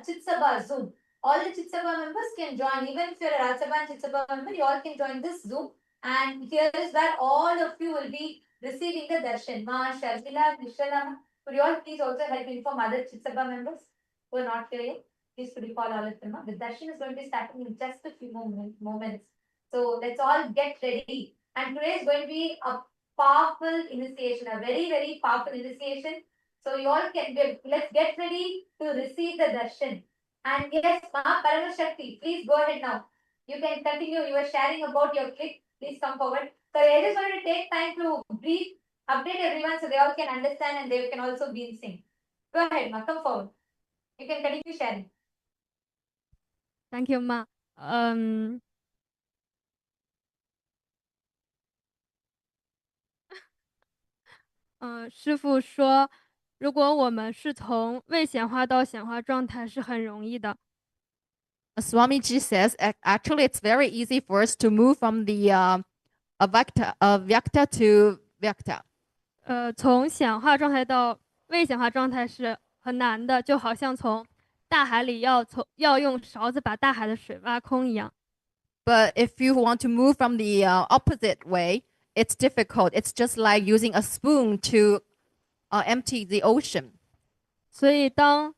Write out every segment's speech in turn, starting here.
Chit Sabha Zoom. All the Chit Sabha members can join. Even if you're a Rajya Sabha and Chit Sabha member, you all can join this Zoom. And here is where all of you will be receiving the darshan. Ma, Sharmila, Nishala, could you all please also help inform other Chit Sabha members who are not here yet? Please could you call all of them up? The darshan is going to be starting in just a few moments. So let's all get ready. And today is going to be a powerful initiation, a very, very powerful initiation. So you all can let's get ready to receive the darshan. And yes, Ma Paramashakti, please go ahead now. You can continue. You are sharing about your clip. Please come forward. So I just want to take time to brief, update everyone so they all can understand and they can also be in sync. Go ahead, Ma. Come forward. You can continue sharing. Thank you, Ma. 师傅说，如果我们是从未显化到显化状态，是很容易的。Swamiji says actually it's very easy for us to move from the vyakta to vyakta. 从显化状态到未显化状态是很难的，就好像从大海里要用勺子把大海的水挖空一样。But if you want to move from the opposite way, it's difficult. It's just like using a spoon to empty the ocean. 所以当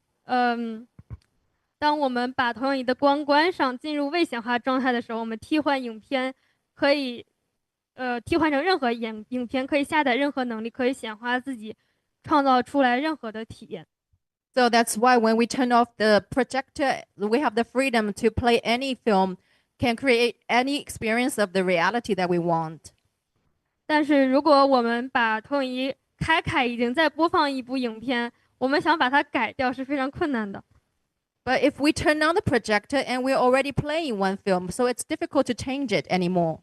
我们把投影仪的光关上，进入未显化状态的时候，我们替换影片可以替换成任何影片，可以下载任何能力，可以显化自己，创造出来任何的体验。So that's why when we turn off the projector, we have the freedom to play any film, can create any experience of the reality that we want. 但是如果我们把投影仪开，已经在播放一部影片，我们想把它改掉是非常困难的。But if we turn on the projector and we're already playing one film, so it's difficult to change it anymore.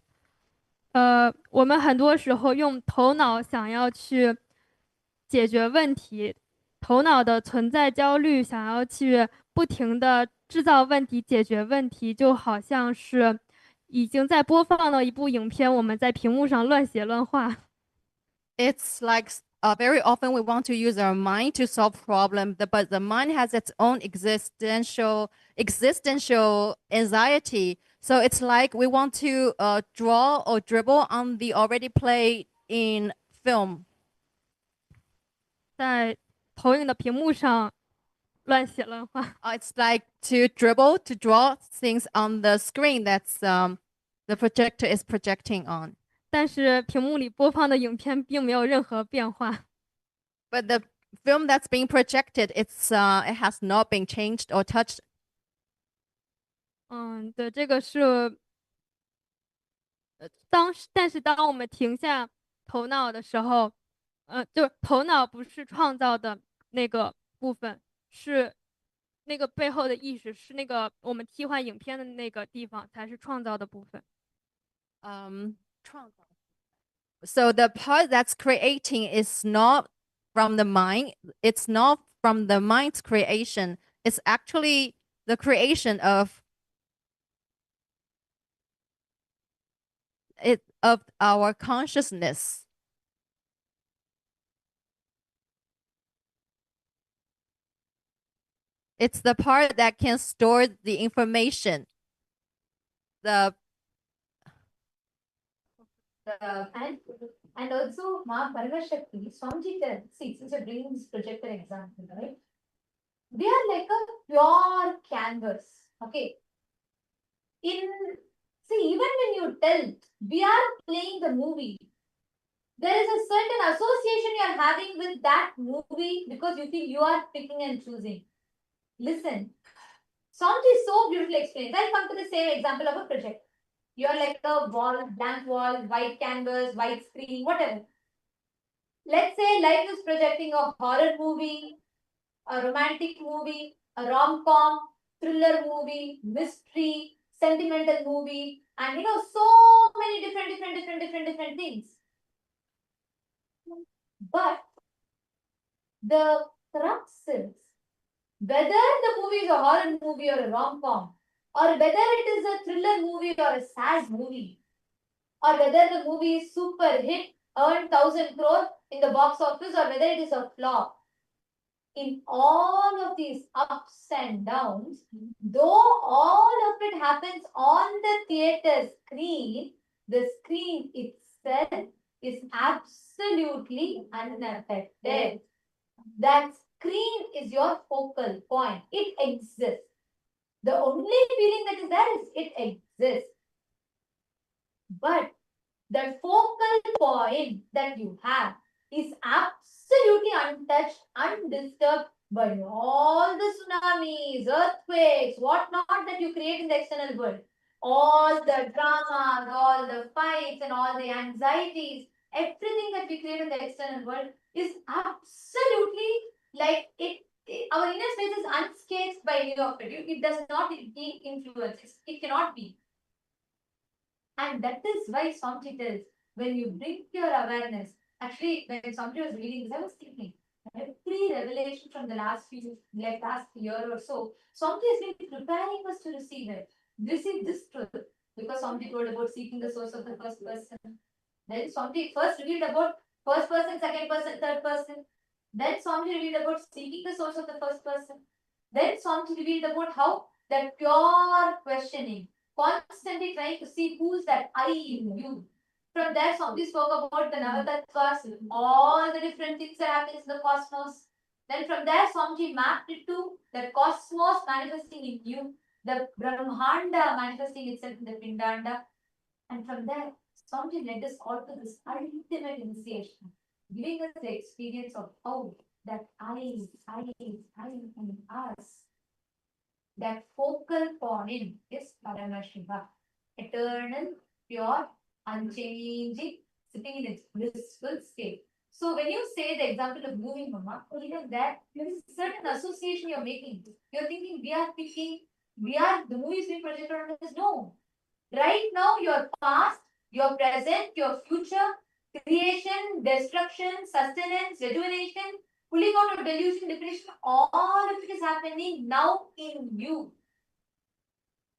我们很多时候用头脑想要去解决问题，头脑的存在焦虑，想要去不停的制造问题、解决问题，就好像是已经在播放的一部影片，我们在屏幕上乱写乱画。It's like very often we want to use our mind to solve problems, but the mind has its own existential anxiety. So it's like we want to draw or dribble on the already played in film. 在投影的屏幕上乱写乱画。It's like to dribble, to draw things on the screen that's the projector is projecting on. 但是屏幕里播放的影片并没有任何变化。But the film that's being projected, it has not been changed or touched. 对，这个是但是当我们停下头脑的时候，就头脑不是创造的那个部分，是那个背后的意识，是那个我们替换影片的那个地方才是创造的部分。So the part that's creating is not from the mind. It's not from the mind's creation. It's actually the creation of our consciousness. It's the part that can store the information. And also, Ma Paramashakti, Swamiji, see, since you're bringing this projector example, right? They are like a pure canvas. Okay. See, even when you tell we are playing the movie, there is a certain association you are having with that movie because you feel you are picking and choosing. Listen, Swamiji so beautifully explains. I'll come to the same example of a project. You're like a wall, blank wall, white canvas, white screen, whatever. Let's say life is projecting a horror movie, a romantic movie, a rom-com, thriller movie, mystery, sentimental movie, and so many different things. But the crux is whether the movie is a horror movie or a rom-com, or whether it is a thriller movie or a sad movie, or whether the movie is super hit, earned 1,000 crore in the box office, or whether it is a flop. in all of these ups and downs, though all of it happens on the theater screen, the screen itself is absolutely unaffected. That screen is your focal point. It exists. The only feeling that is there is it exists. But the focal point that you have is absolutely untouched, undisturbed by all the tsunamis, earthquakes, whatnot that you create in the external world. All the dramas, all the fights, and all the anxieties, everything that we create in the external world is absolutely like our inner space is unscathed by any of it. It does not be influenced. It cannot be. And that is why Swamiji tells, when you bring your awareness, actually, when Swamiji was reading this, I was thinking, every revelation from the last year or so, Swamiji has been preparing us to receive it. Receive this truth. Because Swamiji told about seeking the source of the first person. Then Swamiji first revealed about first person, second person, third person. Then Swamiji revealed about seeking the source of the first person. Then Swamiji revealed about how that pure questioning, constantly trying to see who's that I in you. From there, Swamiji spoke about the Navatattvas, all the different things that happen in the cosmos. Then from there, Swamiji mapped it to the cosmos manifesting in you, the Brahmanda manifesting itself in the Pindanda. And from there, Swamiji led us all to this ultimate initiation, giving us the experience of how that I and us, that focal point is Paramashiva, eternal, pure, unchanging, sitting in its blissful state. So when you say the example of moving, Mama, even that, there is a certain association you're making. You're thinking, the movie is being projected on us. No. Right now, your past, your present, your future, creation, destruction, sustenance, rejuvenation, pulling out of delusion, depression, all of it is happening now in you.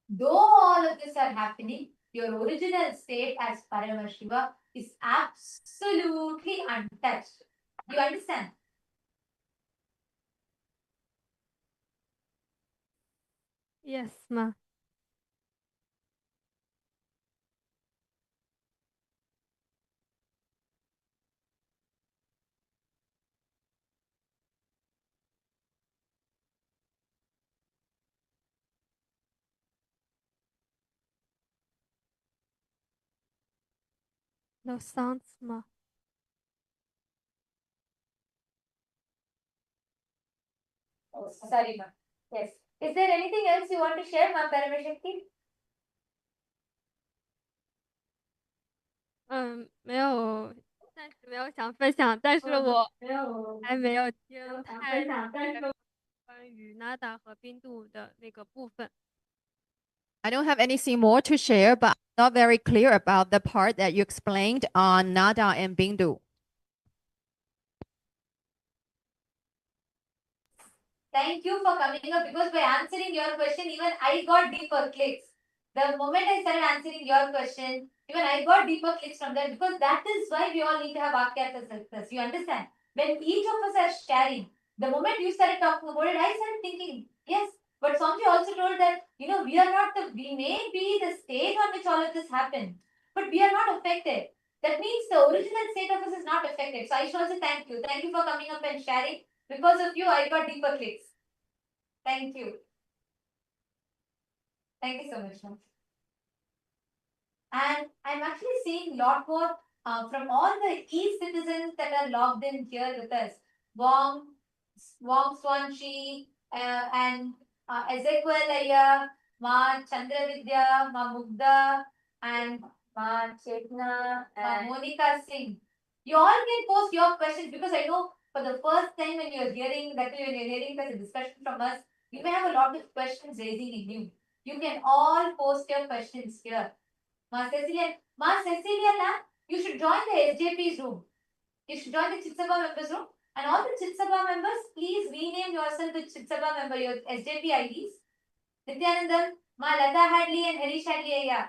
Though all of this are happening, your original state as Paramashiva is absolutely untouched. You understand? Yes, ma. No sounds, ma. Oh, sorry, ma'am. Yes. Is there anything else you want to share, ma'am, Paramashakti? 没有，暂时没有想分享，但是我还没有听太关于 Nada 和冰度的那个部分。I don't have anything more to share, but I'm not very clear about the part that you explained on Nada and Bindu. Thank you for coming up, because by answering your question, even I got deeper clicks. The moment I started answering your question, even I got deeper clicks from there, because that is why we all need to have Akyata success. You understand? When each of us are sharing, the moment you started talking about it, I started thinking, yes, but Swamiji also told that, we may be the stage on which all of this happened, but we are not affected. That means the original state of us is not affected. So I should also thank you. Thank you for coming up and sharing. Because of you, I got deeper clicks. Thank you. Thank you so much, ma'am. And I'm actually seeing a lot more from all the e-citizens that are logged in here with us. Wong Swanchi, and Ezekiel Aya, Ma Chandravidya, Ma Mugda, and Ma Chetna, Ma Monica Singh. You all can post your questions, because I know for the first time when you're hearing this discussion from us, you may have a lot of questions raising in you. You can all post your questions here. Ma Cecilia, you should join the SJP's room. You should join the Chitsabha members room. And all the Chitsabha members, please rename yourself with Chitsabha member, your SJP IDs. Nityanandam, Ma Lata Hadley and Harish Hadley Aya.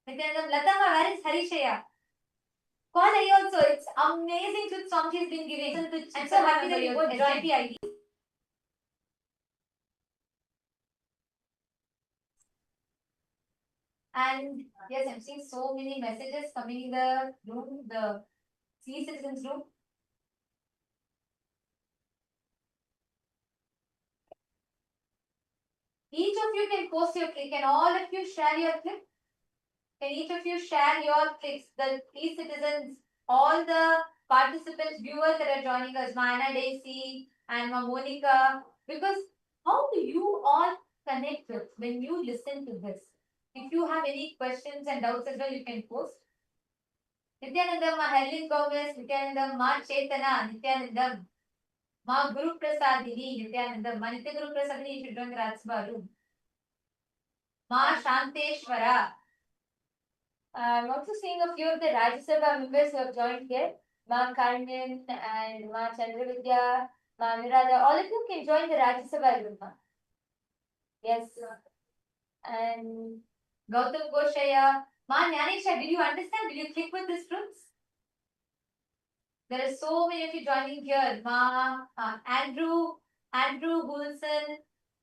Nityanandam, Lata Ma, where is Harish Aya? Call Aya also. It's amazing to Swamiji has been giving. I'm so happy that you got SJP IDs. And yes, I'm seeing so many messages coming in the room, the C citizens room. Each of you can post your click. Can all of you share your click? Can each of you share your clicks? The e-citizens, all the participants, viewers that are joining us, Mana Daisy and Monica, because how do you all connect with when you listen to this? If you have any questions and doubts as well, you can post. Nityanandam, Ma Helen Gomez, Nityanandam, Ma Chaitana, Nityanandam, Ma Guru Prasadini, Nityanandam, Ma Nitya Guru Prasadini, you should join the Ratsba room. Ma Shanteshwara. I'm also seeing a few of the Rajya Sabha members who have joined here. Ma Karnan and Ma Chandravidya, Ma Nirada. All of you can join the Rajya Sabha group. Yes. And Gautam Goshaya. Ma Nyanisha, did you understand? Did you click with these groups? There are so many of you joining here. Ma Andrew Bulson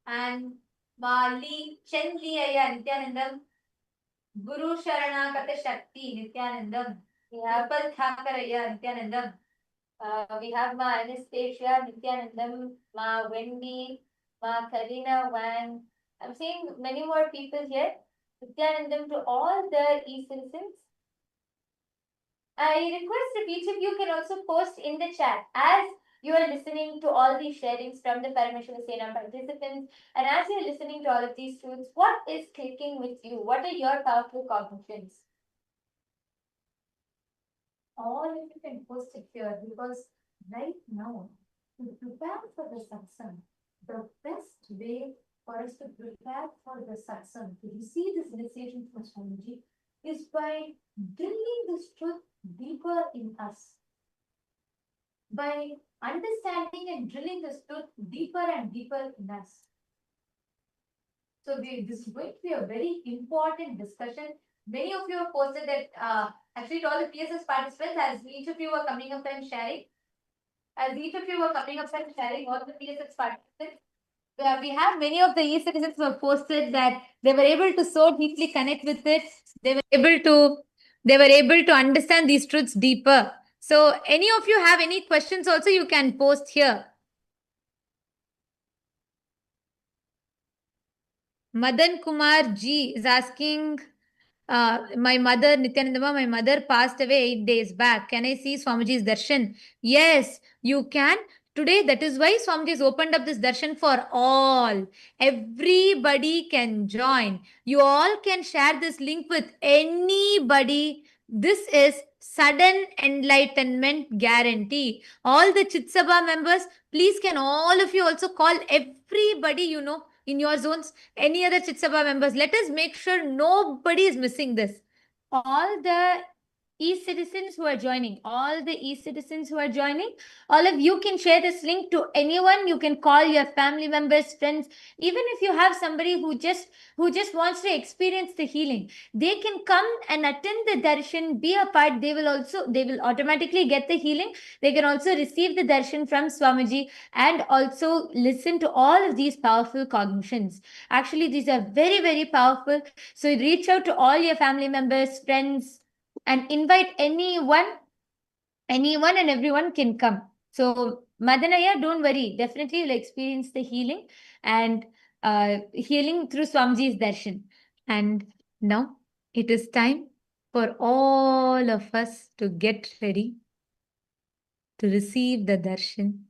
and Ma Lee Chen Lee Aya Nityanandam. Guru Sharana Kata Shakti Nityanandam. We have Pal Thakaraya Nityanandam. We have Ma Anastasia Nityanandam, Ma Wendy, Ma Karina Wang. I'm seeing many more people here. Nityanandam to all the e-citizens. I request if each of you can also post in the chat as you are listening to all these sharings from the Parameshwara Sena participants, and as you're listening to all of these truths, what is clicking with you? What are your powerful cognitions? All of you can post it here because right now, to prepare for the satsang, the best way for us to prepare for the satsang, to receive this initiation from Swamiji, is by drilling this truth deeper in us. By understanding and drilling this truth deeper and deeper in us. So this is going to be a very important discussion. Many of you have posted that actually to all the PSS participants, as each of you were coming up and sharing, all the PSS participants, we have many of the e-citizens who have posted that they were able to so deeply connect with it. They were able to understand these truths deeper. So any of you have any questions also, you can post here. Madan Kumar G is asking, my mother, Nityanandama, my mother passed away 8 days back. Can I see Swamiji's darshan? Yes, you can. Today, that is why Swamiji has opened up this darshan for all. Everybody can join. You all can share this link with anybody. This is sudden enlightenment guarantee. All the Chitsabha members, please can all of you also call everybody you know in your zones, any other Chitsabha members. Let us make sure nobody is missing this. All the e-citizens who are joining, all of you can share this link to anyone. You can call your family members, friends. Even if you have somebody who just wants to experience the healing, they can come and attend the darshan, be a part. They will automatically get the healing. They can also receive the darshan from Swamiji and also listen to all of these powerful cognitions. Actually, these are very, very powerful. So reach out to all your family members, friends, and invite anyone and everyone can come. So Madanaya, don't worry, definitely you'll experience the healing and healing through Swamiji's darshan. And now it is time for all of us to get ready to receive the darshan.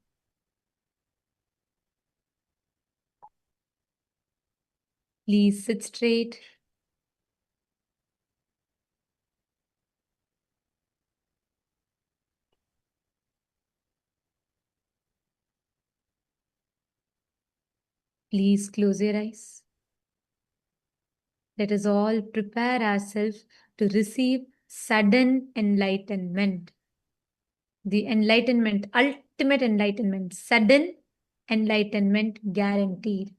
Please sit straight. Please close your eyes. Let us all prepare ourselves to receive sudden enlightenment. The enlightenment, ultimate enlightenment, sudden enlightenment guaranteed.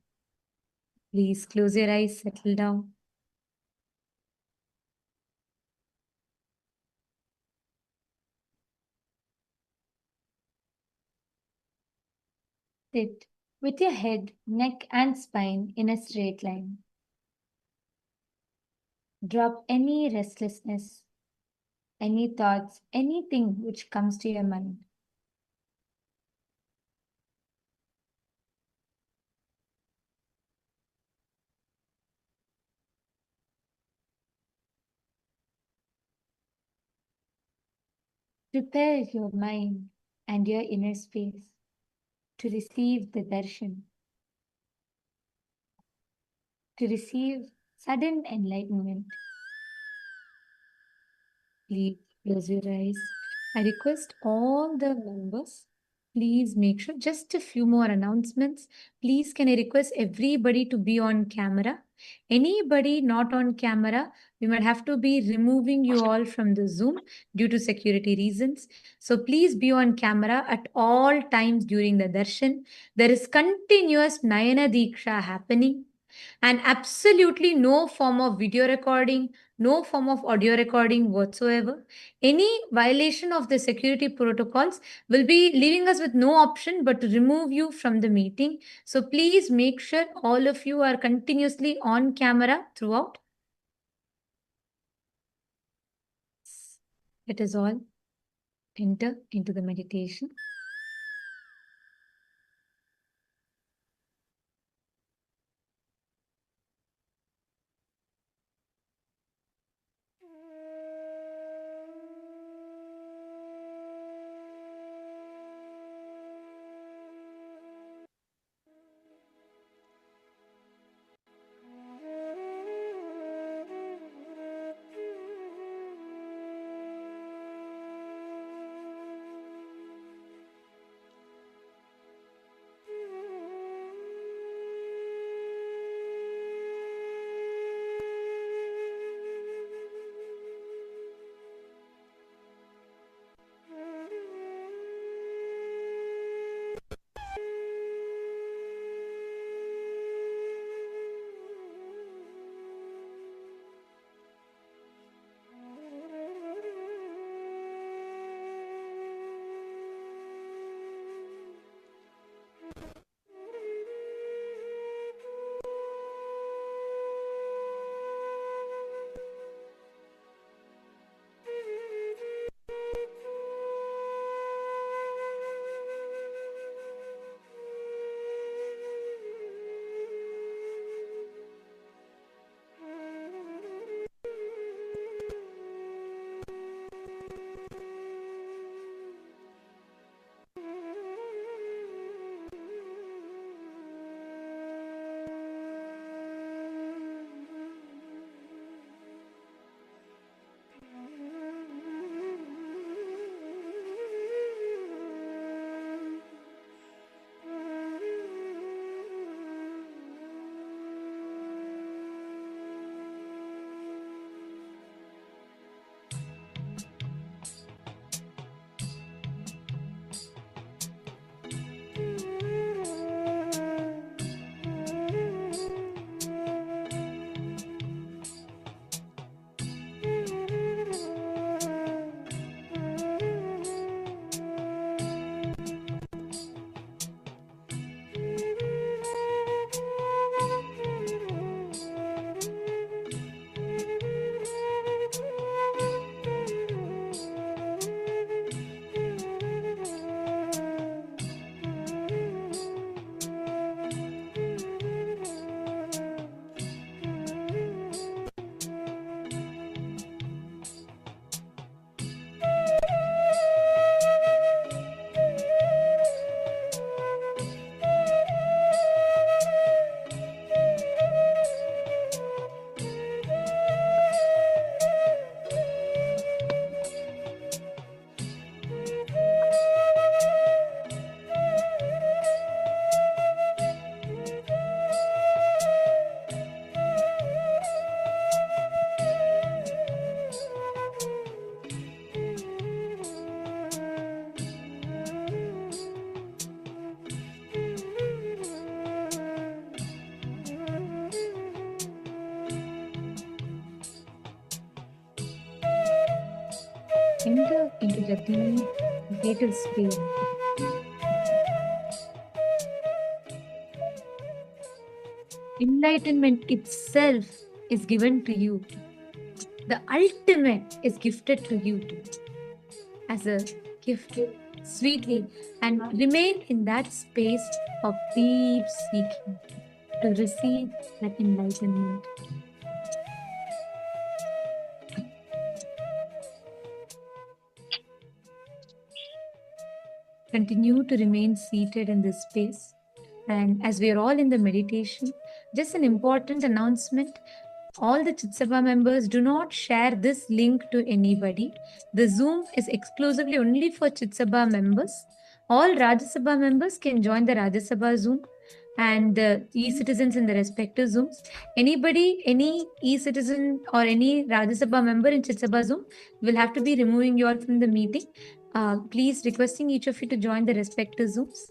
Please close your eyes, settle down. Sit with your head, neck, and spine in a straight line. Drop any restlessness, any thoughts, anything which comes to your mind. Prepare your mind and your inner space to receive the darshan, to receive sudden enlightenment. Please close your eyes. I request all the members, please make sure just a few more announcements. Please, can I request everybody to be on camera? Anybody not on camera, we might have to be removing you all from the Zoom due to security reasons. So please be on camera at all times during the darshan. There is continuous Nayana Diksha happening and absolutely no form of video recording, no form of audio recording whatsoever. Any violation of the security protocols will be leaving us with no option but to remove you from the meeting. So please make sure all of you are continuously on camera throughout. Let us all enter into the meditation. Enter into the deep, vital space. Enlightenment itself is given to you. The ultimate is gifted to you too, as a gift, sweetly, and remain in that space of deep seeking to receive that enlightenment. Continue to remain seated in this space. And as we are all in the meditation, just an important announcement. All the Chitsabha members, do not share this link to anybody. The Zoom is exclusively only for Chitsabha members. All Rajya Sabha members can join the Rajya Sabha Zoom, and the e-citizens in the respective Zooms. Anybody, any e-citizen or any Rajya Sabha member in Chitsabha Zoom will have to be removing you all from the meeting. Please requesting each of you to join the respective Zooms.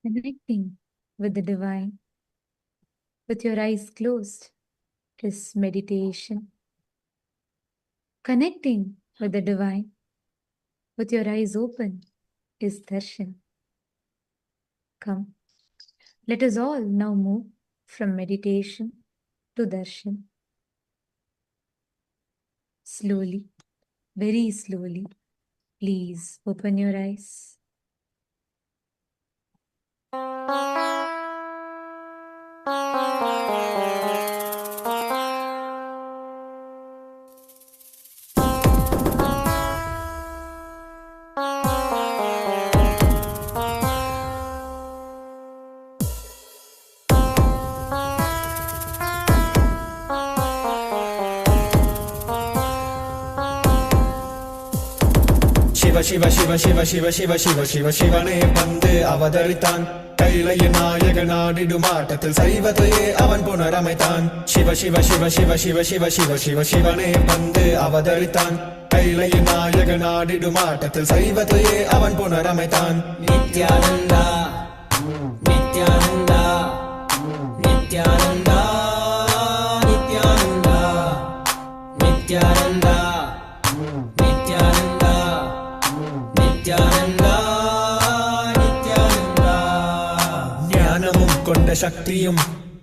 Connecting with the divine with your eyes closed is meditation. Connecting with the divine with your eyes open is darshan. Come, let us all now move from meditation to darshan. Slowly, very slowly, please open your eyes. Shiva Shiva Shiva Shiva Shiva Shiva Shiva சிவனே வந்து அவதரித்தான் கைலைய நாயக நாடிடுமாட்டத்தில் சைவத்தையே அவன் புனரமைத்தான் சிவ சிவ சிவ சிவ சிவ சிவ சிவ சிவ சிவனே வந்து அவதரித்தான் கைலைய நாயக நாடிடுமாட்டத்தில் சைவத்தையே அவன் புனரமைத்தான் நித்யானந்தா நித்யானந்தா நித்யானந்தா நித்யானந்தா நித்யானந்தா நித்யானந்தா நித்யானந்தா நித்யானந்தா ஞானமும் கொண்ட சக்தியும்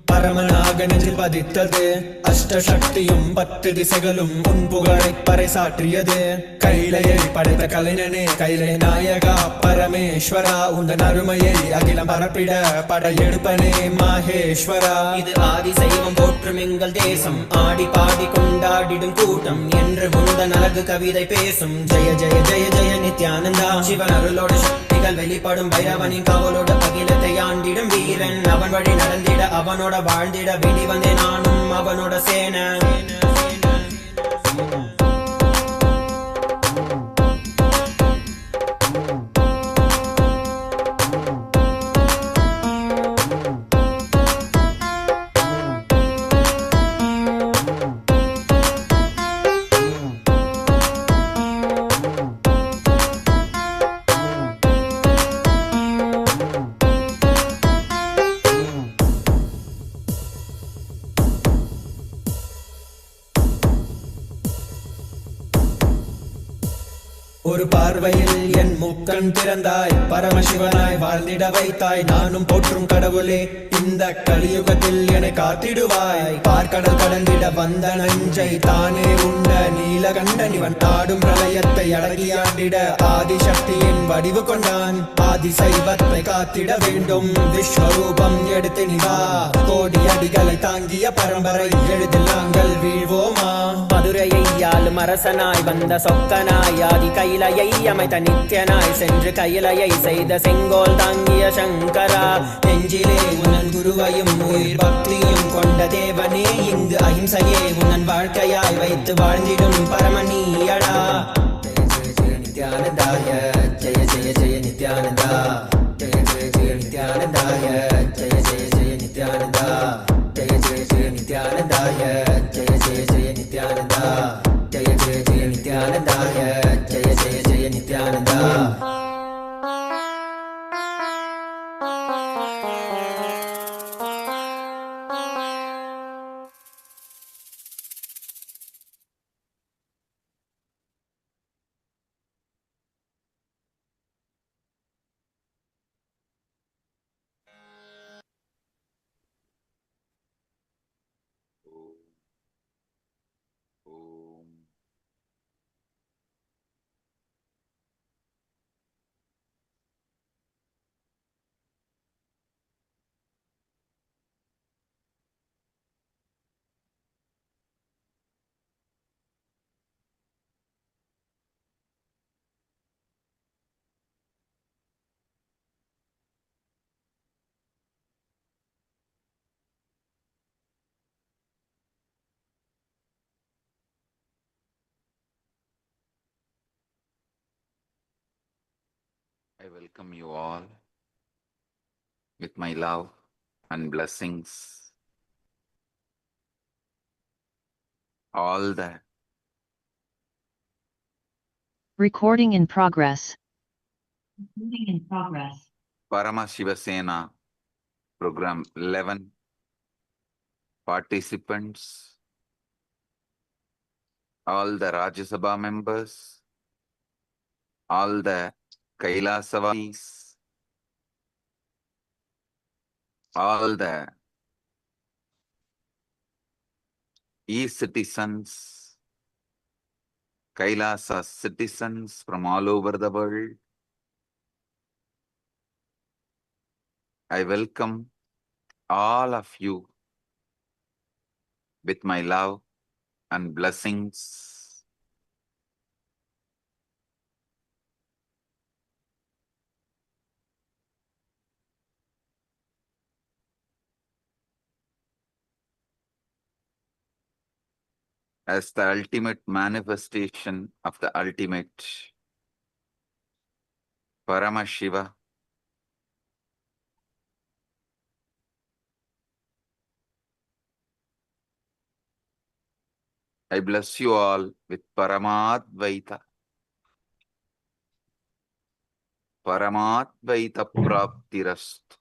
பரமனாக நெஞ்சில் பதித்தது அஷ்டசக்தியும் 10 திசைகளும் உன் புகழை பறைசாற்றியது கைலையை படைத்த கலைஞனே கைலை நாயகா பரமேஸ்வரா உந்தன் அருமையை அகிலம் பரப்பிட படையெடுப்பனே மாஹேஸ்வரா இது ஆதி சைவம் போற்றும் எங்கள் தேசம் ஆடி பாடி கொண்டாடிடும் கூட்டம் என்று முந்தன் அழகு கவிதை பேசும் ஜெய ஜெய ஜெய ஜெய நித்யானந்தா சிவன் அருளோட சக்திகள் வெளிப்படும் பைரவனின் காவலோட அகிலத்தை ஆண்டிடும் வீரன் அவன் வழி நடந்திட அவனோட வாழ்ந்திட வெளி வந்தே நானும் அவனோட சேன ஒரு பார்வையில் என் முக்கண் திறந்தாய் பரமசிவனாய் வாழ்ந்திட வைத்தாய் நானும் போற்றும் கடவுளே இந்த கலியுகத்தில் என்னை காத்திடுவாய் பார்க்கடல் கடந்திட வந்த நஞ்சை தானே உண்ட நீலகண்டன் இவன் தாடும் பிரளயத்தை அடங்கியாண்டிட ஆதிசக்தியின் வடிவு கொண்டான் ஆதி சைவத்தை காத்திட வேண்டும் விஸ்வரூபம் எடுத்து நிவா கோடி அடிகளை தாங்கிய பரம்பரை எளிதில் நாங்கள் வீழ்வோமா மதுரையை ஆளும் அரசனாய் வந்த சொக்கனாய் ஆதி கைலையை அமைத்த நித்யனாய் சென்று கையிலையை செய்த செங்கோல் தாங்கிய சங்கரா நெஞ்சிலே உனன் குருவையும் உயிர் பக்தியும் கொண்ட தேவனே இங்கு அஹிம்சையே உனன் வாழ்க்கையாய் வைத்து வாழ்ந்திடும் பரமநீயடா நித்யானந்தாய Jaya Jaya Jaya Nithyananda Jaya Jaya Jaya நித்யானந்தாய Jaya Jaya Jaya Nithyananda Jaya Jaya Jaya நித்யானந்தாய Jaya Jaya Jaya Nithyananda Jaya Jaya Jaya நித்யானந்தாய Jaya Jaya Jaya Nithyananda I welcome you all with my love and blessings. All the Recording in progress. Parama Shivasena program 11 participants, all the Rajya Sabha members, all the Kailasavamis, all the e-citizens, Kailasa citizens from all over the world. I welcome all of you with my love and blessings. As the ultimate manifestation of the ultimate Paramashiva, I bless you all with Paramadvaita. Paramadvaita Praptirastu.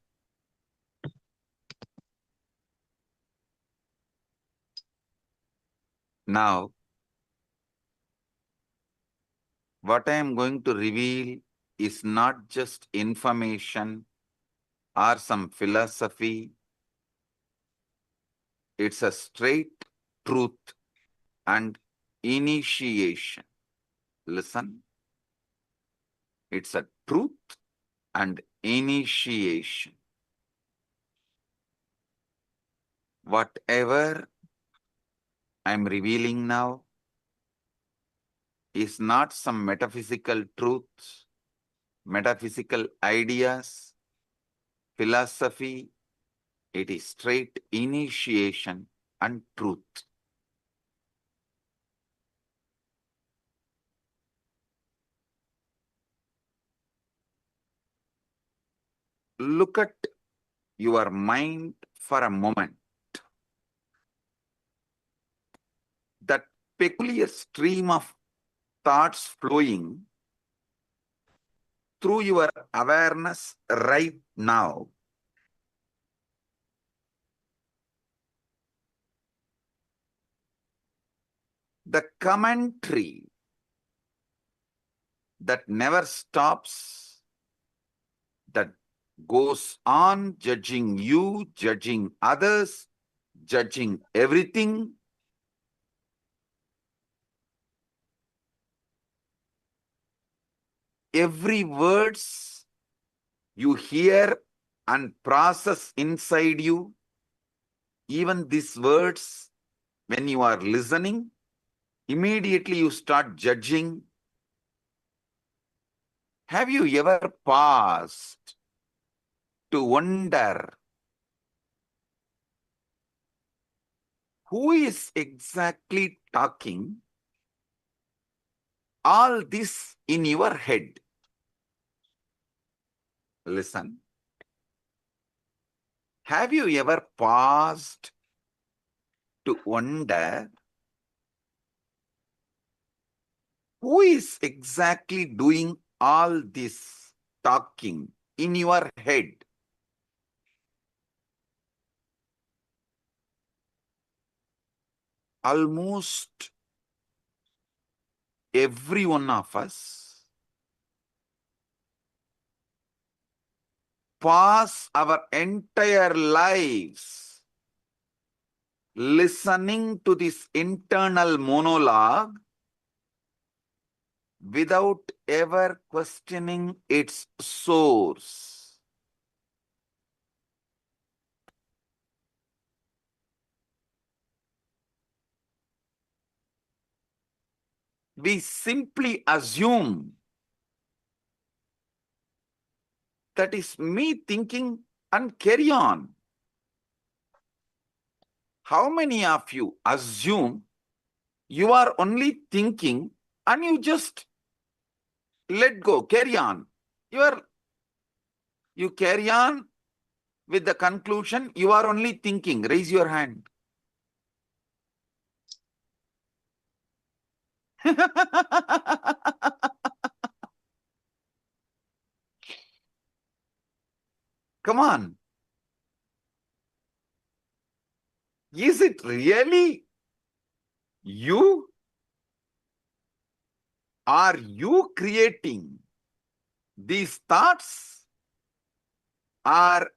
Now, what I am going to reveal is not just information or some philosophy. It's a straight truth and initiation. Listen. It's a truth and initiation. Whatever I'm revealing now is not some metaphysical truths, metaphysical ideas, philosophy. It is straight initiation and truth. Look at your mind for a moment. That peculiar stream of thoughts flowing through your awareness right now. The commentary that never stops, that goes on judging you, judging others, judging everything. Every words you hear and process inside you, even these words, when you are listening, immediately you start judging. Have you ever paused to wonder who is exactly talking all this in your head? Listen. Have you ever paused to wonder who is exactly doing all this talking in your head? Almost every one of us pass our entire lives listening to this internal monologue without ever questioning its source. We simply assume that is me thinking and carry on. How many of you assume you are only thinking and you just let go, carry on? You carry on with the conclusion you are only thinking. Raise your hand. Come on. Is it really you? Are you creating these thoughts? Or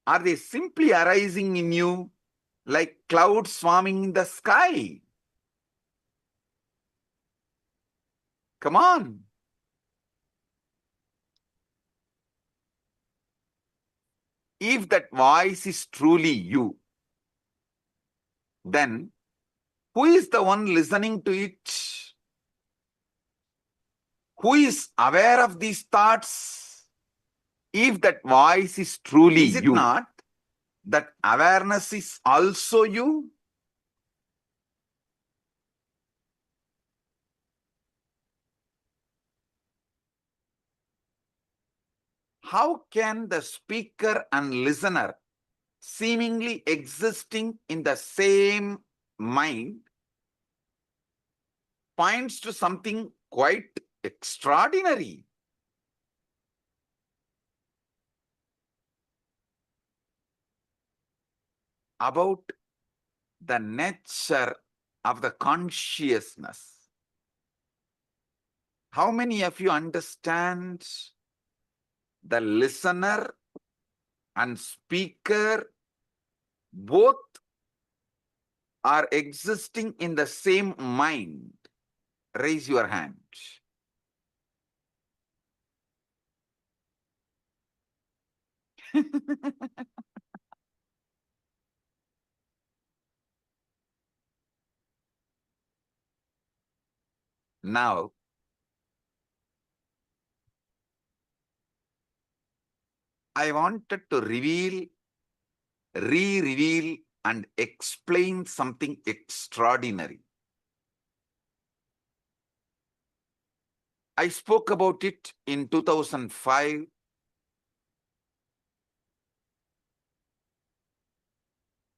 are they simply arising in you like clouds swarming in the sky? Come on. If that voice is truly you, then who is the one listening to it? Who is aware of these thoughts? If that voice is truly you, is it not that awareness is also you? How can the speaker and listener seemingly existing in the same mind points to something quite extraordinary? About the nature of the consciousness. How many of you understand the listener and speaker both are existing in the same mind? Raise your hand. Now, I wanted to re-reveal and explain something extraordinary. I spoke about it in 2005.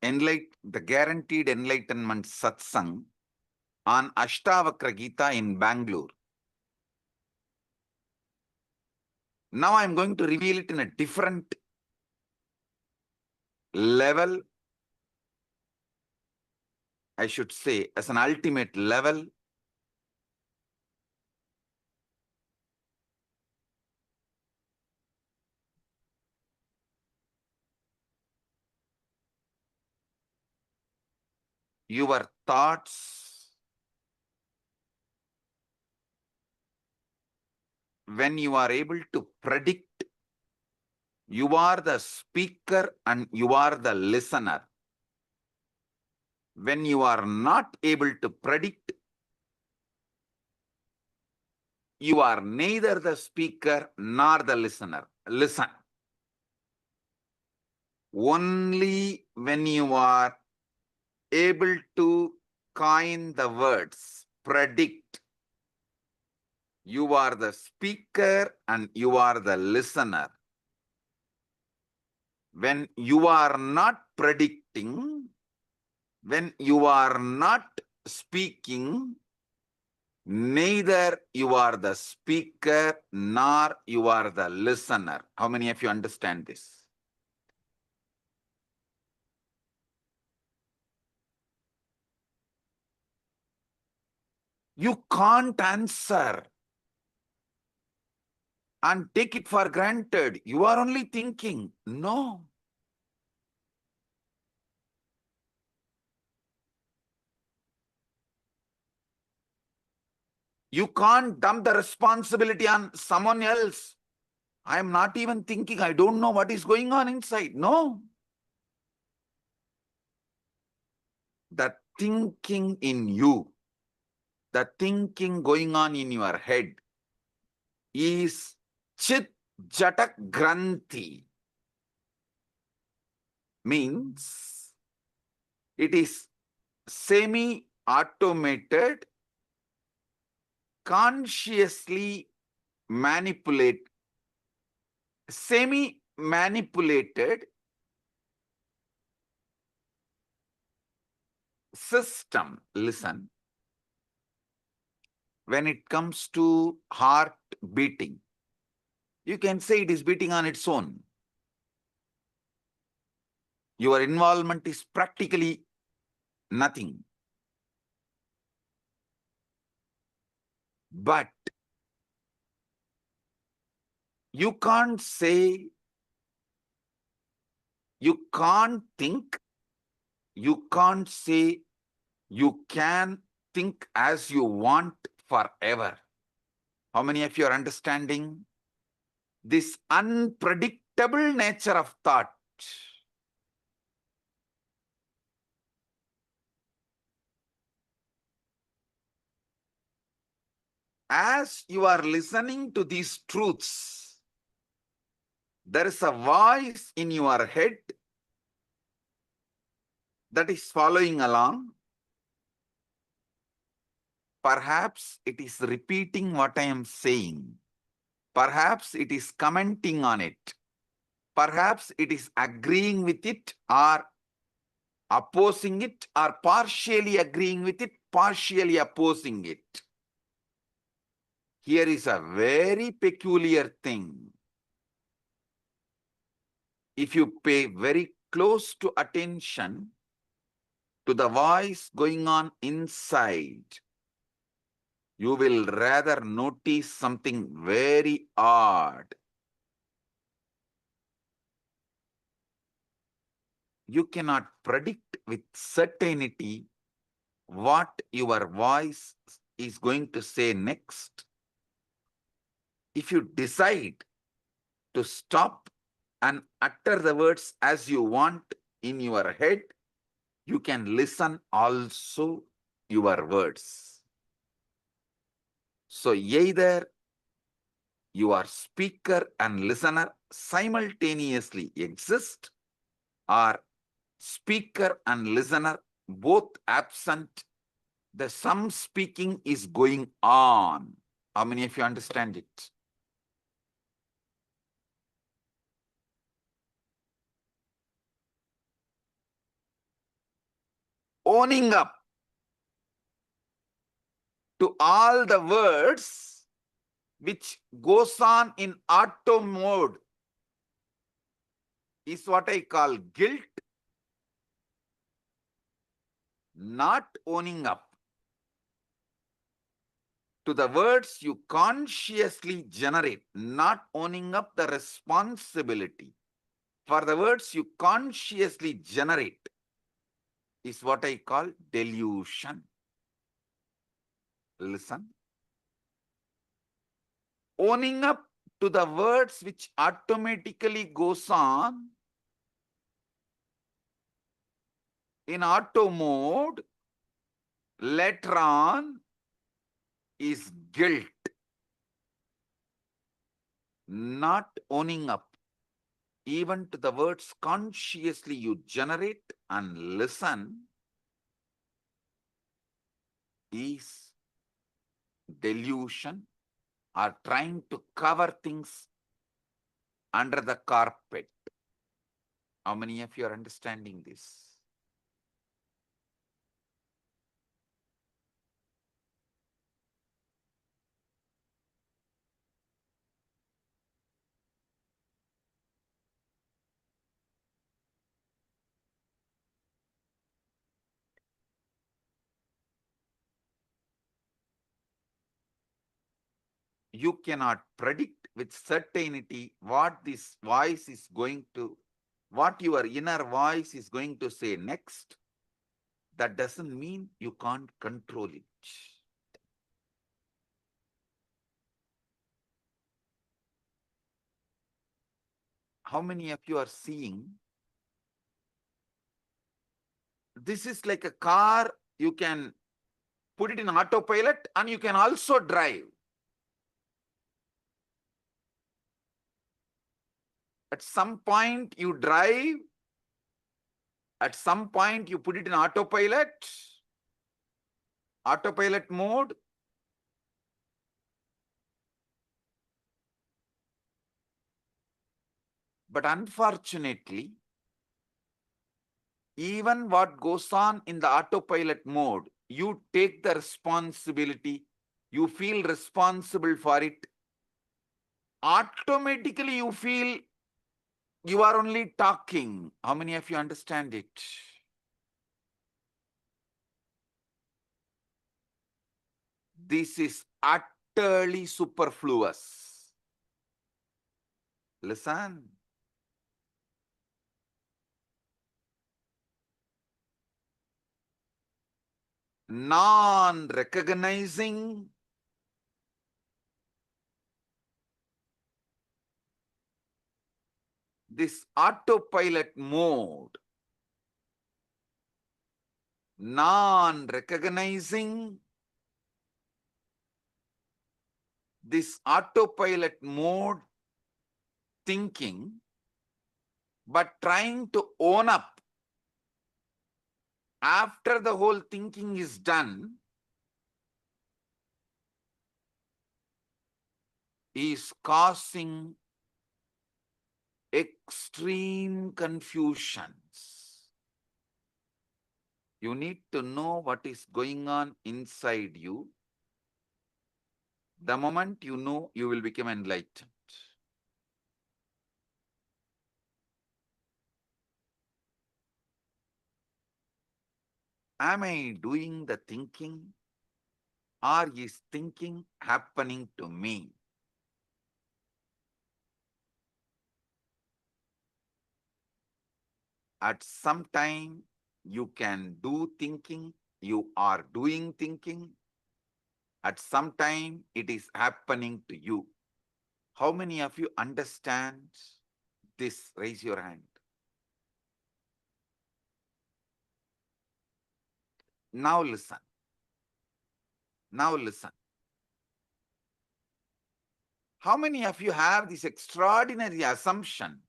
The Guaranteed Enlightenment Satsang on Ashtavakra Gita in Bangalore. Now I'm going to reveal it in a different level, I should say, as an ultimate level. your thoughts, when you are able to predict, you are the speaker and you are the listener. When you are not able to predict, you are neither the speaker nor the listener. Listen. Only when you are able to coin the words, predict, you are the speaker and you are the listener. When you are not predicting, when you are not speaking, neither you are the speaker nor you are the listener. How many of you understand this? You can't answer and take it for granted. You are only thinking. No. You can't dump the responsibility on someone else. I am not even thinking. I don't know what is going on inside. No. The thinking in you, the thinking going on in your head is Chit Jatak Granthi. Means it is semi-automated, consciously semi-manipulated system. Listen. When it comes to heart beating, you can say it is beating on its own. Your involvement is practically nothing. But you can't say, you can't think, you can't say you can think as you want forever. How many of you are understanding this unpredictable nature of thought? As you are listening to these truths, there is a voice in your head that is following along. Perhaps it is repeating what I am saying. Perhaps it is commenting on it. Perhaps it is agreeing with it or opposing it, or partially agreeing with it, partially opposing it. Here is a very peculiar thing. If you pay very close to attention to the voice going on inside, you will rather notice something very odd. You cannot predict with certainty what your voice is going to say next. If you decide to stop and utter the words as you want in your head, you can listen also your words. So either your speaker and listener simultaneously exist, or speaker and listener both absent, the some speaking is going on. How many of you understand it? Owning up to all the words which goes on in auto mode is what I call guilt. Not owning up to the words you consciously generate, not owning up the responsibility for the words you consciously generate, is what I call delusion. Listen. Owning up to the words which automatically goes on in auto mode later on is guilt. Not owning up even to the words consciously you generate and listen is delusion, or trying to cover things under the carpet. How many of you are understanding this? You cannot predict with certainty what this voice is going to, what your inner voice is going to say next. That doesn't mean you can't control it. How many of you are seeing? This is like a car, you can put it in autopilot and you can also drive. At some point you drive, at some point you put it in autopilot mode. But unfortunately, even what goes on in the autopilot mode, you take the responsibility, you feel responsible for it. Automatically you feel you are only talking. How many of you understand it? This is utterly superfluous. Listen. Non-recognizing this autopilot mode, non-recognizing this autopilot mode thinking, but trying to own up after the whole thinking is done, is causing extreme confusions. You need to know what is going on inside you. The moment you know, you will become enlightened. Am I doing the thinking, or is thinking happening to me? At some time, you can do thinking, you are doing thinking. At some time, it is happening to you. How many of you understand this? Raise your hand. Now listen. Now listen. How many of you have this extraordinary assumption?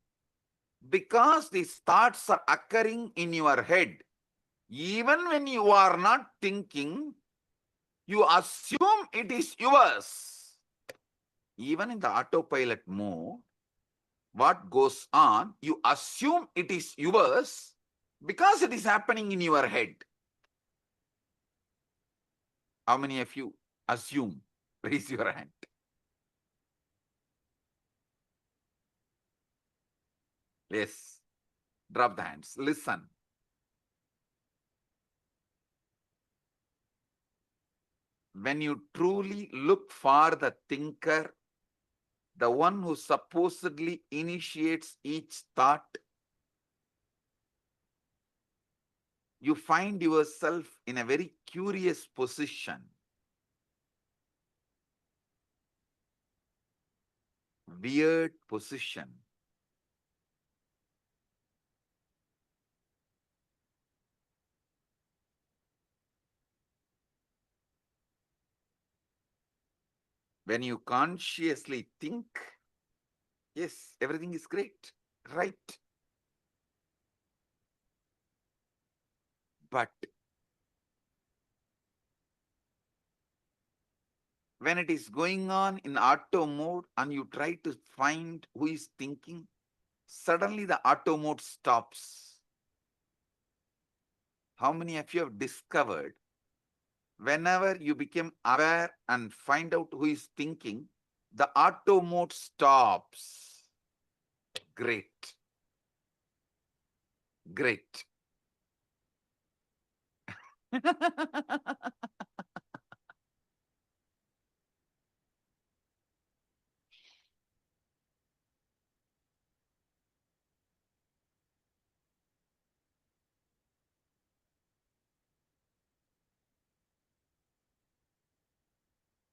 Because these thoughts are occurring in your head, even when you are not thinking, you assume it is yours. Even in the autopilot mode, what goes on, you assume it is yours because it is happening in your head. How many of you assume? Raise your hand. Yes. Drop the hands. Listen. When you truly look for the thinker, the one who supposedly initiates each thought, you find yourself in a very curious position. Weird position. When you consciously think, yes, everything is great, right? But when it is going on in auto mode and you try to find who is thinking, suddenly the auto mode stops. How many of you have discovered whenever you become aware and find out who is thinking, the auto mode stops? Great. Great.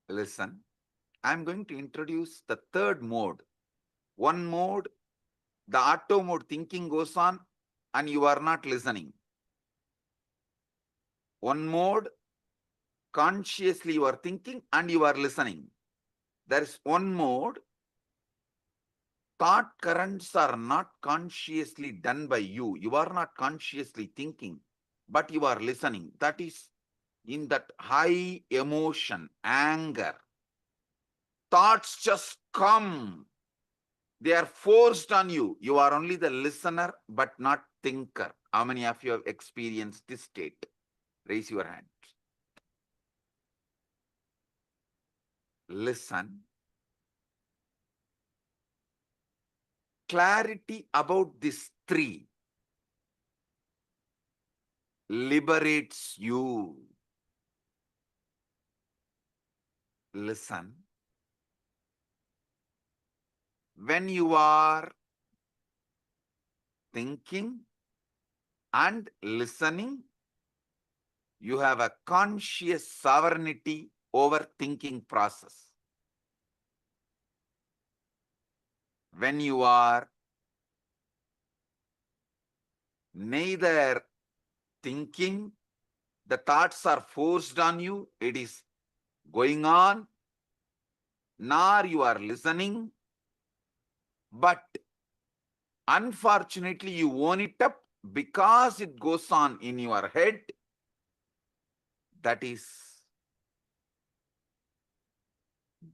Listen, I'm going to introduce the third mode. One mode, the auto mode thinking goes on and you are not listening. One mode, consciously you are thinking and you are listening. There is one mode, thought currents are not consciously done by you. You are not consciously thinking, but you are listening. That is in that high emotion, anger. Thoughts just come. They are forced on you. You are only the listener, but not thinker. How many of you have experienced this state? Raise your hand. Listen. Clarity about these three liberates you. Listen. When you are thinking and listening, you have a conscious sovereignty over thinking process. When you are neither thinking, the thoughts are forced on you, it is going on, nor you are listening, but unfortunately you own it up because it goes on in your head. That is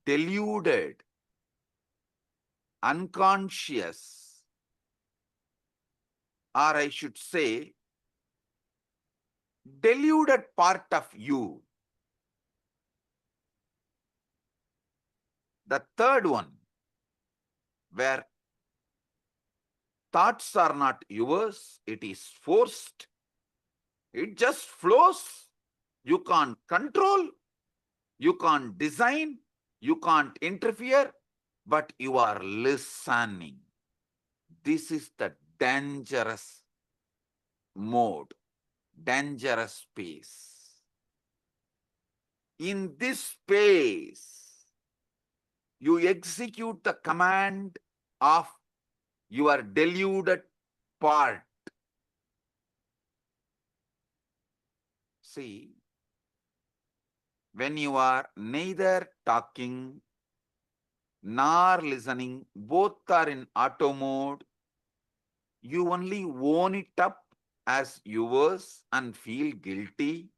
deluded, unconscious, or I should say, deluded part of you. The third one, where thoughts are not yours, it is forced. It just flows. You can't control, you can't design, you can't interfere, but you are listening. This is the dangerous mode, dangerous space. In this space, you execute the command of your deluded part. See, when you are neither talking nor listening, both are in auto mode, you only own it up as yours and feel guilty.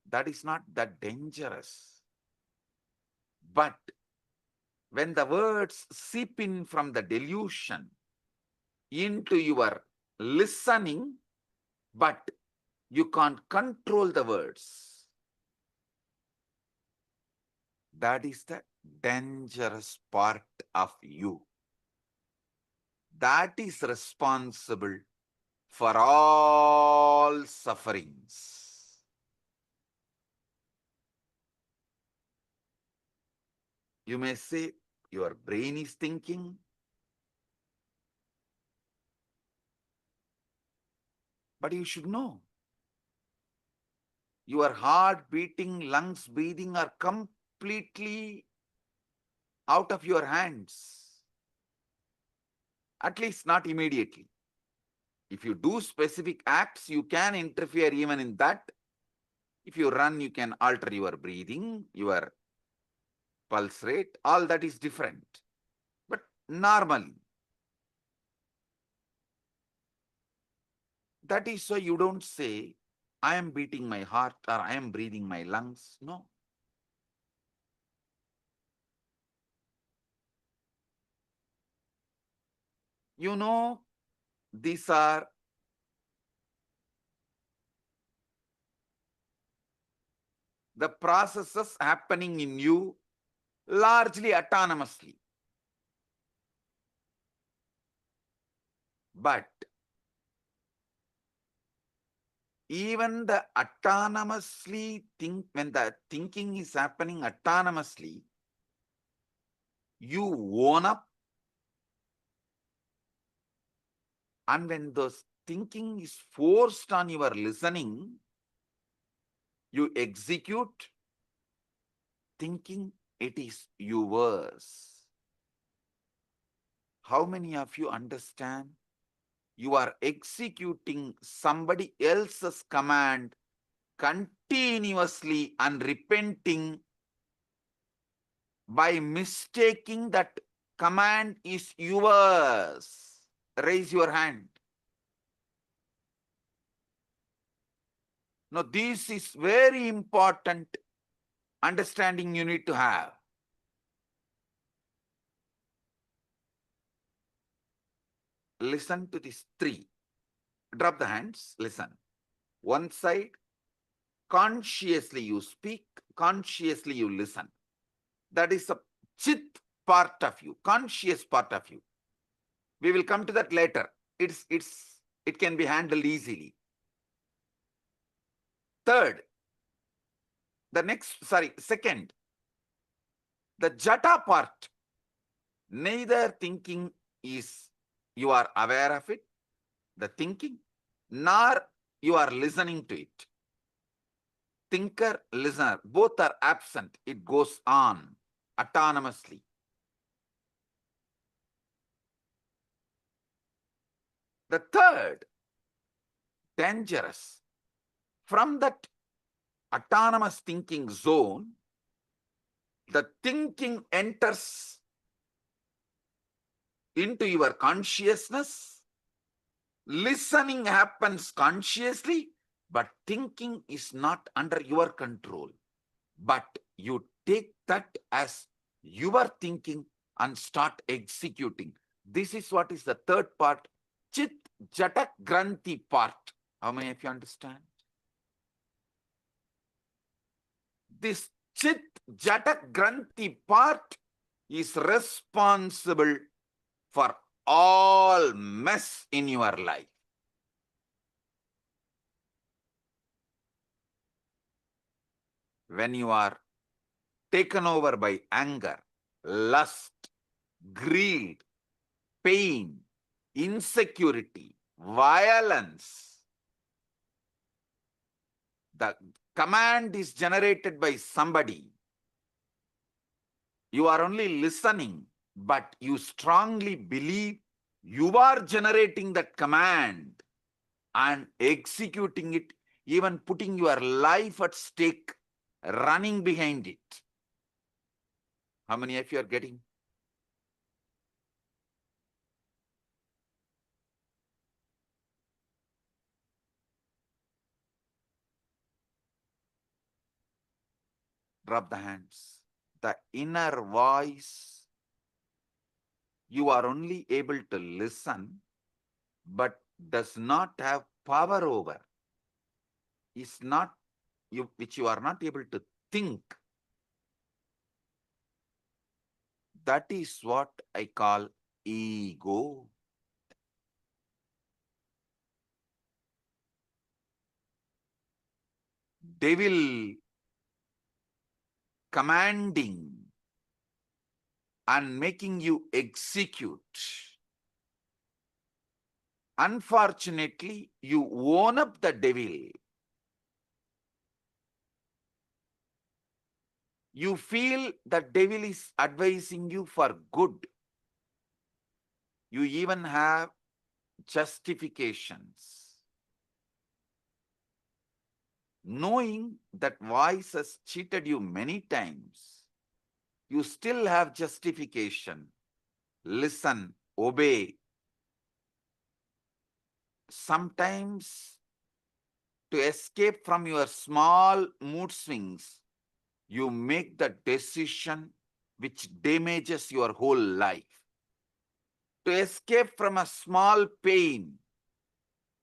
That is not that dangerous. But when the words seep in from the delusion into your listening, but you can't control the words, that is the dangerous part of you. That is responsible for all sufferings. You may say, your brain is thinking. But you should know. Your heart beating, lungs breathing are completely out of your hands. At least not immediately. If you do specific acts, you can interfere even in that. If you run, you can alter your breathing, your pulse rate, all that is different. But normally, that is why you don't say, I am beating my heart or I am breathing my lungs. No. You know, these are the processes happening in you largely autonomously. But even the autonomously when the thinking is happening autonomously, you own up, and when those thinking is forced on your listening, you execute thinking it is yours. How many of you understand? You are executing somebody else's command continuously and repenting by mistaking that command is yours. Raise your hand. Now, this is very important understanding you need to have. Listen to these three. Drop the hands, listen. One side, consciously you speak, consciously you listen. That is a chit part of you, conscious part of you. We will come to that later. It can be handled easily. Second, the jata part. Neither thinking is, you are aware of it, the thinking, nor you are listening to it. Thinker, listener, both are absent. It goes on autonomously. The third, dangerous. From that autonomous thinking zone, the thinking enters into your consciousness. Listening happens consciously, but thinking is not under your control. But you take that as your thinking and start executing. This is what is the third part, Chit Jata Granthi part. How many of you understand? This Chit Jata Granthi part is responsible for all mess in your life. When you are taken over by anger, lust, greed, pain, insecurity, violence, the command is generated by somebody. You are only listening, but you strongly believe you are generating that command and executing it, even putting your life at stake, running behind it. How many of you are getting? Drop the hands. The inner voice, you are only able to listen, but does not have power over. Is not you, which you are not able to think. That is what I call ego. Devil commanding and making you execute. Unfortunately, you own up the devil. You feel the devil is advising you for good. You even have justifications. Knowing that voice has cheated you many times, you still have justification. Listen, obey. Sometimes, to escape from your small mood swings, you make the decision which damages your whole life. To escape from a small pain,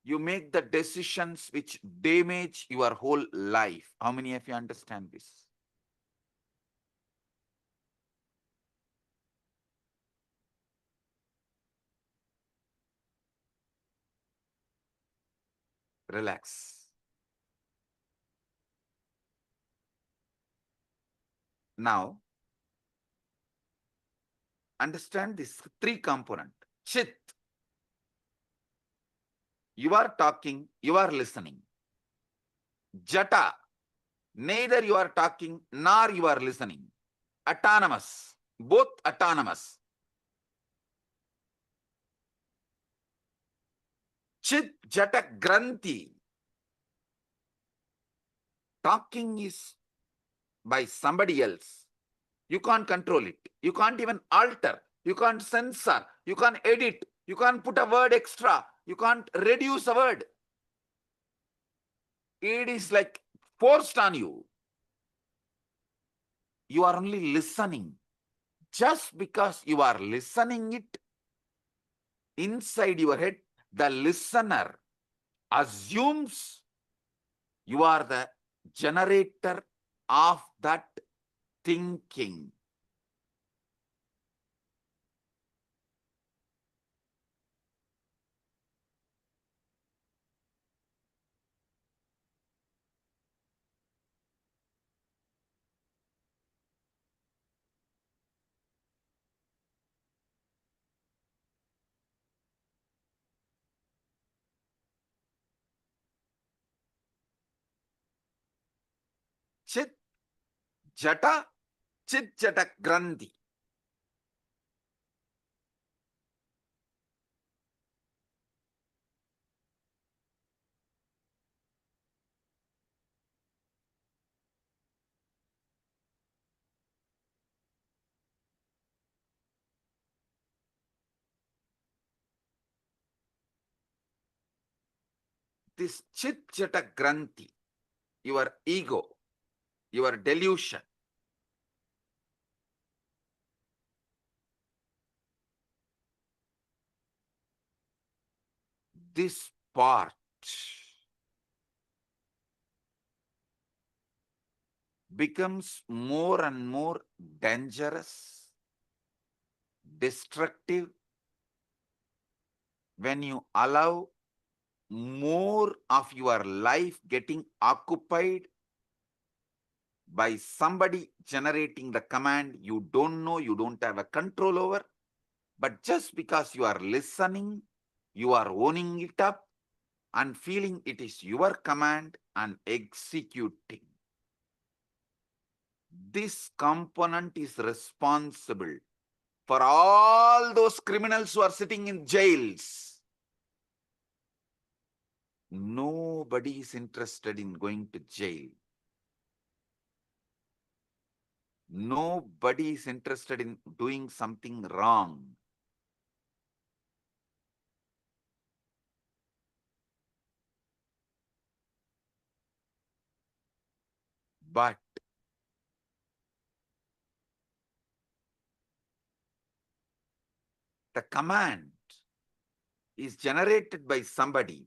you make the decisions which damage your whole life. How many of you understand this? Relax. Now, understand this three component. Chit. You are talking, you are listening. Jata. Neither you are talking nor you are listening. Autonomous. Both autonomous. Chit Jata Granthi. Talking is by somebody else. You can't control it. You can't even alter. You can't censor. You can't edit. You can't put a word extra. You can't reduce a word. It is like forced on you. You are only listening. Just because you are listening it, inside your head, the listener assumes you are the generator of that thinking. Chit Jata, Chit Jata Granthi. This Chit Jata Granthi, your ego, your delusion, this part becomes more and more dangerous, destructive, when you allow more of your life getting occupied by somebody generating the command you don't know, you don't have a control over. But just because you are listening, you are owning it up and feeling it is your command and executing. This component is responsible for all those criminals who are sitting in jails. Nobody is interested in going to jail. Nobody is interested in doing something wrong. But the command is generated by somebody,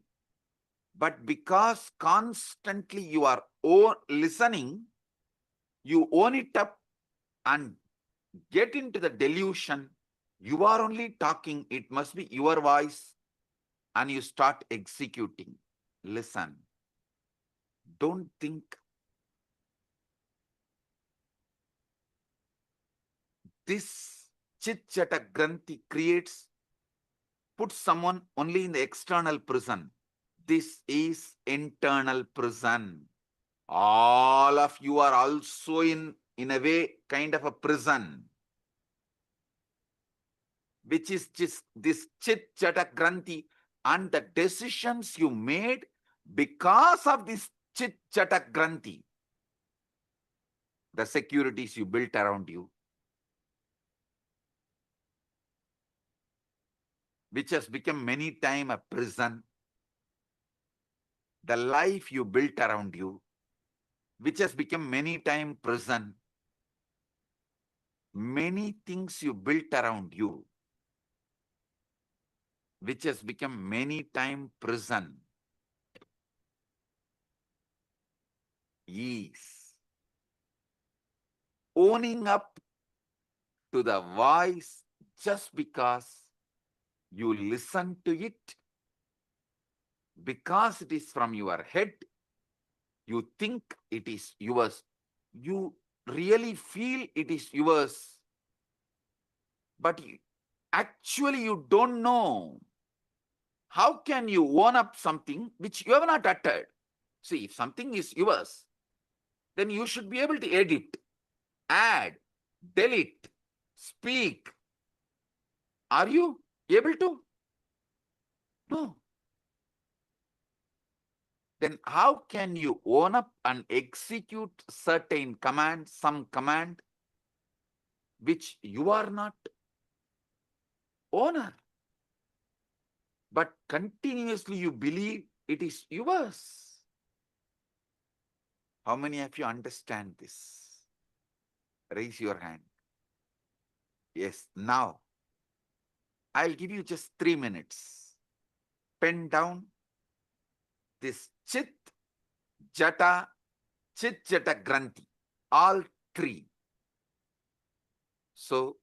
but because constantly you are listening, you own it up and get into the delusion. You are only talking, it must be your voice, and you start executing. Listen, don't think. This Chit Jata Granthi creates put someone only in the external prison. This is internal prison. All of you are also in a way, kind of a prison, which is just this chit jata granthi, and the decisions you made because of this chit jata granthi, the securities you built around you, which has become many times a prison, the life you built around you, which has become many times prison, many things you built around you, which has become many times prison, is owning up to the voice just because you listen to it, because it is from your head, you think it is yours, you really feel it is yours, but actually you don't know. How can you own up something which you have not uttered? See, if something is yours, then you should be able to edit, add, delete, speak. Are you able to? No. Then how can you own up and execute certain command, some command, which you are not owner, but continuously you believe it is yours? How many of you understand this? Raise your hand. Yes, now I'll give you just 3 minutes. Pen down this chit, jata, granthi, all three. So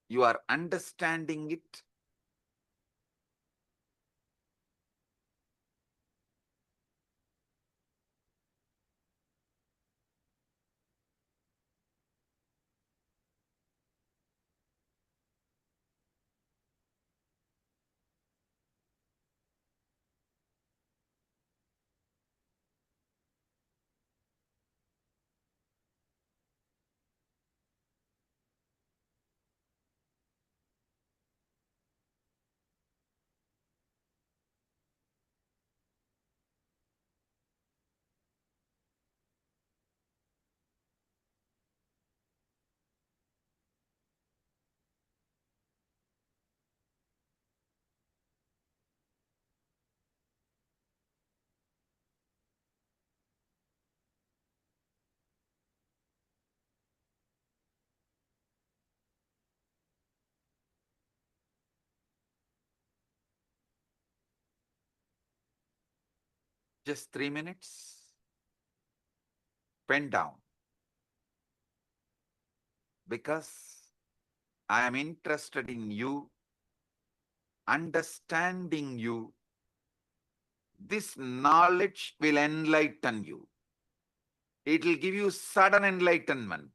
you are understanding it. Just 3 minutes. Pen down. Because I am interested in you, understanding you. This knowledge will enlighten you. It will give you sudden enlightenment.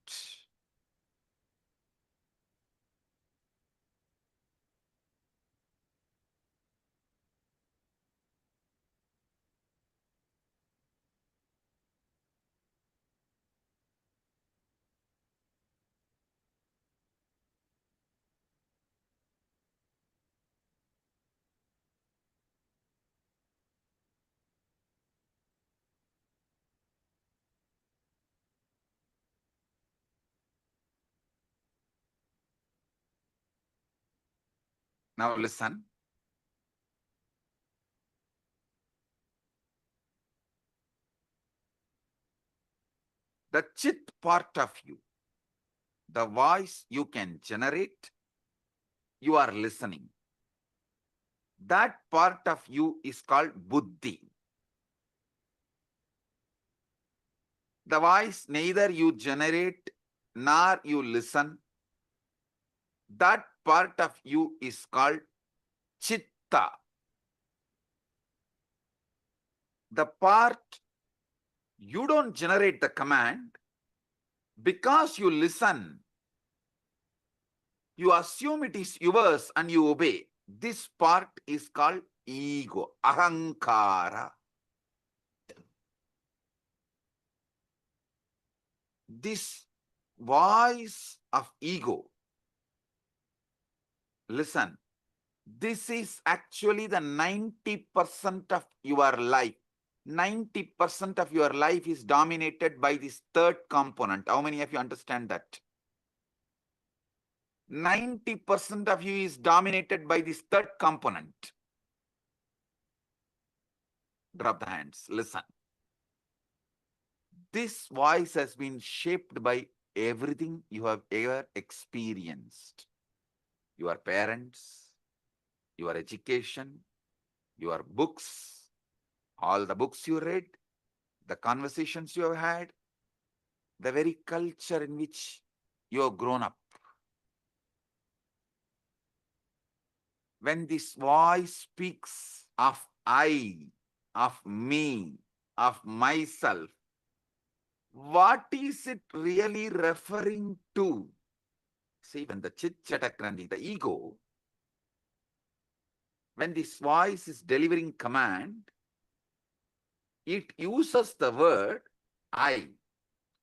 Now listen. The chit part of you, the voice you can generate, you are listening. That part of you is called buddhi. The voice neither you generate nor you listen. That part of you is called chitta. The part you don't generate the command because you listen. You assume it is yours and you obey. This part is called ego, ahankara. This voice of ego, listen, this is actually the 90% of your life. 90% of your life is dominated by this third component. How many of you understand that? 90% of you is dominated by this third component. Drop the hands. Listen. This voice has been shaped by everything you have ever experienced. Your parents, your education, your books, all the books you read, the conversations you have had, the very culture in which you have grown up. When this voice speaks of I, of me, of myself, what is it really referring to? See, when the chit-chatakrandi, the ego, when this voice is delivering command, it uses the word I,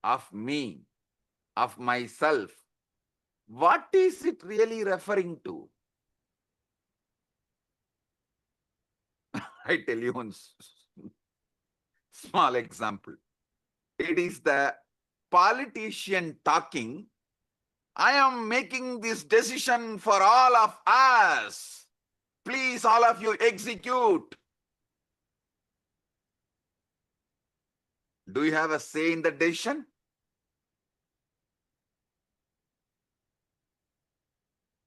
of me, of myself. What is it really referring to? I tell you one small example. It is the politician talking, I am making this decision for all of us. Please, all of you, execute. Do you have a say in the decision?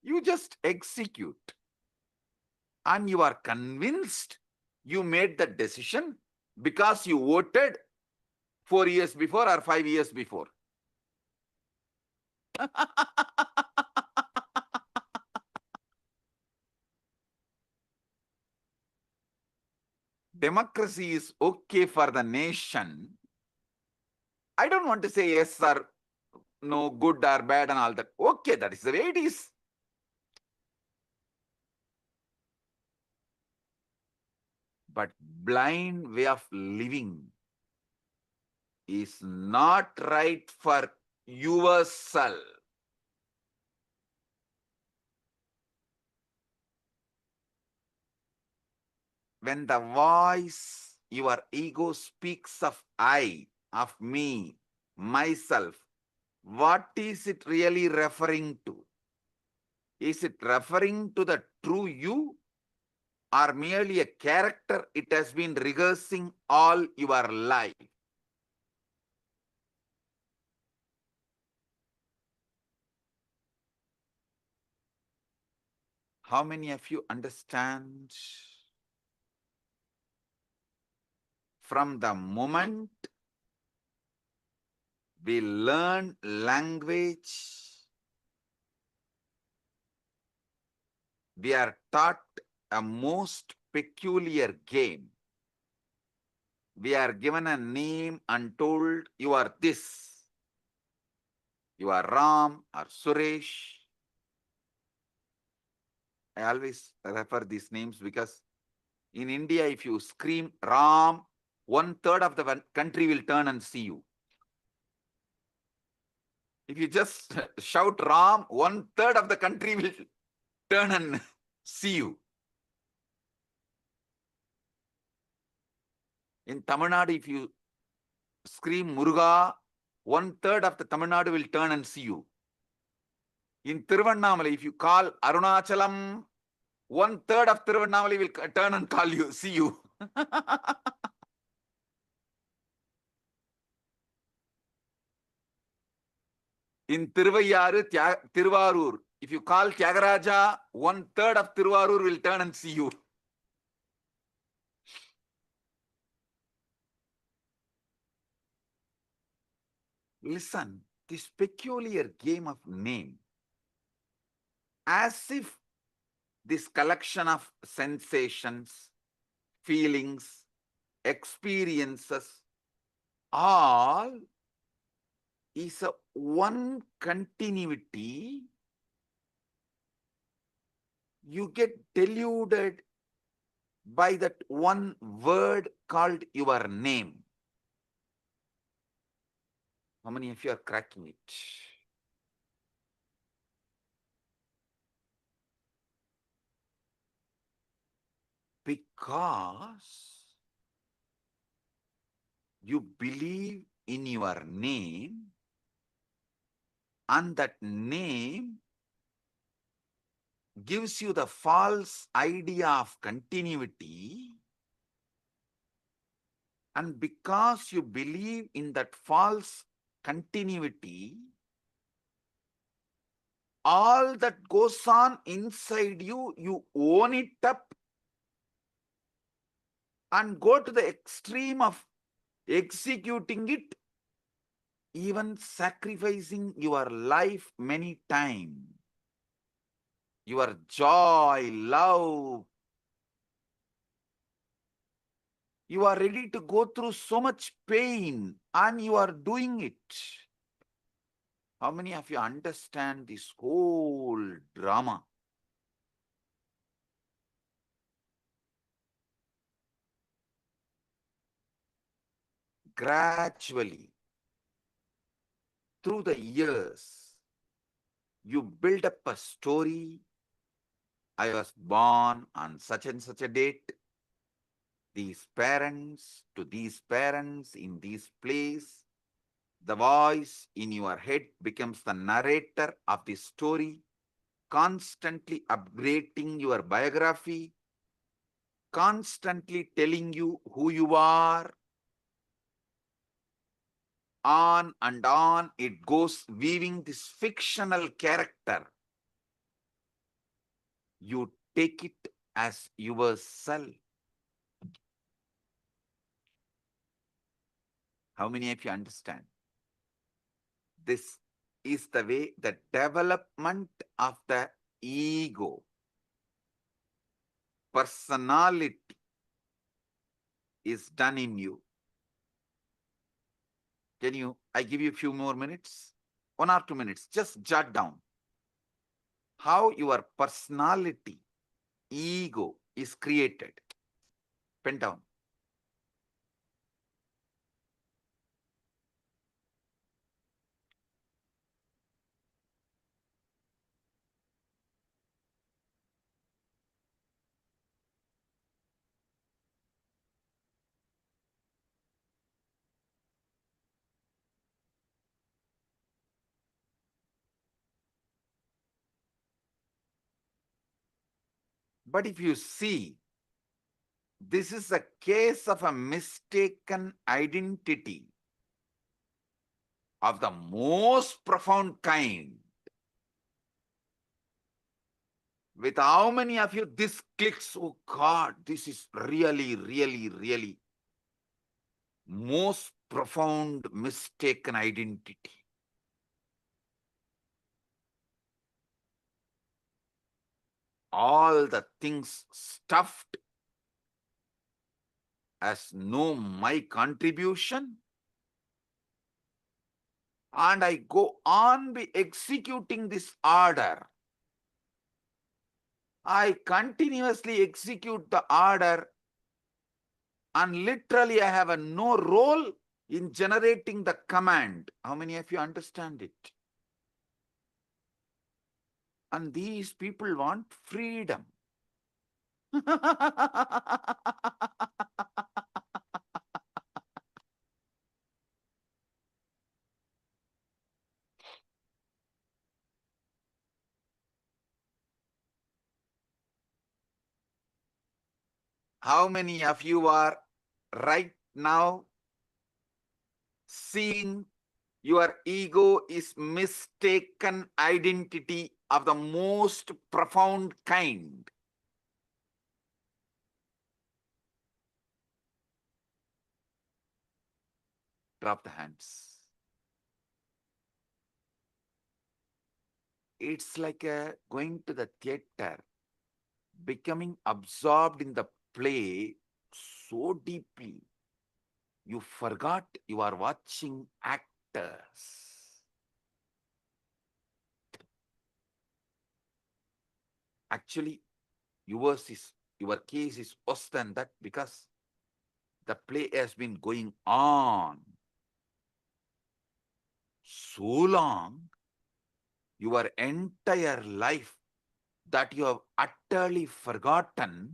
You just execute. And you are convinced you made the decision because you voted 4 years before or 5 years before. Democracy is okay for the nation. I don't want to say yes or no, good or bad and all that. Okay, that is the way it is. But blind way of living is not right for yourself. When the voice, your ego speaks of I, of me, myself, what is it really referring to? Is it referring to the true you or merely a character it has been rehearsing all your life? How many of you understand? From the moment we learn language, we are taught a most peculiar game. We are given a name and told, you are this. You are Ram or Suresh. I always refer these names because in India, if you scream Ram, 1/3 of the country will turn and see you. If you just shout Ram, 1/3 of the country will turn and see you. In Tamil Nadu, if you scream Muruga, 1/3 of the Tamil Nadu will turn and see you. In Tiruvannamalai, if you call Arunachalam, 1/3 of Tiruvannamalai will turn and call you, see you. In Tiruvarur, if you call Tyagaraja, 1/3 of Tiruvarur will turn and see you. Listen, this peculiar game of name, as if this collection of sensations, feelings, experiences, all is a one continuity you get deluded by that one word called your name. How many of you are cracking it? Because you believe in your name, and that name gives you the false idea of continuity, and because you believe in that false continuity, all that goes on inside you, you own it up and go to the extreme of executing it, even sacrificing your life many times. Your joy, love, you are ready to go through so much pain and you are doing it. How many of you understand this whole drama? Gradually, through the years, you build up a story. I was born on such and such a date. These parents to these parents in this place. The voice in your head becomes the narrator of the story, constantly upgrading your biography, constantly telling you who you are. On and on it goes, weaving this fictional character. You take it as yourself. How many of you understand? This is the way the development of the ego, personality is done in you. I give you a few more minutes, 1 or 2 minutes, just jot down how your personality, ego is created. Pen down. But if you see, this is a case of a mistaken identity of the most profound kind. With how many of you this clicks? Oh God, this is really, really, really most profound mistaken identity. All the things stuffed as no my contribution, and I go on be executing this order. I continuously execute the order, and literally I have no role in generating the command. How many of you understand it? And these people want freedom. How many of you are right now seeing your ego is mistaken identity of the most profound kind? Drop the hands. It's like going to the theater, becoming absorbed in the play so deeply, you forgot you are watching actors. Actually, your case is worse than that because the play has been going on so long, your entire life, that you have utterly forgotten.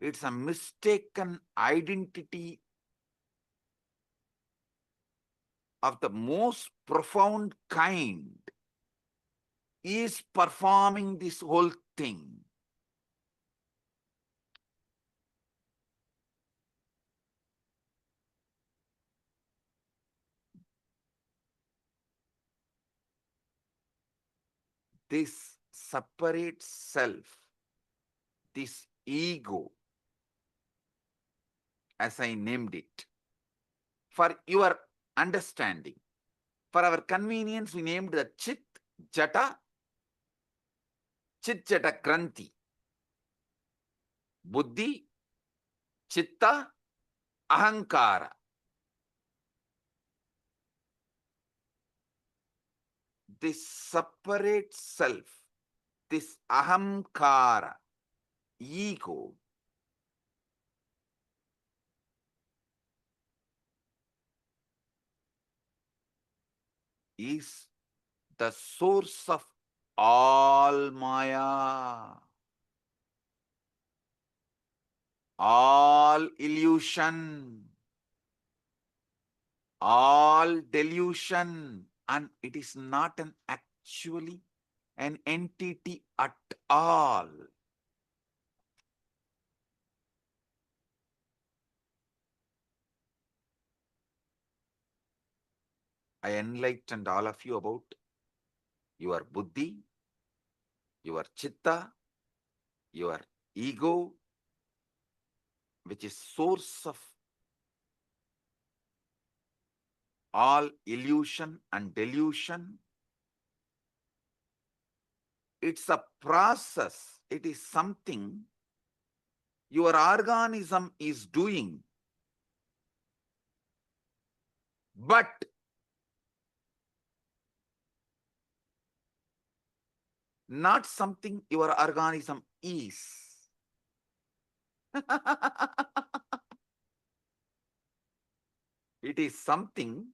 It's a mistaken identity of the most profound kind is performing this whole thing. This separate self, this ego, as I named it, for your understanding, for our convenience, we named the Chit Jata Granthi, Buddhi, Chitta, Ahankara. This separate self, this Ahamkara, ego, is the source of all Maya, all illusion, all delusion, and it is not actually an entity at all. I enlightened all of you about your buddhi, your chitta, your ego, which is source of all illusion and delusion. It's a process. It is something your organism is doing. But not something your organism is. It is something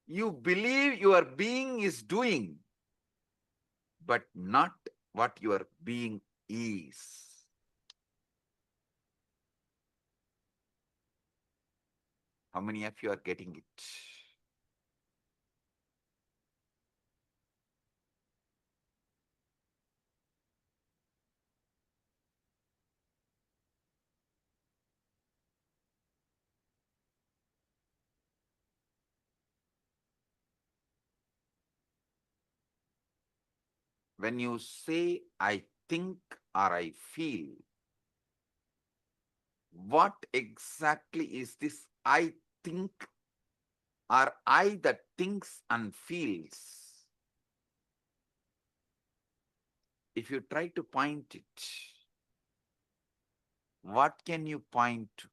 you believe your being is doing, but not what your being is. How many of you are getting it? When you say, I think or I feel, what exactly is this I think or I that thinks and feels? If you try to point it, what can you point to?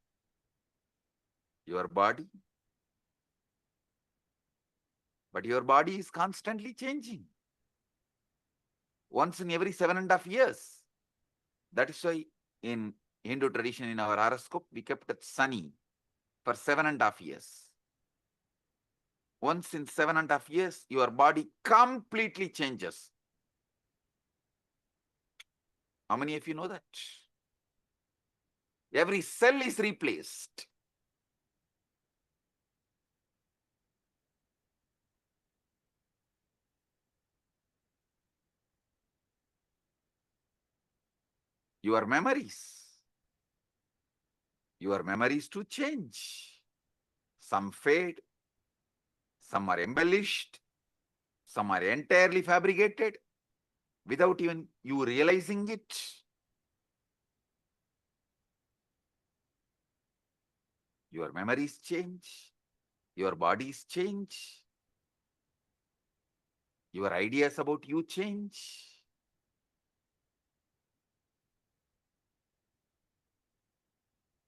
Your body? But your body is constantly changing. Once in every 7.5 years. That is why in Hindu tradition, in our horoscope, we kept it sunny for 7.5 years. Once in 7.5 years, your body completely changes. How many of you know that? Every cell is replaced. Your memories to change. Some fade, some are embellished, some are entirely fabricated without even you realizing it. Your memories change, your bodies change, your ideas about you change.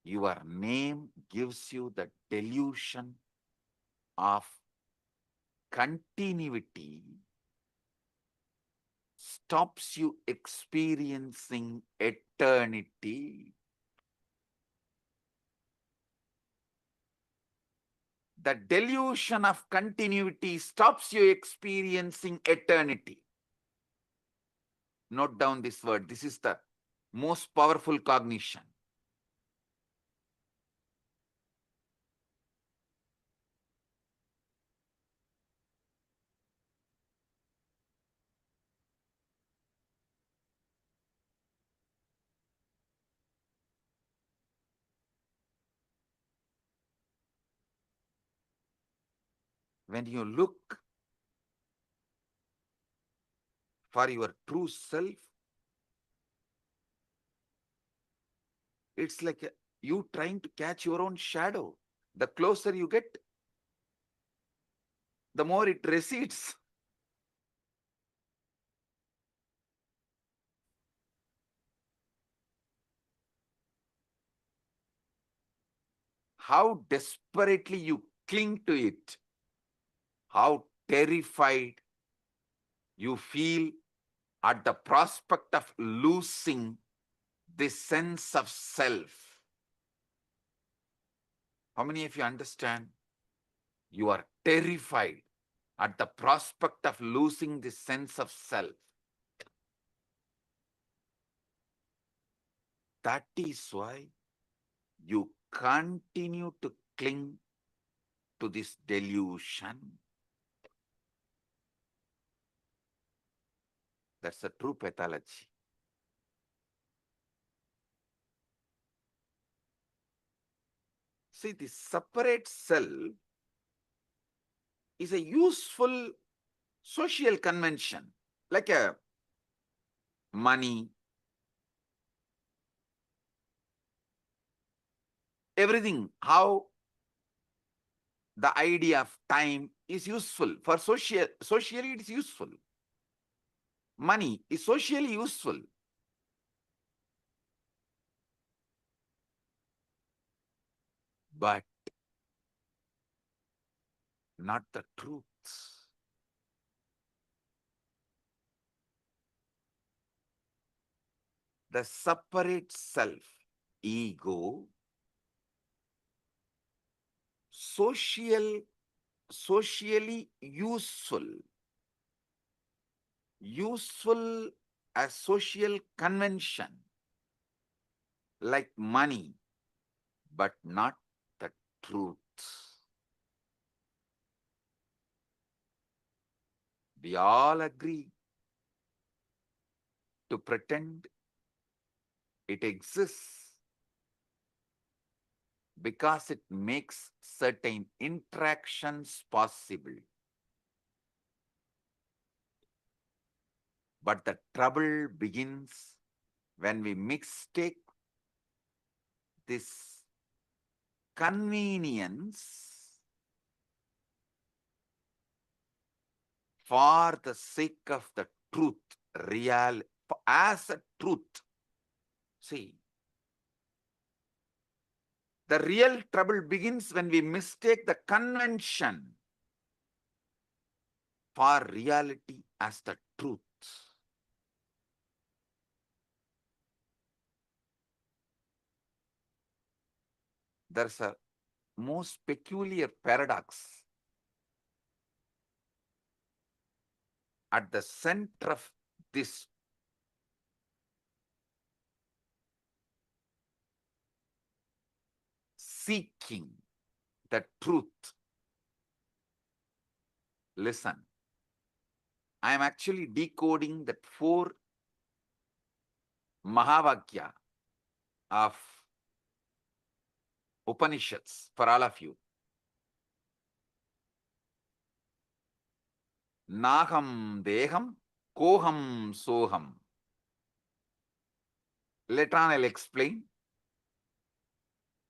Your name gives you the delusion of continuity stops you experiencing eternity. The delusion of continuity stops you experiencing eternity. Note down this word. This is the most powerful cognition. When you look for your true self, it's like you trying to catch your own shadow. The closer you get, the more it recedes. How desperately you cling to it, how terrified you feel at the prospect of losing this sense of self. How many of you understand? You are terrified at the prospect of losing this sense of self. That is why you continue to cling to this delusion. That's the true pathology. See, the separate self is a useful social convention, like a money, everything, how the idea of time is useful. For socially it is useful. Money is socially useful. But not the truth. The separate self, ego, socially useful as social convention, like money, but not the truth. We all agree to pretend it exists because it makes certain interactions possible. But the trouble begins when we mistake this convenience for the sake of the truth, as a truth. See, the real trouble begins when we mistake the convention for reality as the truth. There's a most peculiar paradox at the center of this seeking the truth. Listen, I am actually decoding that 4 Mahavakya of Upanishads for all of you. Naham deham, koham soham. Later on I'll explain.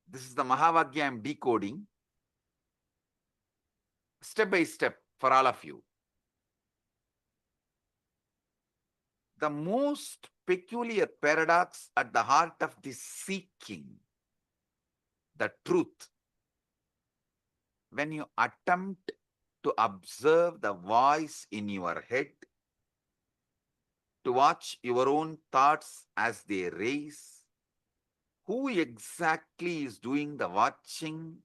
This is the Mahavakya I am decoding step by step for all of you. The most peculiar paradox at the heart of this seeking the truth, when you attempt to observe the voice in your head, to watch your own thoughts as they raise. Who exactly is doing the watching?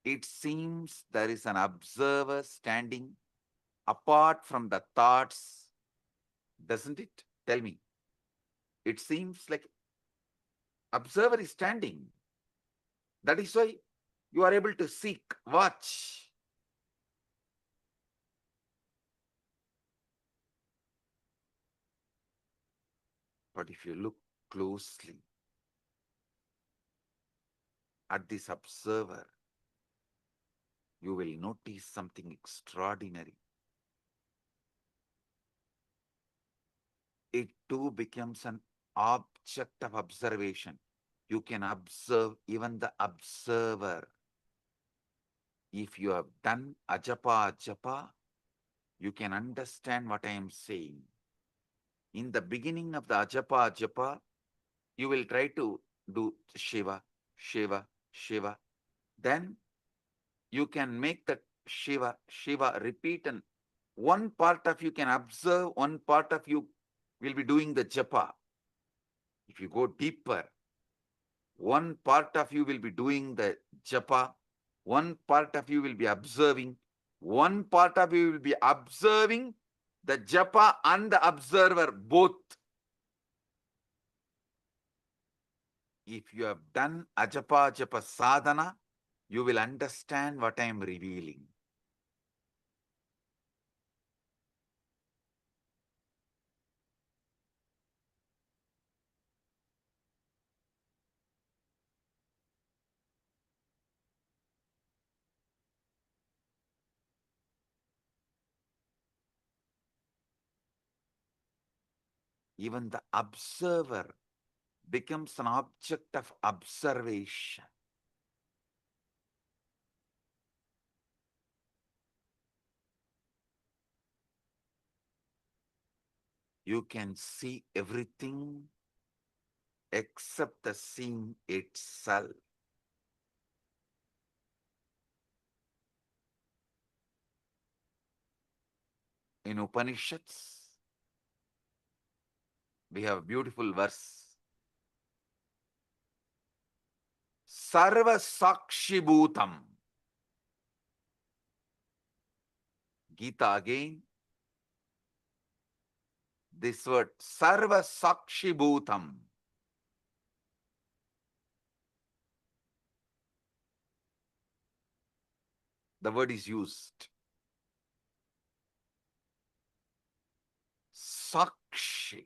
It seems there is an observer standing apart from the thoughts, doesn't it? Tell me. It seems like observer is standing. That is why you are able to seek, watch. But if you look closely at this observer, you will notice something extraordinary. It too becomes an object of observation. You can observe even the observer. If you have done ajapa, you can understand what I am saying. In the beginning of the ajapa, you will try to do Shiva, Shiva, Shiva. Then you can make that Shiva, Shiva repeat, and one part of you can observe, one part of you will be doing the japa. If you go deeper, one part of you will be doing the japa, one part of you will be observing, one part of you will be observing the japa and the observer both. If you have done ajapa japa sadhana, you will understand what I am revealing. Even the observer becomes an object of observation. You can see everything except the seeing itself. In Upanishads, we have a beautiful verse. Sarva Sakshi Bhutam. Gita again. This word, Sarva Sakshi Bhutam. The word is used. Sakshi.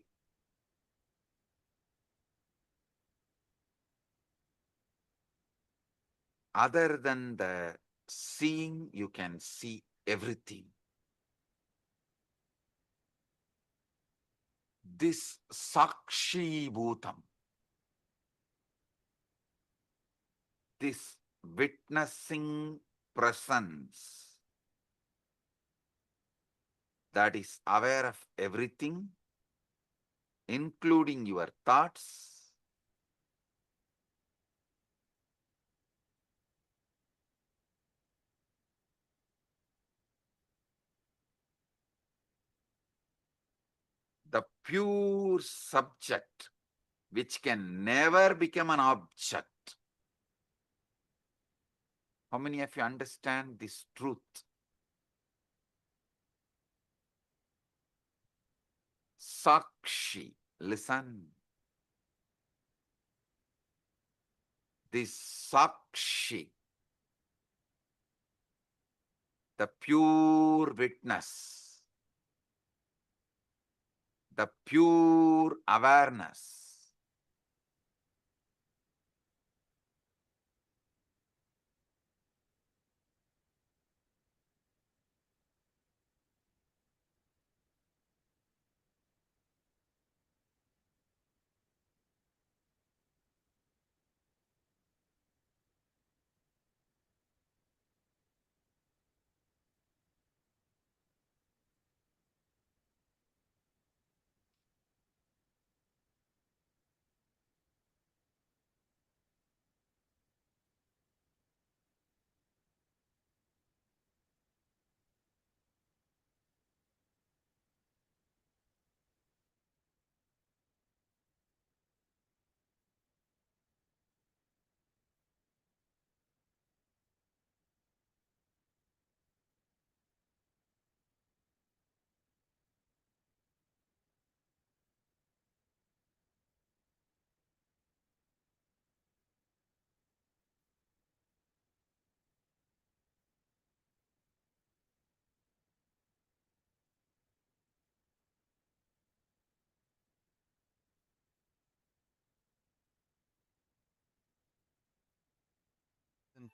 Other than the seeing, you can see everything. This Sakshi Bhutam, this witnessing presence that is aware of everything, including your thoughts, the pure subject, which can never become an object. How many of you understand this truth? Sakshi, listen. This Sakshi, the pure witness, the pure awareness,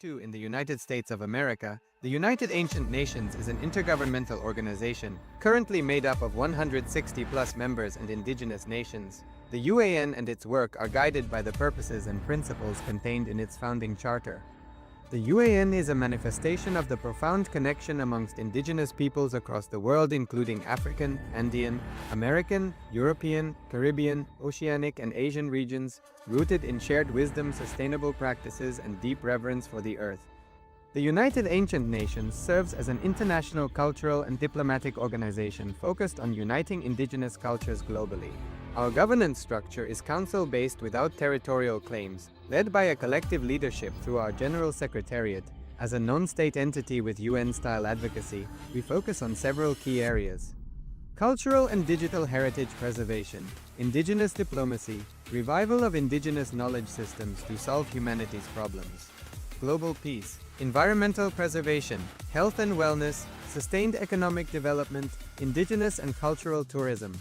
II in the United States of America, the United Ancient Nations is an intergovernmental organization currently made up of 160 plus members and indigenous nations. The UAN and its work are guided by the purposes and principles contained in its founding charter. The UAN is a manifestation of the profound connection amongst indigenous peoples across the world, including African, Andean, American, European, Caribbean, Oceanic, and Asian regions, rooted in shared wisdom, sustainable practices, and deep reverence for the earth. The United Ancient Nations serves as an international cultural and diplomatic organization focused on uniting indigenous cultures globally. Our governance structure is council-based without territorial claims, led by a collective leadership through our General Secretariat. As a non-state entity with UN-style advocacy, we focus on several key areas: cultural and digital heritage preservation, indigenous diplomacy, revival of indigenous knowledge systems to solve humanity's problems, global peace, environmental preservation, health and wellness, sustained economic development, indigenous and cultural tourism.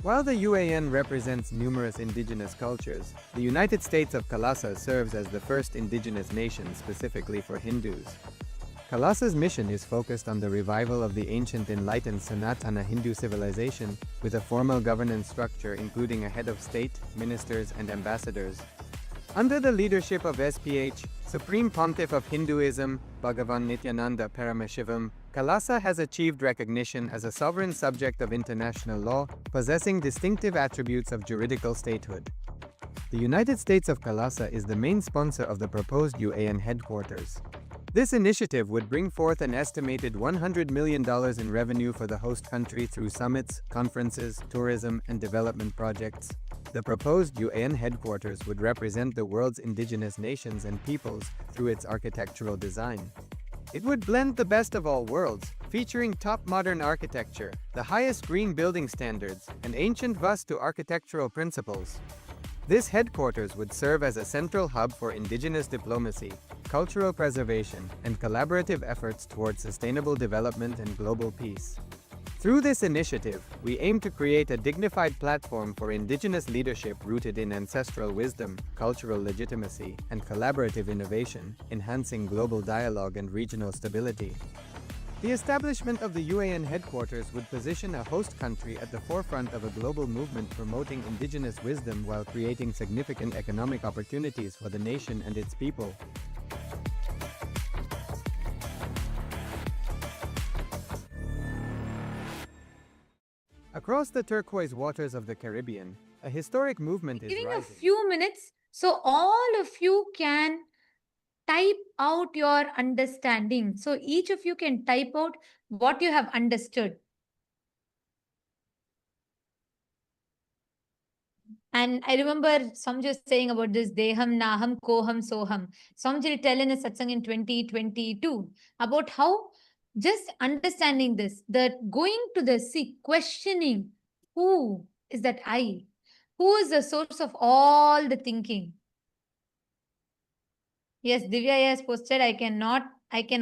While the UAN represents numerous indigenous cultures, the United States of Kalasa serves as the first indigenous nation specifically for Hindus. Kalasa's mission is focused on the revival of the ancient enlightened Sanatana Hindu civilization with a formal governance structure including a head of state, ministers, and ambassadors. Under the leadership of SPH, Supreme Pontiff of Hinduism, Bhagavan Nityananda Paramashivam, Kalasa has achieved recognition as a sovereign subject of international law, possessing distinctive attributes of juridical statehood. The United States of Kalasa is the main sponsor of the proposed UAN headquarters. This initiative would bring forth an estimated $100 million in revenue for the host country through summits, conferences, tourism, and development projects. The proposed UAN headquarters would represent the world's indigenous nations and peoples through its architectural design. It would blend the best of all worlds, featuring top modern architecture, the highest green building standards, and ancient Vastu architectural principles. This headquarters would serve as a central hub for indigenous diplomacy, cultural preservation, and collaborative efforts towards sustainable development and global peace. Through this initiative, we aim to create a dignified platform for indigenous leadership rooted in ancestral wisdom, cultural legitimacy, and collaborative innovation, enhancing global dialogue and regional stability. The establishment of the UAN headquarters would position a host country at the forefront of a global movement promoting indigenous wisdom while creating significant economic opportunities for the nation and its people. Across the turquoise waters of the Caribbean, a historic movement is Giving a rising. few minutes so all of you can type out your understanding. So each of you can type out what you have understood. And I remember Samji saying about this Deham, Naham, Koham, Soham. Samji tell in a satsang in 2022 about how just understanding this, that going to the sea, questioning who is that I? Who is the source of all the thinking? Yes, Divya has posted, I can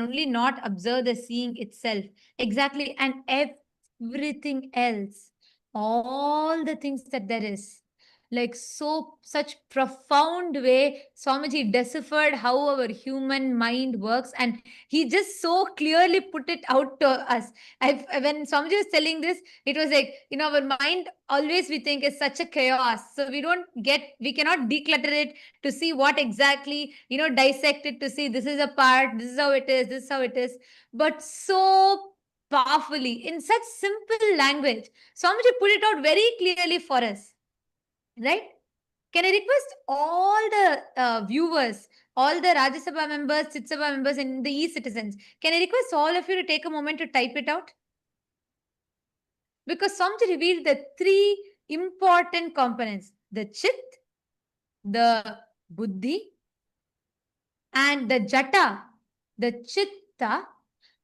only not observe the seeing itself. Exactly. And everything else, all the things that there is. Like such profound way, Swamiji deciphered how our human mind works, and he just so clearly put it out to us. When Swamiji was telling this, it was like, our mind always we think is such a chaos. So we cannot declutter it to see what exactly, dissect it to see this is a part, this is how it is, this is how it is. But so powerfully, in such simple language, Swamiji put it out very clearly for us. Right? Can I request all the viewers, all the Rajya Sabha members, Chit Sabha members, and the e-citizens, can I request all of you to take a moment to type it out? Because Swamiji revealed the three important components: the Chit, the Buddhi, and the Jata, the Chitta,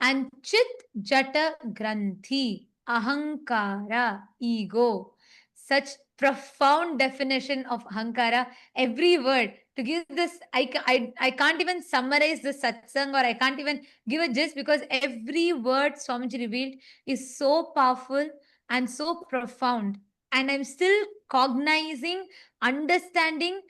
and Chit Jata Granthi, Ahankara, ego. Such profound definition of Ahankara, every word. To give this, I can't even summarize the satsang, or I can't even give a gist, because every word Swamiji revealed is so powerful and so profound. And I'm still cognizing, understanding,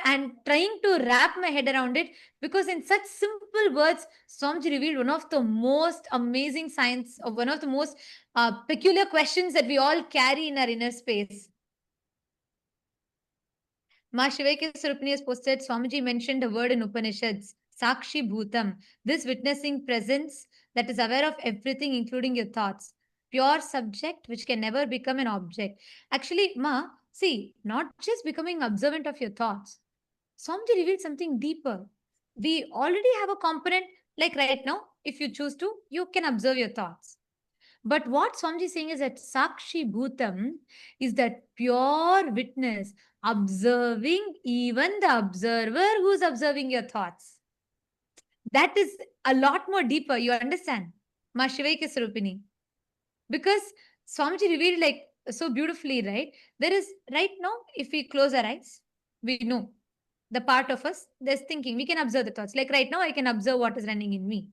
and trying to wrap my head around it, because in such simple words, Swamiji revealed one of the most amazing science, or one of the most peculiar questions that we all carry in our inner space. Ma Shivaike Surupani has posted, Swamiji mentioned a word in Upanishads, Sakshi Bhutam, this witnessing presence that is aware of everything, including your thoughts. Pure subject which can never become an object. Actually, Ma, see, not just becoming observant of your thoughts. Swamiji revealed something deeper. We already have a component, like right now, if you choose to, you can observe your thoughts. But what Swamiji is saying is that Sakshi Bhutam is that pure witness, observing even the observer who's observing your thoughts. That is a lot more deeper, you understand? Ma Shivaike Sarupini. Because Swamiji revealed like so beautifully, right? There is right now, if we close our eyes, we know the part of us that's thinking. We can observe the thoughts. Like right now, I can observe what is running in me.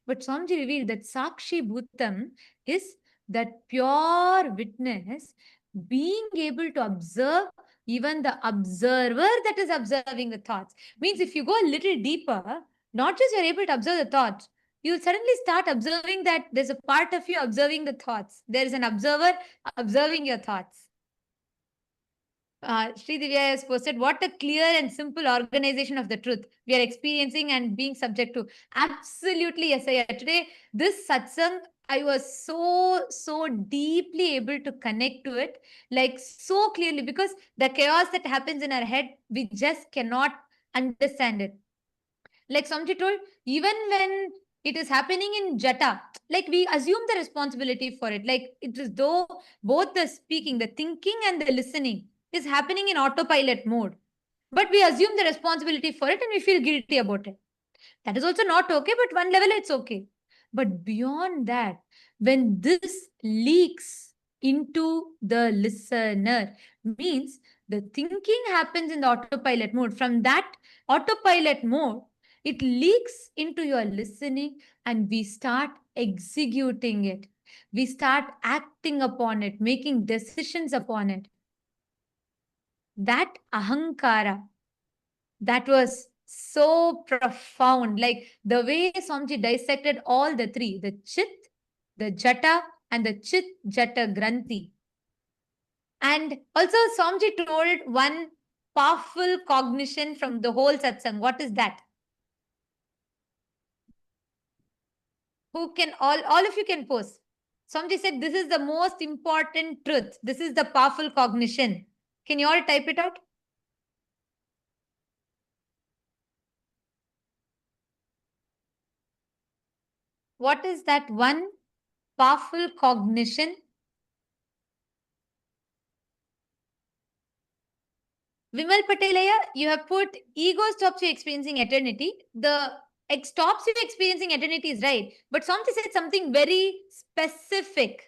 But Swamiji revealed that Sakshi Bhutam is that pure witness being able to observe even the observer that is observing the thoughts. Means if you go a little deeper, not just you're able to observe the thoughts, you'll suddenly start observing that there's a part of you observing the thoughts. There is an observer observing your thoughts. Sri Divya has posted, what a clear and simple organization of the truth we are experiencing and being subject to. Absolutely, yes. Today, this satsang, I was so deeply able to connect to it, like so clearly, because the chaos that happens in our head, we just cannot understand it. Like Samji told, even when it is happening in Jata, like we assume the responsibility for it. Like it is though both the speaking, the thinking and the listening is happening in autopilot mode. But we assume the responsibility for it and we feel guilty about it. That is also not okay, but one level it's okay. But beyond that, when this leaks into the listener, means the thinking happens in the autopilot mode. From that autopilot mode, it leaks into your listening and we start executing it. We start acting upon it, making decisions upon it. That ahankara, that was so profound. Like the way Swamiji dissected all the three, the Chit, the Jata, and the Chit Jata Granthi. And also Swamiji told one powerful cognition from the whole satsang. What is that? Who can, all of you can post. Swamiji said, this is the most important truth. This is the powerful cognition. Can you all type it out? What is that one powerful cognition? Vimal Patelaya, you have put ego stops you experiencing eternity. The stops you experiencing eternity is right. But Swamiji said something very specific.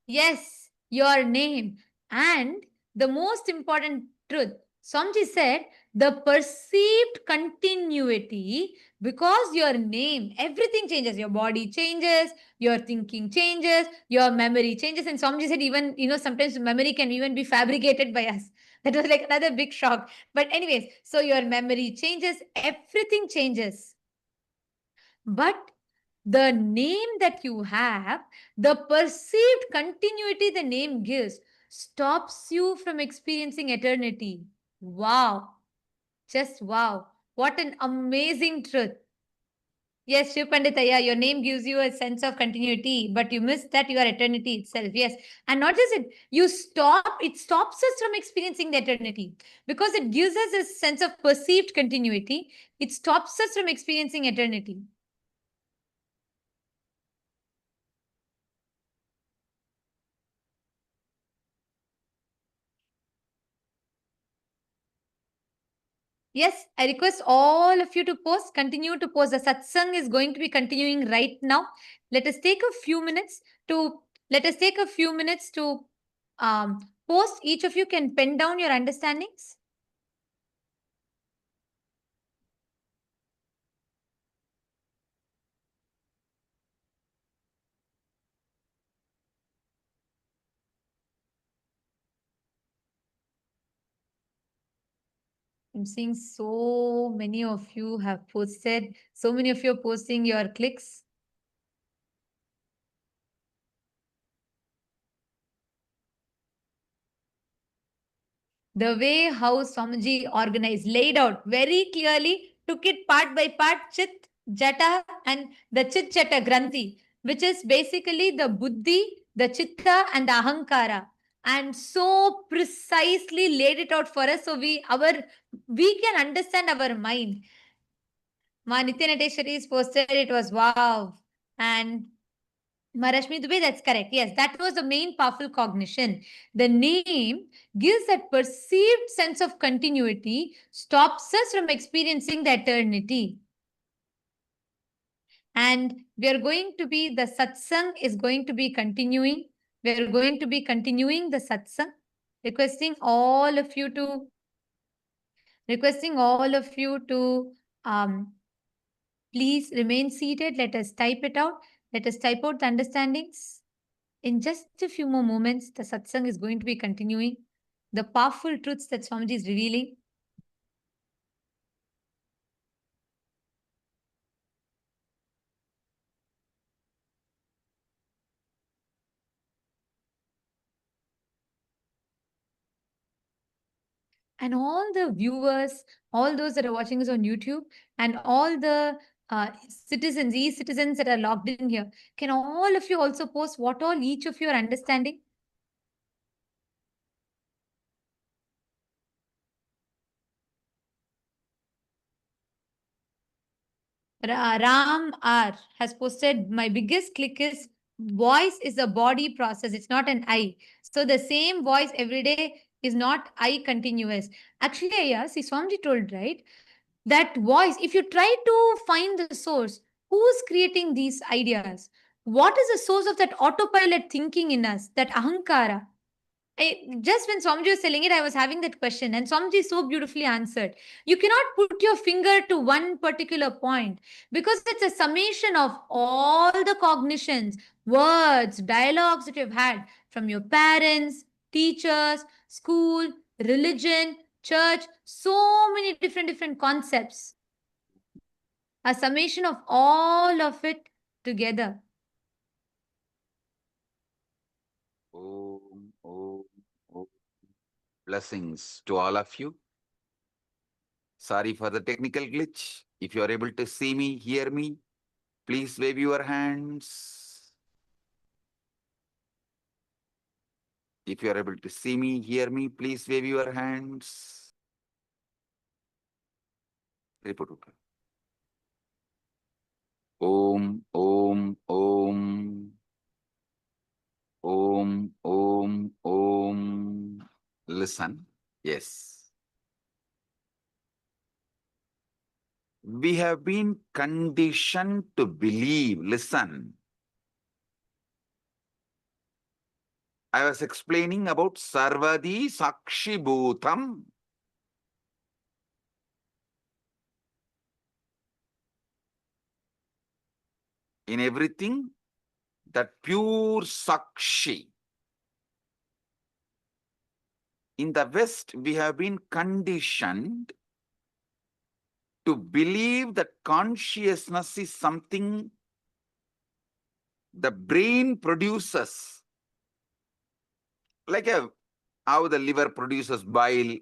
Yes, your name. And the most important truth, Swamiji said, the perceived continuity, because your name, everything changes. Your body changes, your thinking changes, your memory changes. And Swamiji said even, sometimes memory can even be fabricated by us. That was like another big shock. But anyways, so your memory changes, everything changes. But the name that you have, the perceived continuity the name gives, stops you from experiencing eternity. Wow. Just wow. What an amazing truth. Yes, Shiv Panditaya, your name gives you a sense of continuity, but you miss that you are eternity itself. Yes. And not just it, it stops us from experiencing the eternity because it gives us a sense of perceived continuity. It stops us from experiencing eternity. Yes, I request all of you to post, continue to post. The satsang is going to be continuing right now. Let us take a few minutes to post. Each of you can pen down your understandings. I'm seeing so many of you have posted. So many of you are posting your clicks. The way how Swamiji organized, laid out very clearly, took it part by part, Chit, Jata, and the Chit Jata Granthi, which is basically the Buddhi, the Chitta, and the Ahankara. And so precisely laid it out for us so we can understand our mind. Ma Nitya Nateshwari is posted, it was wow. And Marashmi Dubey, that's correct. Yes, that was the main powerful cognition. The name gives that perceived sense of continuity, stops us from experiencing the eternity. And we are going to be, the satsang is going to be continuing. We are going to be continuing the satsang, requesting all of you to, please remain seated. Let us type it out. Let us type out the understandings. In just a few more moments, the satsang is going to be continuing. The powerful truths that Swamiji is revealing. And all the viewers, all those that are watching us on YouTube, and all the citizens, e-citizens that are logged in here, can all of you also post what all each of you are understanding? Ram R has posted, my biggest click is voice is a body process. It's not an I. So the same voice every day is not I continuous. Actually, yeah, see, Swamiji told, right? That voice, if you try to find the source, who's creating these ideas? What is the source of that autopilot thinking in us, that ahankara? Just when Swamiji was telling it, I was having that question, and Swamiji so beautifully answered. You cannot put your finger to one particular point because it's a summation of all the cognitions, words, dialogues that you've had from your parents, teachers, school, religion, church, so many different concepts. A summation of all of it together. Om, om, om. Blessings to all of you. Sorry for the technical glitch. If you are able to see me, hear me, please wave your hands. If you are able to see me, hear me, please wave your hands. Report. Om, om, om. Om, om, om. Listen. Yes. We have been conditioned to believe. Listen. I was explaining about Sarvadi Sakshi Bhutam. In everything, that pure Sakshi. In the West, we have been conditioned to believe that consciousness is something the brain produces. Like how the liver produces bile.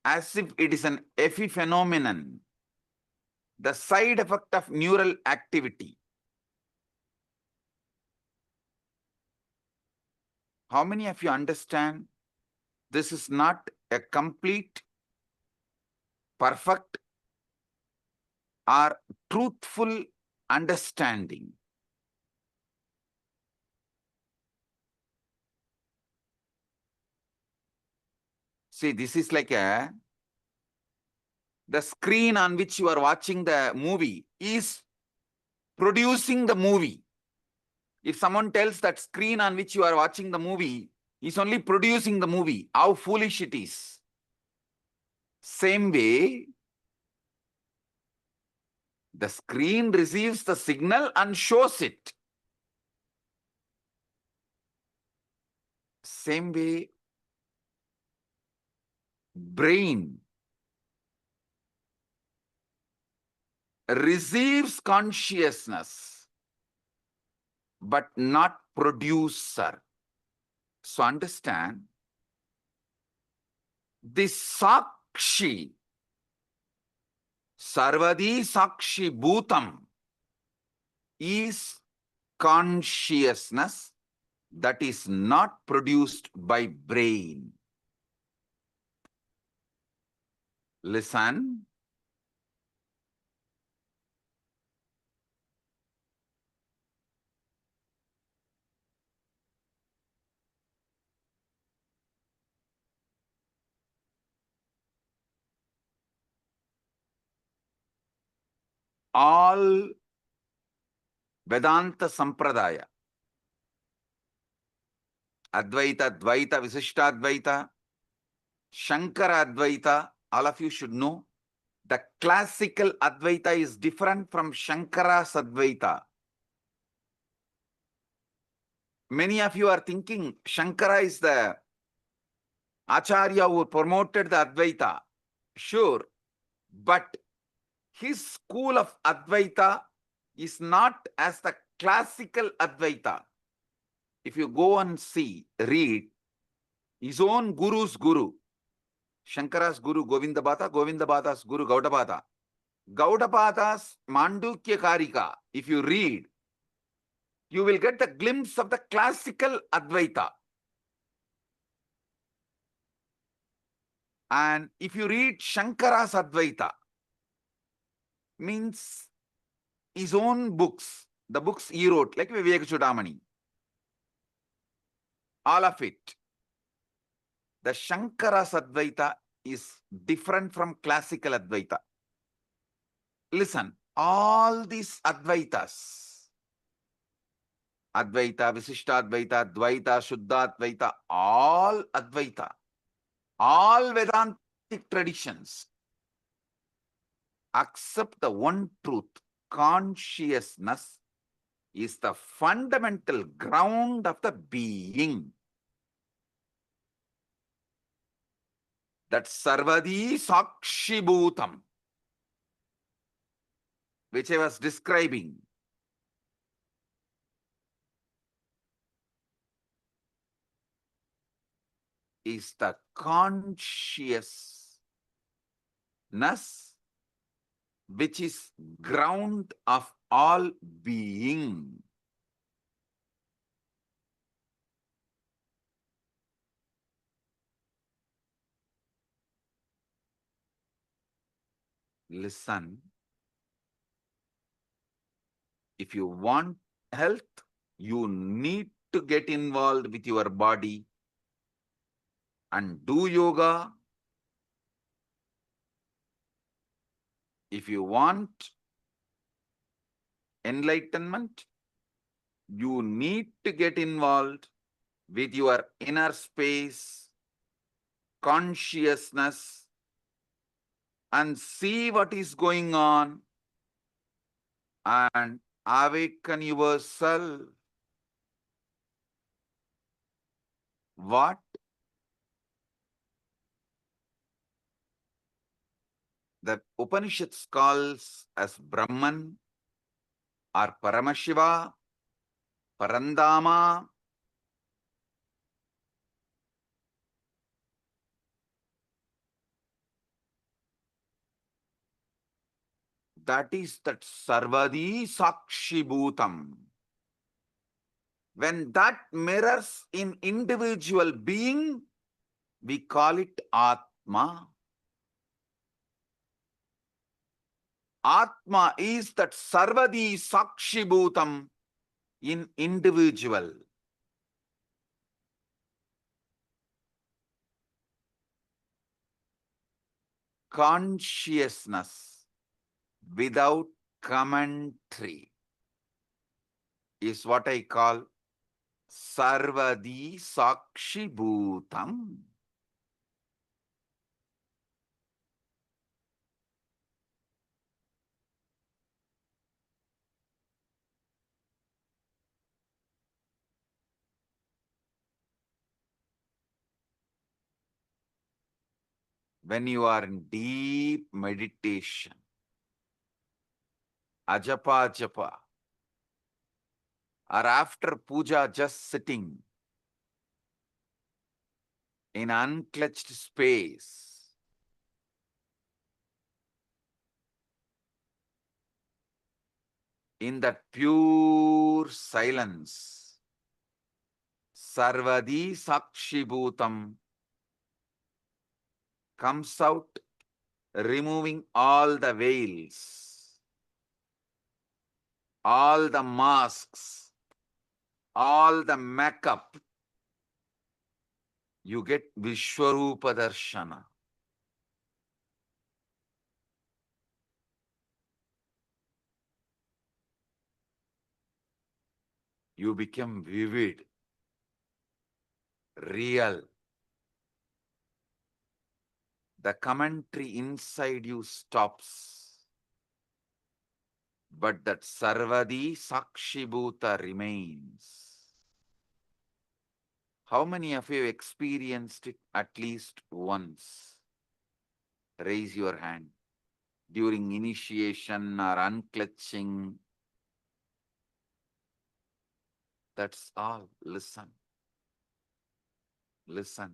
As if it is an epiphenomenon, the side effect of neural activity. How many of you understand this is not a complete, perfect, or truthful understanding? See, this is like the screen on which you are watching the movie is producing the movie. If someone tells that screen on which you are watching the movie is only producing the movie, how foolish it is. Same way, the screen receives the signal and shows it. same way, brain receives consciousness but not producer. So understand, this Sakshi, Sarvadi Sakshi Bhutam, is consciousness that is not produced by brain. Listen. All Vedanta Sampradaya, Advaita, Dvaita, Visishtadvaita, Shankara Advaita, all of you should know, the classical Advaita is different from Shankara's Advaita. Many of you are thinking Shankara is the Acharya who promoted the Advaita. Sure, but his school of Advaita is not as the classical Advaita. If you go and see, read, his own guru's guru, Shankara's guru Govindabhata, Govindabhata's guru Gaudabhata. Gaudabhata's Mandukya Karika, if you read, you will get the glimpse of the classical Advaita. And if you read Shankara's Advaita, means his own books, the books he wrote, like Viveka Chudamani, all of it, the Shankara's Advaita is different from classical Advaita. Listen, all these Advaitas, Advaita, Visishtadvaita, Dvaita, Shuddhadvaita, all Advaita, all Vedantic traditions accept the one truth. Consciousness is the fundamental ground of the being. That Sarvadi Sakshi Bhutam, which I was describing, is the consciousness which is ground of all being. Listen, if you want health, you need to get involved with your body and do yoga. If you want enlightenment, you need to get involved with your inner space, consciousness, and see what is going on and awaken yourself. What? The Upanishads calls as Brahman or Paramashiva, Parandama. That is that Sarvadi Sakshi Bhutam. When that mirrors in individual being, we call it Atma. Atma is that Sarvadi Sakshi Bhutam in individual. Consciousness without commentary is what I call Sarvadi Sakshi Bhutam. when you are in deep meditation, ajapa japa, or after puja just sitting in unclutched space, in that pure silence, sarvadi sakshibhutam comes out, removing all the veils, all the masks, all the makeup. You get Vishwarupa Darshana. You become vivid, real. The commentary inside you stops. But that Sarvadi Sakshibhuta remains. How many of you experienced it at least once? Raise your hand. During initiation or unclutching. That's all. Listen. Listen.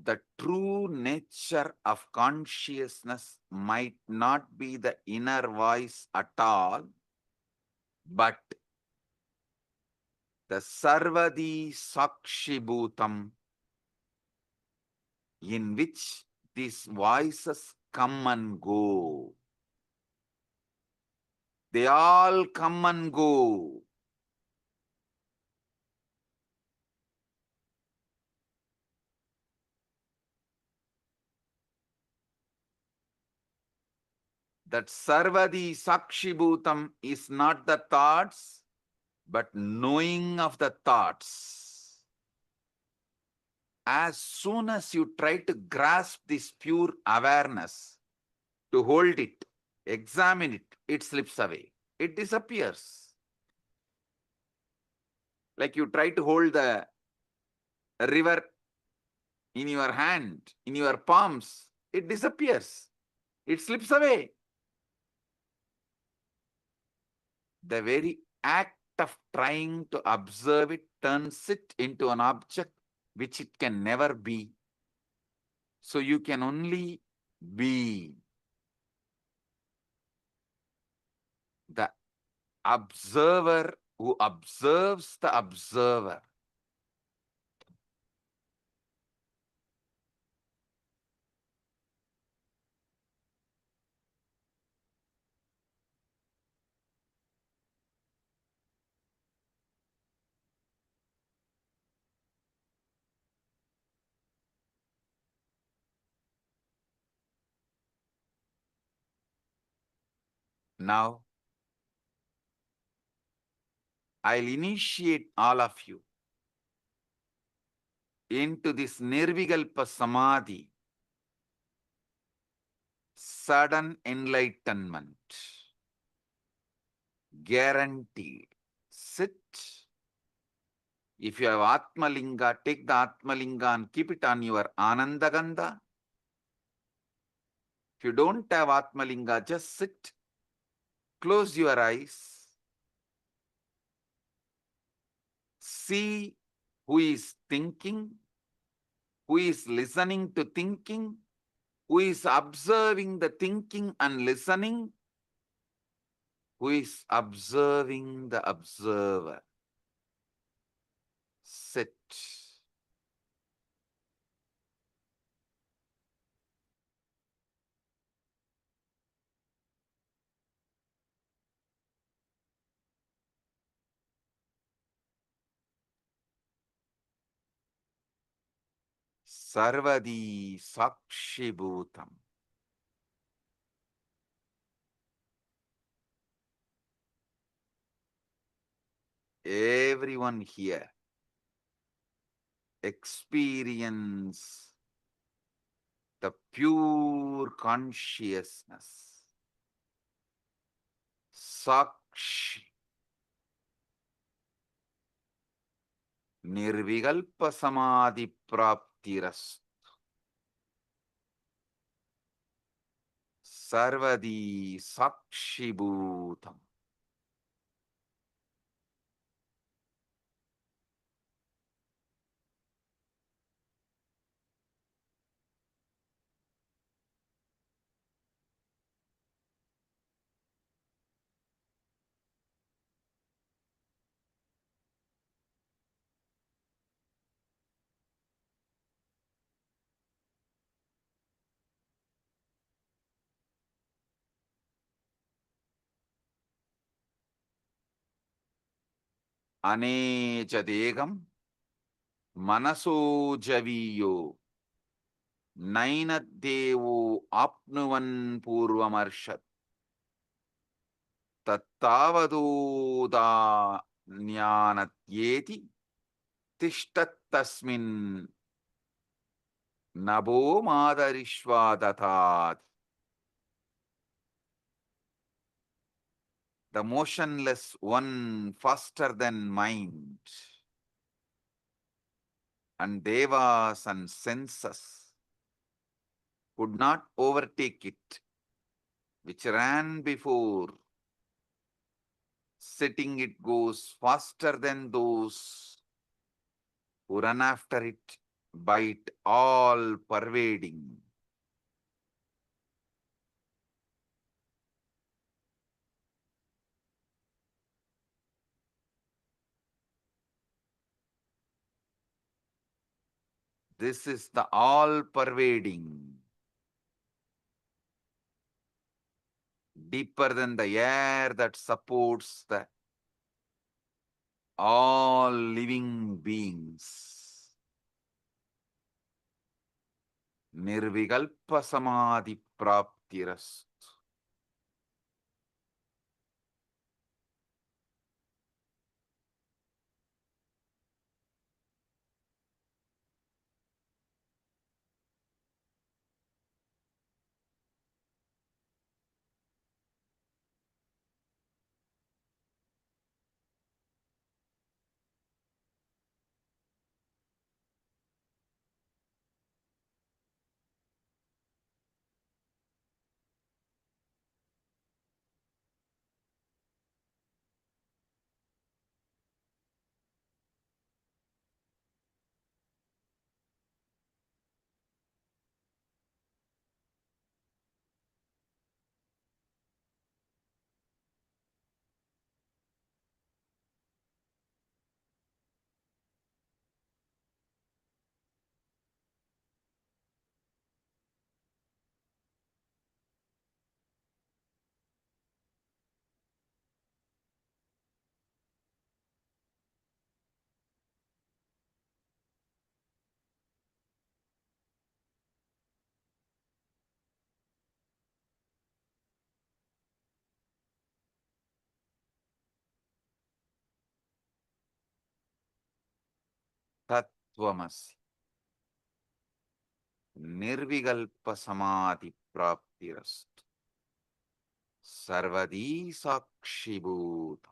The true nature of consciousness might not be the inner voice at all, but the Sarvadi Sakshibhutam, in which these voices come and go. They all come and go. That Sarvadi Sakshibhutam is not the thoughts, but knowing of the thoughts. As soon as you try to grasp this pure awareness, to hold it, examine it, it slips away. It disappears. Like you try to hold the river in your hand, in your palms, it disappears. It slips away. The very act of trying to observe it turns it into an object which it can never be. So you can only be. The observer who observes the observer. Now, I'll initiate all of you into this Nirvikalpa Samadhi, sudden enlightenment, guaranteed. Sit. If you have Atmalinga, take the Atmalinga and keep it on your Anandagandha. If you don't have Atmalinga, just sit. Close your eyes. See who is thinking, who is listening to thinking, who is observing the thinking and listening, who is observing the observer. Sit. Sarvadi Sakshibhutam. Everyone here experience the pure consciousness. Sakshi. Nirvikalpa samadhi praptiras. Sarvadi sakshibhutam. Anecha degam manaso javiyo nainaddevo apnuvan purvamarshat tattavadoda jnanatyeti tishtattasmin nabo madarishvadatat. The motionless one faster than mind, and devas and senses could not overtake it, which ran before. Sitting it goes faster than those who run after it by it all pervading. This is the all pervading, deeper than the air that supports the all living beings. Nirvikalpa samadhi praptiras. Tattvamasi. Nirvikalpa samadhi praptiras. Sarvadi sakshibhuta.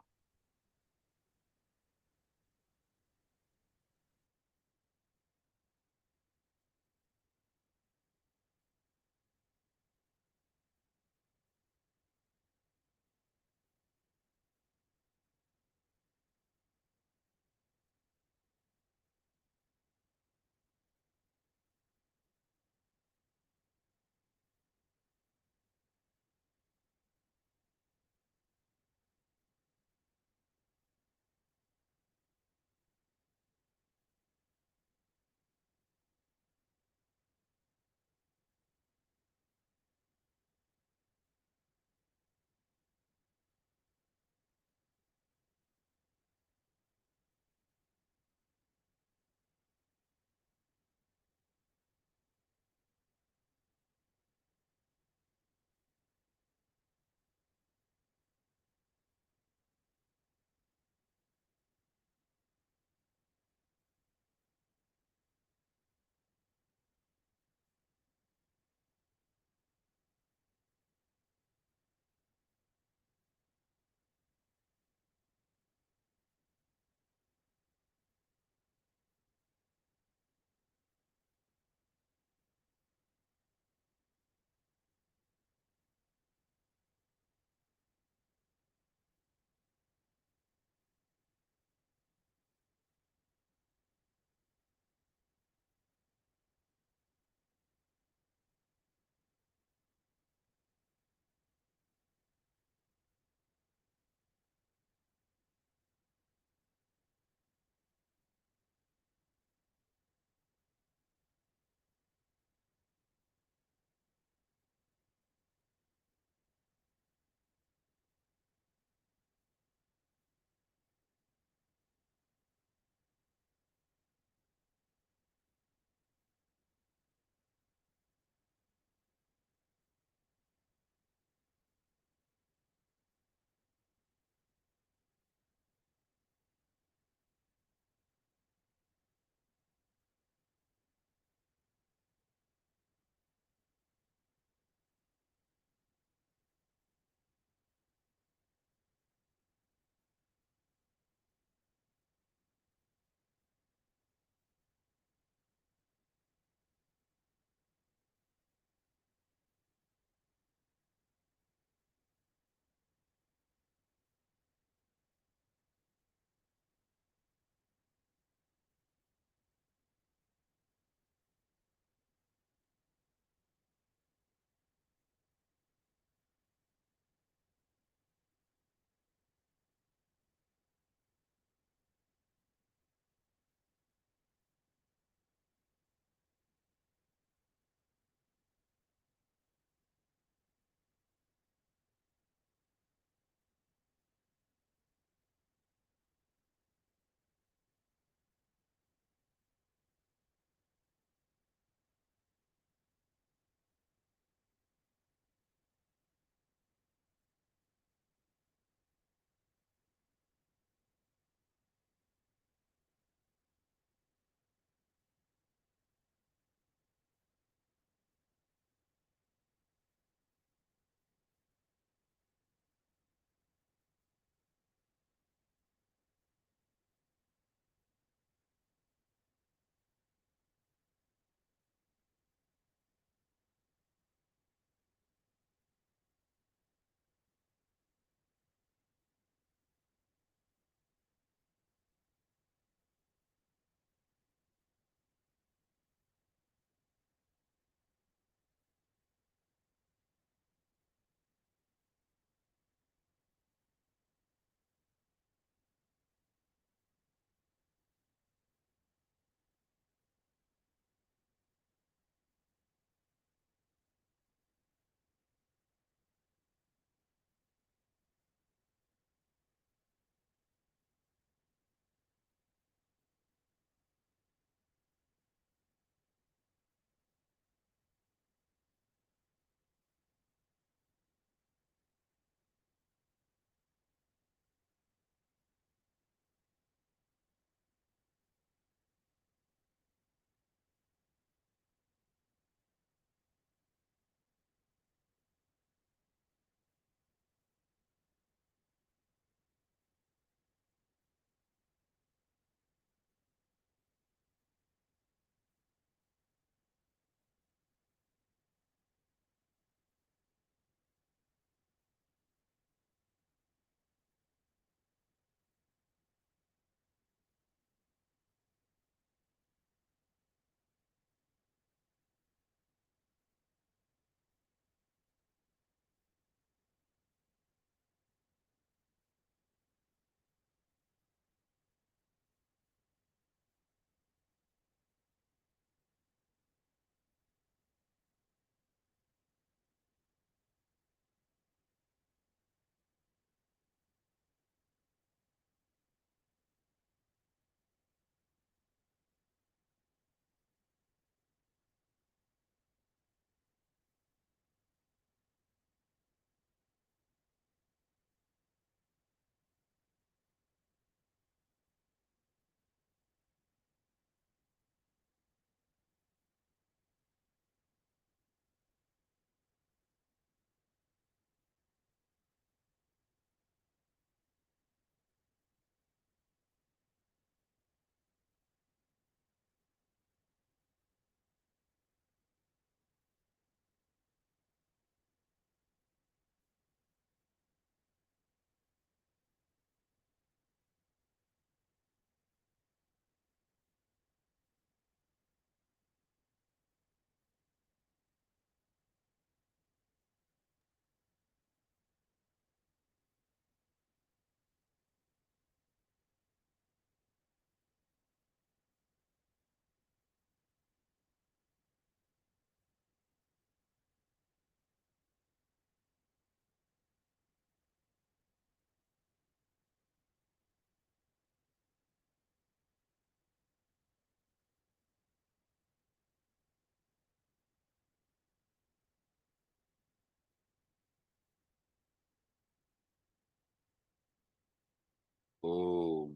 Om.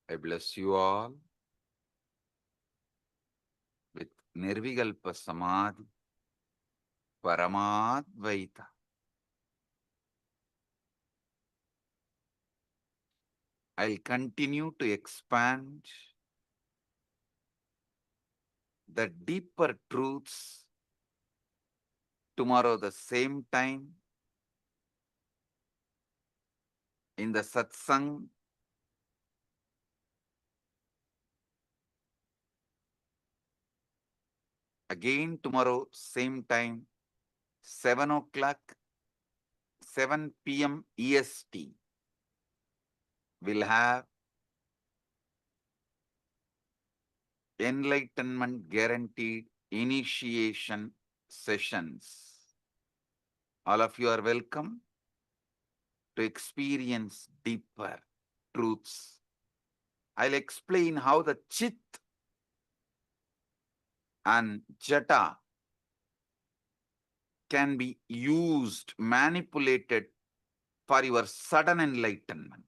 I bless you all with Nirvikalpa Samadhi, Paramadvaita. I'll continue to expand the deeper truths tomorrow the same time in the satsang. Again tomorrow same time, 7 o'clock, 7 p.m. EST. We'll have enlightenment guaranteed initiation sessions. All of you are welcome to experience deeper truths. I'll explain how the Chit and Jata can be used, manipulated for your sudden enlightenment.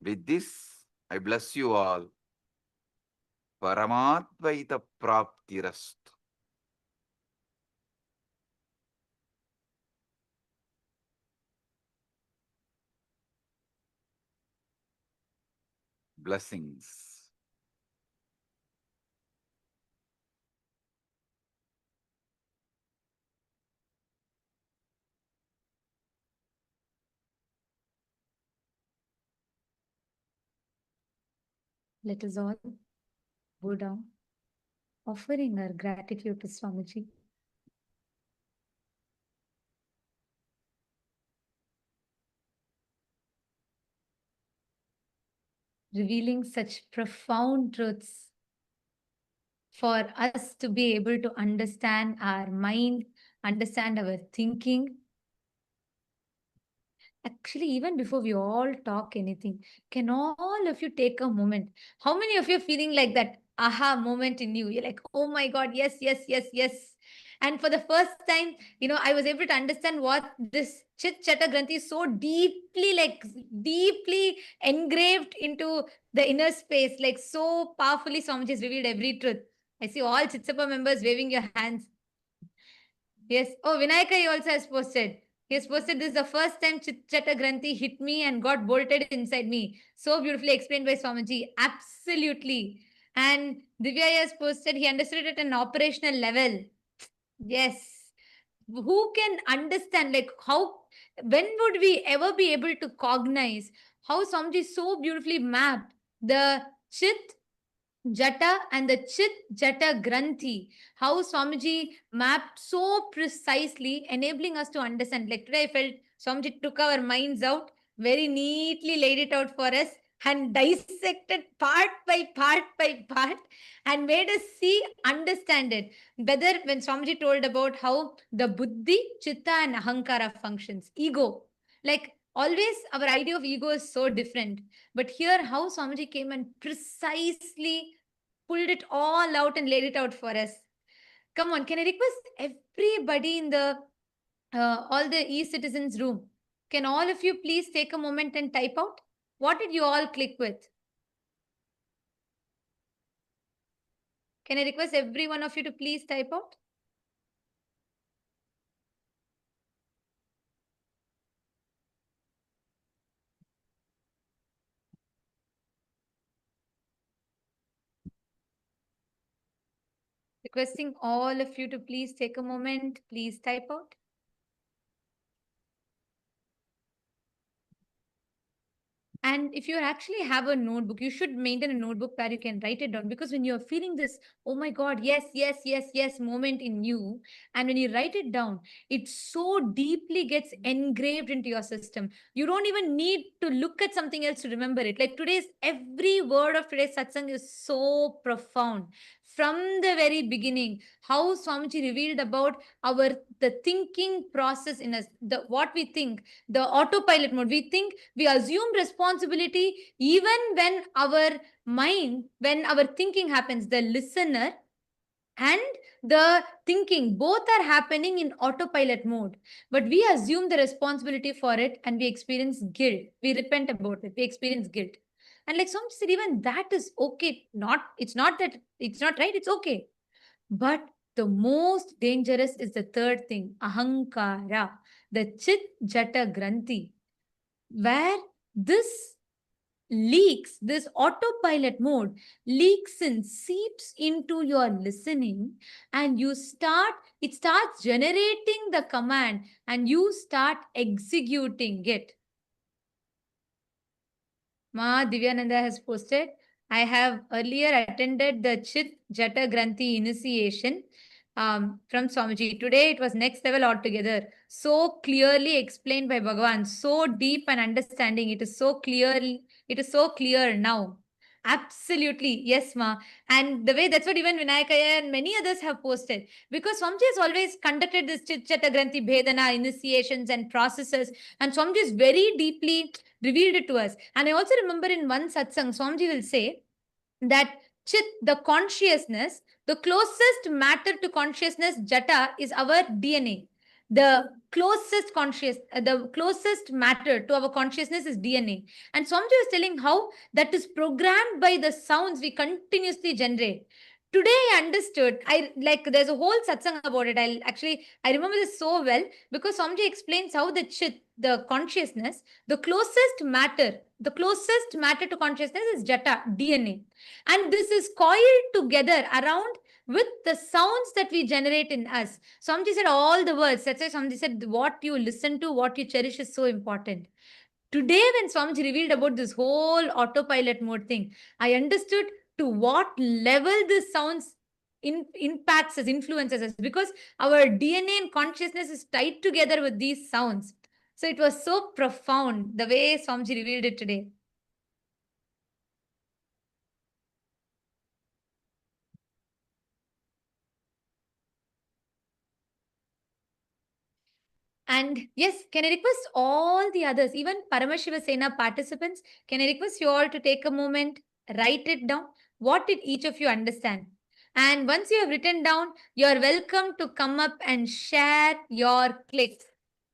With this, I bless you all. Paramatvaita Praptirastu. Blessings. Let us all bow down, offering our gratitude to Swamiji. Revealing such profound truths for us to be able to understand our mind, understand our thinking. Actually, even before we all talk anything, can all of you take a moment? How many of you are feeling like that aha moment in you? You're like, oh my God, yes, yes, yes, yes. And for the first time, I was able to understand what this Chit Chata Granthi is so deeply, deeply engraved into the inner space, like so powerfully Swamiji has revealed every truth. I see all Chitsapa members waving your hands. Yes. Oh, Vinayaka also has posted. He has posted this is the first time Chit-Chata Granthi hit me and got bolted inside me. So beautifully explained by Swamiji. Absolutely. And Divya has posted he understood it at an operational level. Yes. Who can understand when would we ever be able to cognize how Swamiji so beautifully mapped the Chit Jata and the Chit Jata Granthi, how Swamiji mapped so precisely, enabling us to understand. Like today, I felt Swamiji took our minds out, very neatly laid it out for us, and dissected part by part, and made us see, understand it. Whether when Swamiji told about how the Buddhi, Chitta, and Ahankara functions, ego, like always, our idea of ego is so different. But here, how Swamiji came and precisely pulled it all out and laid it out for us. Come on, can I request everybody in the all the e-citizens room? Can all of you please take a moment and type out? What did you all click with? Can I request every one of you to please type out? Requesting all of you to please take a moment, please type out. And if you actually have a notebook, you should maintain a notebook where you can write it down. Because when you're feeling this, oh my God, yes, yes, yes, yes moment in you, and when you write it down, it so deeply gets engraved into your system. You don't even need to look at something else to remember it. Like every word of today's satsang is so profound. From the very beginning, how Swamiji revealed about the thinking process in us, what we think, the autopilot mode. We think, we assume responsibility even when our mind, when our thinking happens. The listener and the thinking, both are happening in autopilot mode. But we assume the responsibility for it and we experience guilt. We repent about it. We experience guilt. And like someone said, even that is okay. It's not that it's not right, it's okay. But the most dangerous is the third thing, ahankara, the chit jata granthi, where this leaks, this autopilot mode leaks and seeps into your listening, and it starts generating the command and you start executing it. Ma Divyananda has posted, I have earlier attended the Chit Jata Granthi initiation from Swamiji. Today it was next level altogether. So clearly explained by Bhagavan. So deep and understanding. It is so clear now. Absolutely. Yes, Ma. And the way that's what even Vinayakaya and many others have posted. Because Swamiji has always conducted this Chit Jata Granthi Bhedana initiations and processes. And Swamiji is very deeply revealed it to us. And I also remember in one satsang, Swamiji will say that chit, the consciousness, the closest matter to consciousness, jata, is our DNA. The closest matter to our consciousness is DNA. And Swamiji was telling how that is programmed by the sounds we continuously generate. Today I understood. There's a whole satsang about it. I remember this so well because Swamiji explains how the chit, the consciousness, the closest matter to consciousness is jata, DNA. And this is coiled together around with the sounds that we generate in us. Swamiji said all the words. That's why Swamiji said what you listen to, what you cherish is so important. Today, when Swamiji revealed about this whole autopilot mode thing, I understood to what level this sounds impacts us, influences us, because our DNA and consciousness is tied together with these sounds. So it was so profound the way Swamiji revealed it today. And yes, can I request all the others, even Paramashiva Sena participants, can I request you all to take a moment, write it down? What did each of you understand? And once you have written down, you are welcome to come up and share your clicks.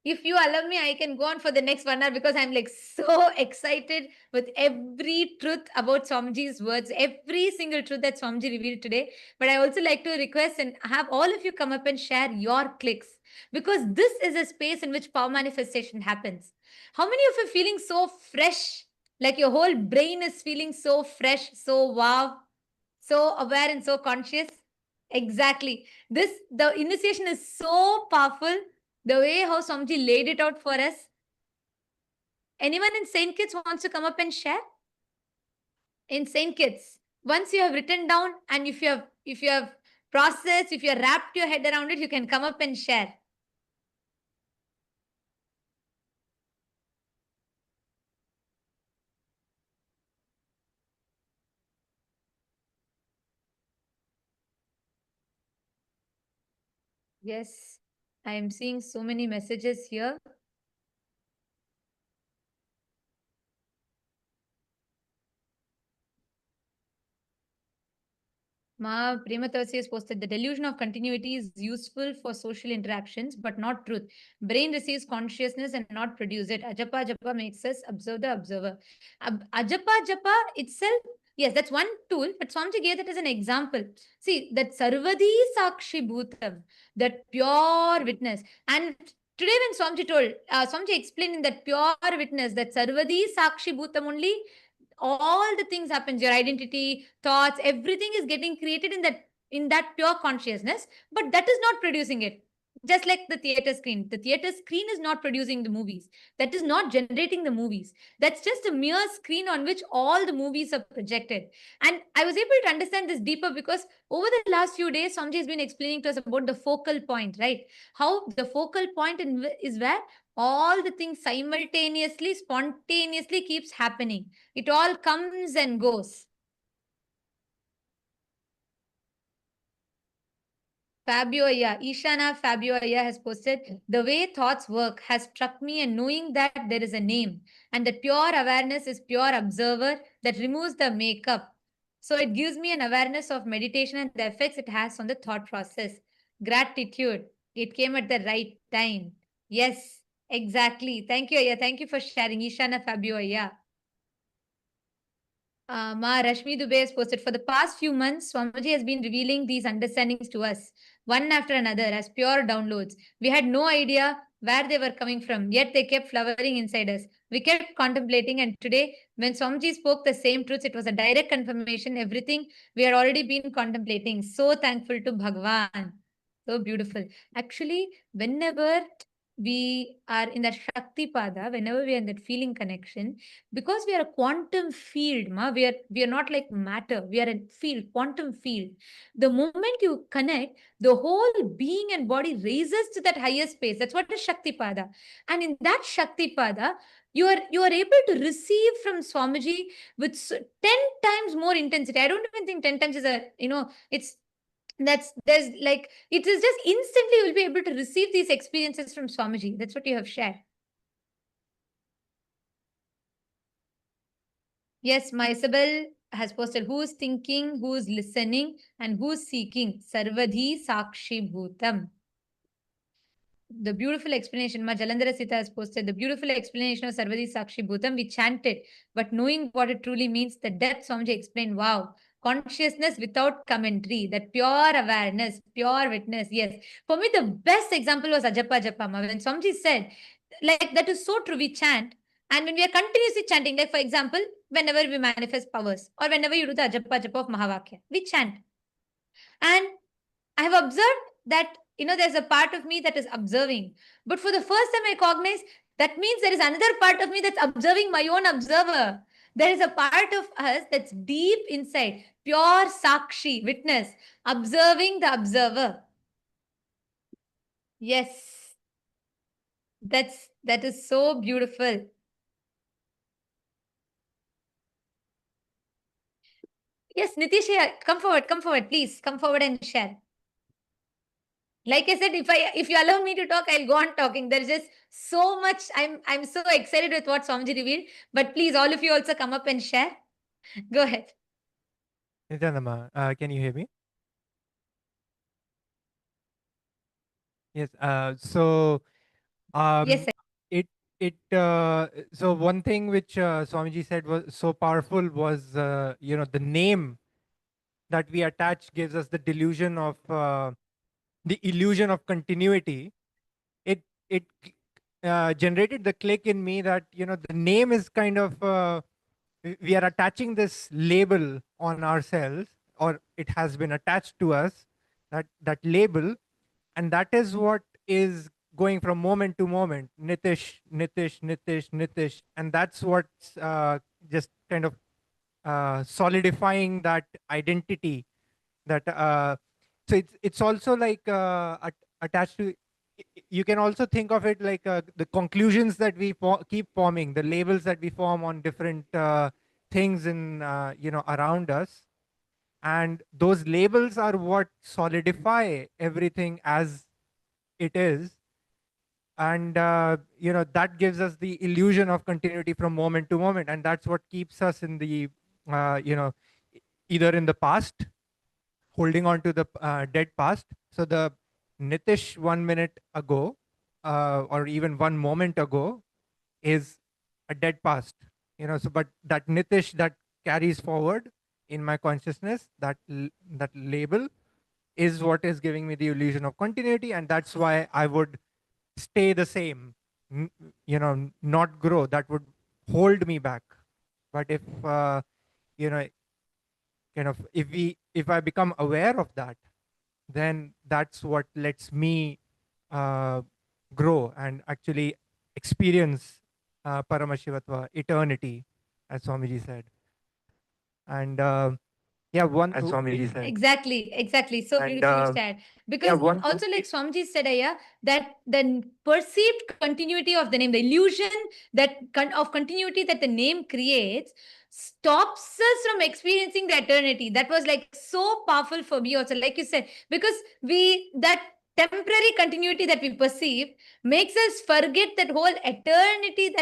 If you allow me, I can go on for the next 1 hour because I'm like so excited with every truth about Swamiji's words, every single truth that Swamiji revealed today. But I also like to request and have all of you come up and share your clicks, because this is a space in which power manifestation happens. How many of you are feeling so fresh? Like your whole brain is feeling so fresh, so wow, so aware and so conscious? Exactly. The initiation is so powerful. The way how Swamiji laid it out for us. Anyone in Saint Kitts wants to come up and share? In Saint Kitts, once you have written down and if you have processed, if you have wrapped your head around it, you can come up and share. Yes, I am seeing so many messages here. Ma Prematasi has posted, the delusion of continuity is useful for social interactions, but not truth. Brain receives consciousness and not produce it. Ajapa Japa makes us observe the observer. Ajapa Japa itself, yes, that's one tool, but Swamiji gave that as an example. See, that Sarvadi Sakshi Bhutam, that pure witness. And today when Swamiji explained in that pure witness, that Sarvadi Sakshi Bhutam only, all the things happens, your identity, thoughts, everything is getting created in that pure consciousness, but that is not producing it. Just like the theater screen is not producing the movies, that is not generating the movies, that's just a mere screen on which all the movies are projected. And I was able to understand this deeper because over the last few days Samji has been explaining to us about the focal point, right? How the focal point is where all the things simultaneously, spontaneously keeps happening. It all comes and goes. Fabio Aya, Ishana Fabio Aya has posted, the way thoughts work has struck me, and knowing that there is a name and that pure awareness is pure observer that removes the makeup. So it gives me an awareness of meditation and the effects it has on the thought process. Gratitude. It came at the right time. Yes, exactly. Thank you, Aya. Thank you for sharing. Ishana Fabio, Aya. Ma Rashmi Dubey has posted, for the past few months, Swamiji has been revealing these understandings to us, one after another, as pure downloads. We had no idea where they were coming from, yet they kept flowering inside us. We kept contemplating, and today, when Swamiji spoke the same truths, it was a direct confirmation, everything we had already been contemplating. So thankful to Bhagwan. So beautiful. Actually, whenever we are in that Shakti Pada, whenever we are in that feeling connection, because we are a quantum field, we are not like matter, we are a field, quantum field. The moment you connect, the whole being and body raises to that higher space. That's what is Shakti Pada. And in that Shakti Pada, you are able to receive from Swamiji with 10 times more intensity. I don't even think 10 times is a, it's there's like, it is just instantly you'll be able to receive these experiences from Swamiji. That's what you have shared. Yes, my Isabel has posted, who's thinking, who's listening, and who's seeking. Sarvadhi Sakshi Bhutam. The beautiful explanation, Ma Jalandhara Sita has posted, the beautiful explanation of Sarvadi Sakshi Bhutam. We chanted, but knowing what it truly means, the depth Swamiji explained, wow. Consciousness without commentary, that pure awareness, pure witness. Yes. For me, the best example was Ajapa Japama. When Swamiji said, like, that is so true, we chant. And when we are continuously chanting, like, for example, whenever we manifest powers, or whenever you do the Ajapa Japa of Mahavakya, we chant. And I have observed that, there's a part of me that is observing. But for the first time, I cognize that means there is another part of me that's observing my own observer. There is a part of us that's deep inside, pure Sakshi, witness, observing the observer. Yes, that is so beautiful. Yes, Nitish, come forward, please. Come forward and share. Like I said, if you allow me to talk, I'll go on talking. There's just so much. I'm so excited with what Swamiji revealed. But please, all of you also come up and share. Go ahead. Nityanama, can you hear me? Yes. Yes, sir. So one thing which Swamiji said was so powerful was the name that we attach gives us the delusion of the illusion of continuity. It generated the click in me that the name is kind of we are attaching this label on ourselves, or it has been attached to us, that label, and that is what is going from moment to moment, Nitish, Nitish, Nitish, Nitish, and that's what's just kind of solidifying that identity. That so it's also like attached to. You can also think of it like the conclusions that we keep forming, the labels that we form on different things in around us, and those labels are what solidify everything as it is. And that gives us the illusion of continuity from moment to moment, and that's what keeps us in the either in the past, holding on to the dead past. So the Nitish 1 minute ago, or even 1 moment ago, is a dead past. So but that Nitish that carries forward in my consciousness, that label is what is giving me the illusion of continuity, and that's why I would stay the same, not grow. That would hold me back. But if you know kind of if I become aware of that, then that's what lets me grow and actually experience Paramashivatva, eternity, as Swamiji said. And yeah, one as Swamiji said. Exactly. So And, beautifully said. Because also, like Swamiji said, Aya, that the perceived continuity of the name, the illusion of continuity that the name creates, stops us from experiencing the eternity. That was like so powerful for me also, like you said, because temporary continuity that we perceive makes us forget that whole eternity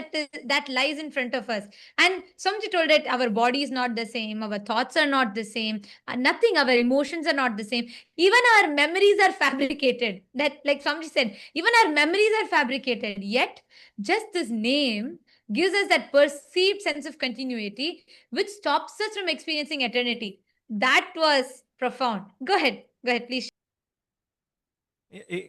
that lies in front of us. And somebody told that our body is not the same, our thoughts are not the same, nothing, our emotions are not the same. Even our memories are fabricated. That, like somebody said, even our memories are fabricated. Yet, just this name gives us that perceived sense of continuity, which stops us from experiencing eternity. That was profound. Go ahead. Go ahead, please.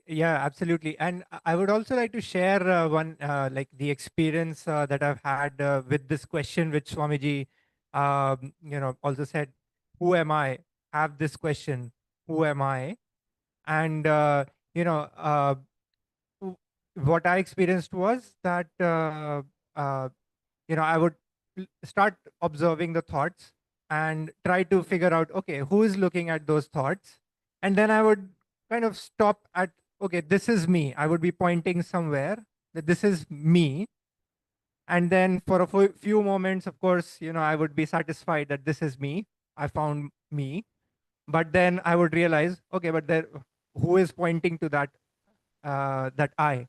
Yeah, absolutely. And I would also like to share one, like the experience that I've had with this question, which Swamiji, also said, who am I? Have this question, who am I? And, you know, what I experienced was that, uh, I would start observing the thoughts and try to figure out, okay, who is looking at those thoughts? And then I would kind of stop at, okay, this is me. I would be pointing somewhere that this is me. And then for a few moments, of course, I would be satisfied that this is me. I found me. But then I would realize, okay, but there, who is pointing to that I?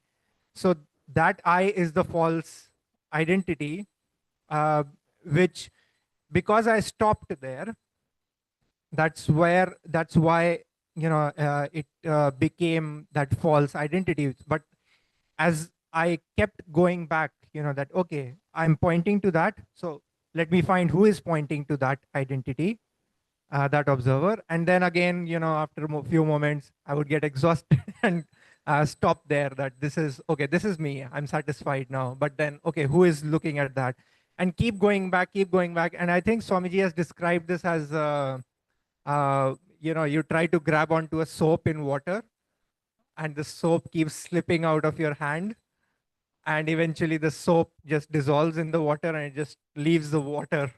So that I is the false identity, which, because I stopped there, that's why it became that false identity. But as I kept going back, that, okay, I'm pointing to that, so let me find who is pointing to that identity, that observer. And then again, after a few moments, I would get exhausted and stop there, that this is, okay, this is me, I'm satisfied now. But then, okay, who is looking at that? And keep going back. And I think Swamiji has described this as, you try to grab onto a soap in water, and the soap keeps slipping out of your hand. And eventually the soap just dissolves in the water and it just leaves the water,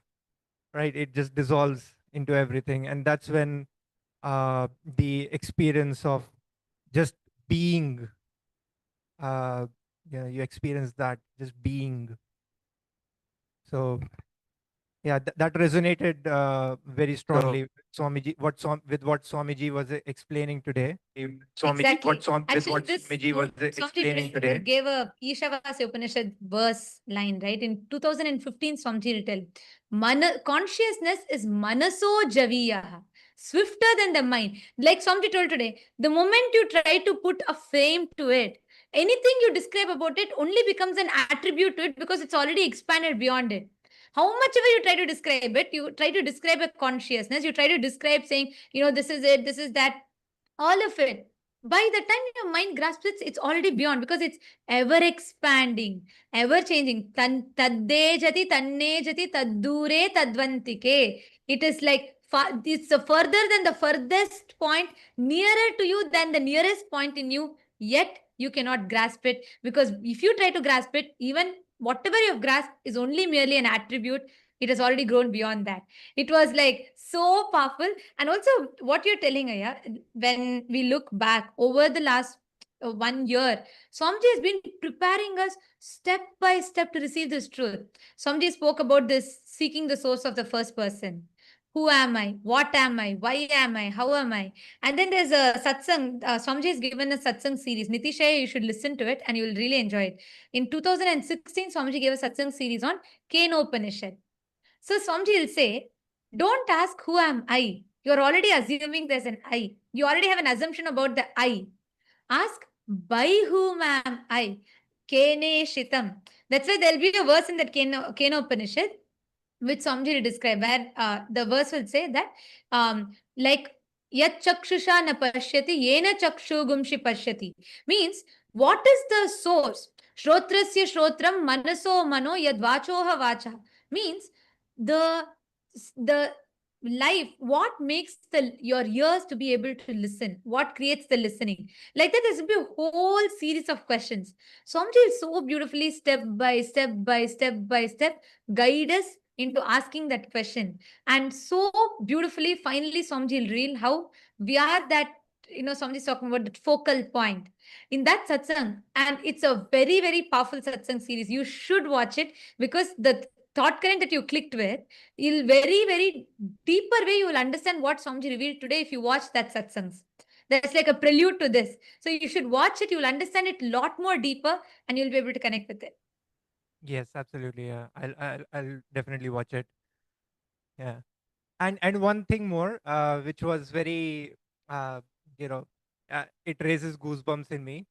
right? It just dissolves into everything. And that's when the experience of just being, you experience that, just being. So yeah, that resonated very strongly. Swamiji, with what Swamiji was explaining today. Exactly. What Actually, this Swamiji was explaining today. gave a Ishavasya Upanishad verse line, right? In 2015, Swamiji written, consciousness is manaso javiya, swifter than the mind. Like Swamiji told today, the moment you try to put a frame to it, anything you describe about it only becomes an attribute to it because it's already expanded beyond it. How much ever you try to describe it, you try to describe a consciousness, you try to describe saying, this is it, this is that, all of it. By the time your mind grasps it, it's already beyond because it's ever expanding, ever changing. Tadde jati, tanne jati, taddure tadvantike. It is like it's further than the furthest point, nearer to you than the nearest point in you, yet you cannot grasp it, because if you try to grasp it, even whatever you have grasped is only merely an attribute. It has already grown beyond that. It was like so powerful. And also what you're telling, Aya, when we look back over the last 1 year, Swamiji has been preparing us step by step to receive this truth. Swamiji spoke about this seeking the source of the first person. Who am I? What am I? Why am I? How am I? And then there's a satsang. Swamiji has given a satsang series. Nitishaya, you should listen to it and you will really enjoy it. In 2016, Swamiji gave a satsang series on Kenopanishad. So Swamiji will say, don't ask who am I. You're already assuming there's an I. You already have an assumption about the I. Ask, by whom am I? Kene Shitam. That's why there'll be a verse in that Kenopanishad, which Swamiji will describe, where the verse will say that, like, Yat chakshusha na pashyati, yena chakshu gumshi pashyati. Means, what is the source? Shrotrasya shrotram manaso mano yad vachoha vacha. Means, the life, what makes your ears to be able to listen, what creates the listening. Like that, there's be a whole series of questions. Swamiji so beautifully, step by step by step by step, guide us into asking that question. And so beautifully, finally, Swamiji will reveal how we are that, Swamiji is talking about that focal point in that satsang. And it's a very, very powerful satsang series. You should watch it, because the thought current that you clicked with, you'll very, very deeper way, you will understand what Swamiji revealed today if you watch that satsangs. That's like a prelude to this. So you should watch it. You'll understand it a lot more deeper, and you'll be able to connect with it. Yes, absolutely. Yeah, I'll definitely watch it. Yeah, and one thing more, which was very, you know, it raises goosebumps in me.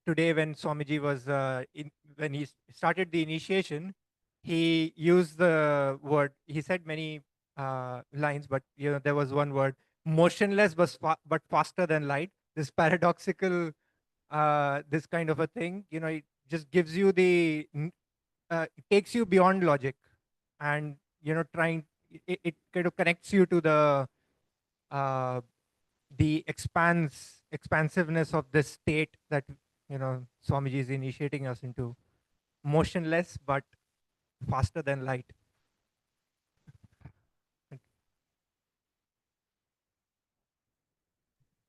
Today, when Swamiji was when he started the initiation, he used the word. He said many lines, but there was one word: motionless, but faster than light. This paradoxical, this kind of a thing. It just gives you it takes you beyond logic, and trying it kind of connects you to uh, the expansiveness of this state that Swamiji is initiating us into, motionless but faster than light.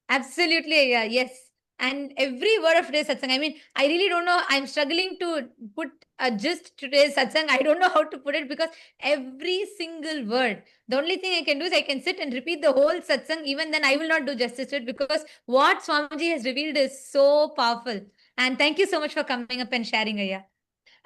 Absolutely, yeah, yes. And every word of today's satsang, I mean, I really don't know. I'm struggling to put a gist to today's satsang. I don't know how to put it because every single word, the only thing I can do is I can sit and repeat the whole satsang. Even then, I will not do justice to it because what Swamiji has revealed is so powerful. And thank you so much for coming up and sharing, Aya.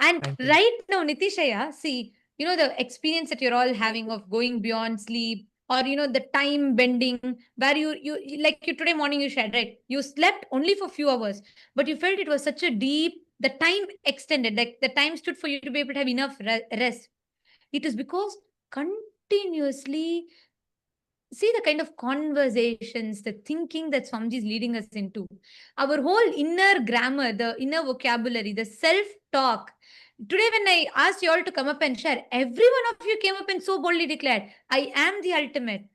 And Thank you. right now, Nitishaya, see, the experience that you're all having of going beyond sleep, or the time bending, where you like you today morning you shared, right? You slept only for few hours, but you felt it was such a deep, the time extended, like the time stood for you to be able to have enough rest. It is because continuously see the kind of conversations, the thinking that Swamiji is leading us into. Our whole inner grammar, the inner vocabulary, the self talk. Today, when I asked you all to come up and share, every one of you came up and so boldly declared, I am the ultimate.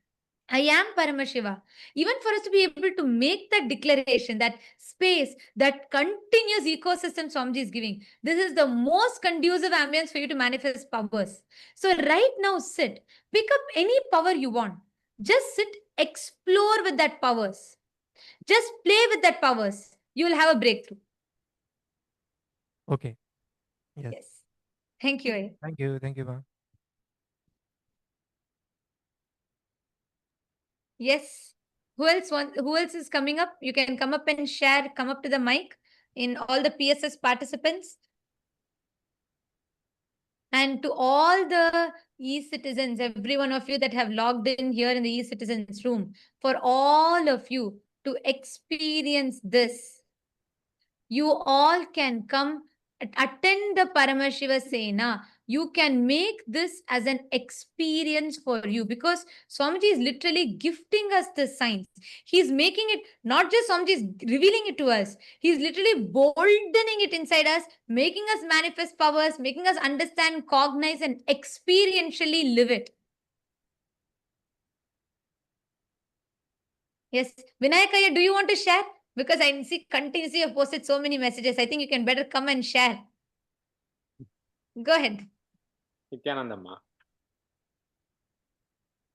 I am Paramashiva. Even for us to be able to make that declaration, that space, that continuous ecosystem Swamiji is giving, this is the most conducive ambience for you to manifest powers. So, right now, sit, pick up any power you want. Just sit, explore with that powers. Just play with that powers. You will have a breakthrough. Okay. Yes. Yes. Thank you. Thank you. Thank you, ma'am. Yes. Who else is coming up? You can come up and share, come up to the mic in all the PSS participants. And to all the e-citizens, every one of you that have logged in here in the e-citizens room, for all of you to experience this, you all can come attend the Paramashiva Sena. You can make this as an experience for you because Swamiji is literally gifting us the science. He's making it, not just Swamiji is revealing it to us, he's literally boldening it inside us, making us manifest powers, making us understand, cognize, and experientially live it. Yes. Vinayakaya, do you want to share? Because I see continuously you've posted so many messages. I think you can better come and share. Go ahead. Nityanandamma.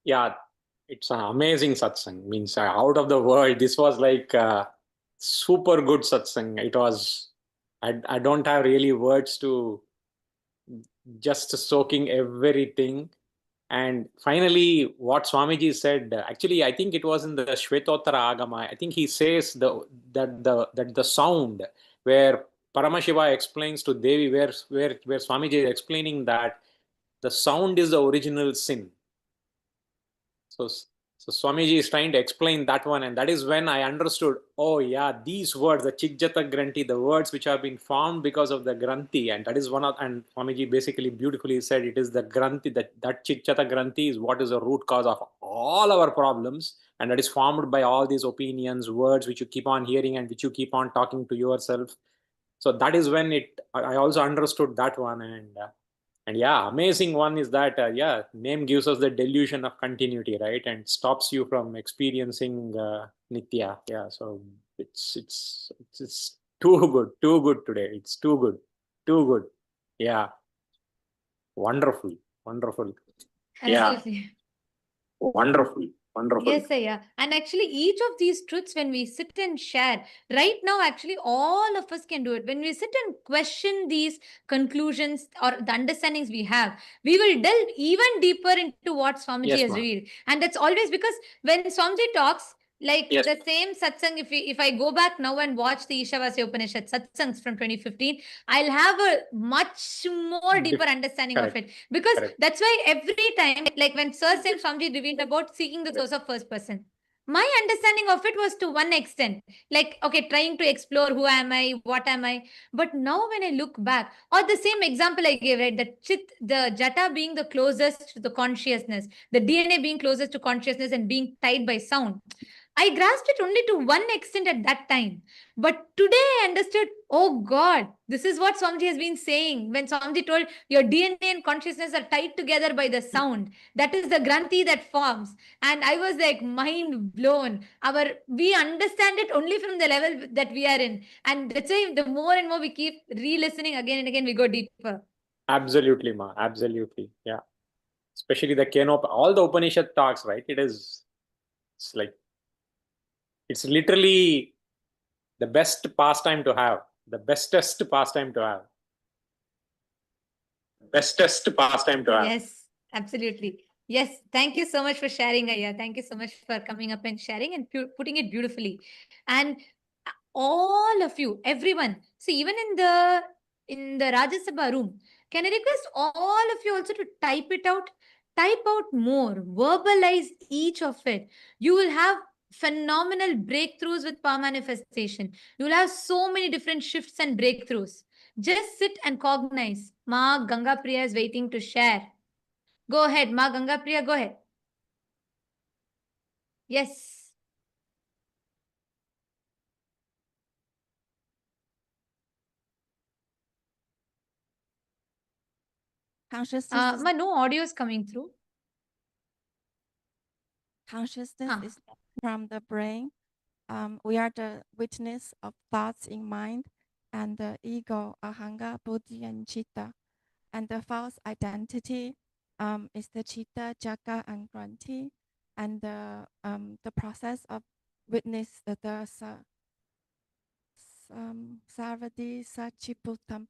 Yeah, it's an amazing satsang. Means out of the world. This was like super good satsang. It was. I don't have really words to just soaking everything. And finally, what Swamiji said. Actually, I think it was in the Shvetottara Agama. I think he says that the sound where Paramashiva explains to Devi, where Swamiji is explaining that the sound is the original sin. So Swamiji is trying to explain that one, and that is when I understood, oh yeah, these words, the Chikjata Granti, the words which have been formed because of the Granti, and that is and Swamiji basically beautifully said it is the Granti, that Chikjata Granti is what is the root cause of all our problems, and that is formed by all these opinions, words which you keep on hearing and which you keep on talking to yourself. So that is when I also understood that one, and yeah, amazing one is that name gives us the delusion of continuity, right, and stops you from experiencing nitya. Yeah, so it's too good today. It's too good. Yeah, wonderful. Absolutely. Yeah, wonderful. Yes, yeah. And actually, each of these truths, when we sit and share, right now, actually, all of us can do it. When we sit and question these conclusions or the understandings we have, we will delve even deeper into what Swamiji Yes, has ma'am. revealed. And that's always because when Swamiji talks, Like Yes. the same satsang, if I go back now and watch the Ishavasya Upanishad satsangs from 2015, I'll have a much more deeper understanding of it. Because that's why every time, like when Sir Sam Swamiji revealed about seeking the source of first person, my understanding of it was to one extent, like, okay, trying to explore who am I, what am I. But now when I look back, or the same example I gave, right, the jata being the closest to the consciousness, the DNA being closest to consciousness and being tied by sound, I grasped it only to one extent at that time. But today I understood, oh God, this is what Swamiji has been saying. When Swamiji told your DNA and consciousness are tied together by the sound, that is the granthi that forms. And I was like mind blown. We understand it only from the level that we are in. And that's why the more and more we keep re-listening again and again, we go deeper. Absolutely, Ma. Absolutely. Yeah. Especially the Kenop, all the Upanishad talks, right? It's like, it's literally the best pastime to have, the bestest pastime to have. Bestest pastime to have. Yes, absolutely. Yes, thank you so much for sharing, Aya. Thank you so much for coming up and sharing and putting it beautifully. And all of you, everyone, see, even in the Rajya Sabha room, can I request all of you also to type it out? Type out more, verbalize each of it. You will have phenomenal breakthroughs with power manifestation. You will have so many different shifts and breakthroughs. Just sit and cognize. Ma Ganga Priya is waiting to share. Go ahead, Ma Ganga Priya, go ahead. Yes. Consciousness, Ma, no audio is coming through. consciousness is from the brain. We are the witness of thoughts in mind and the ego, ahanga, buddhi, and chitta. And the false identity is the chitta, jaka, and granthi. And the process of witness the sarvadi, sachiputam,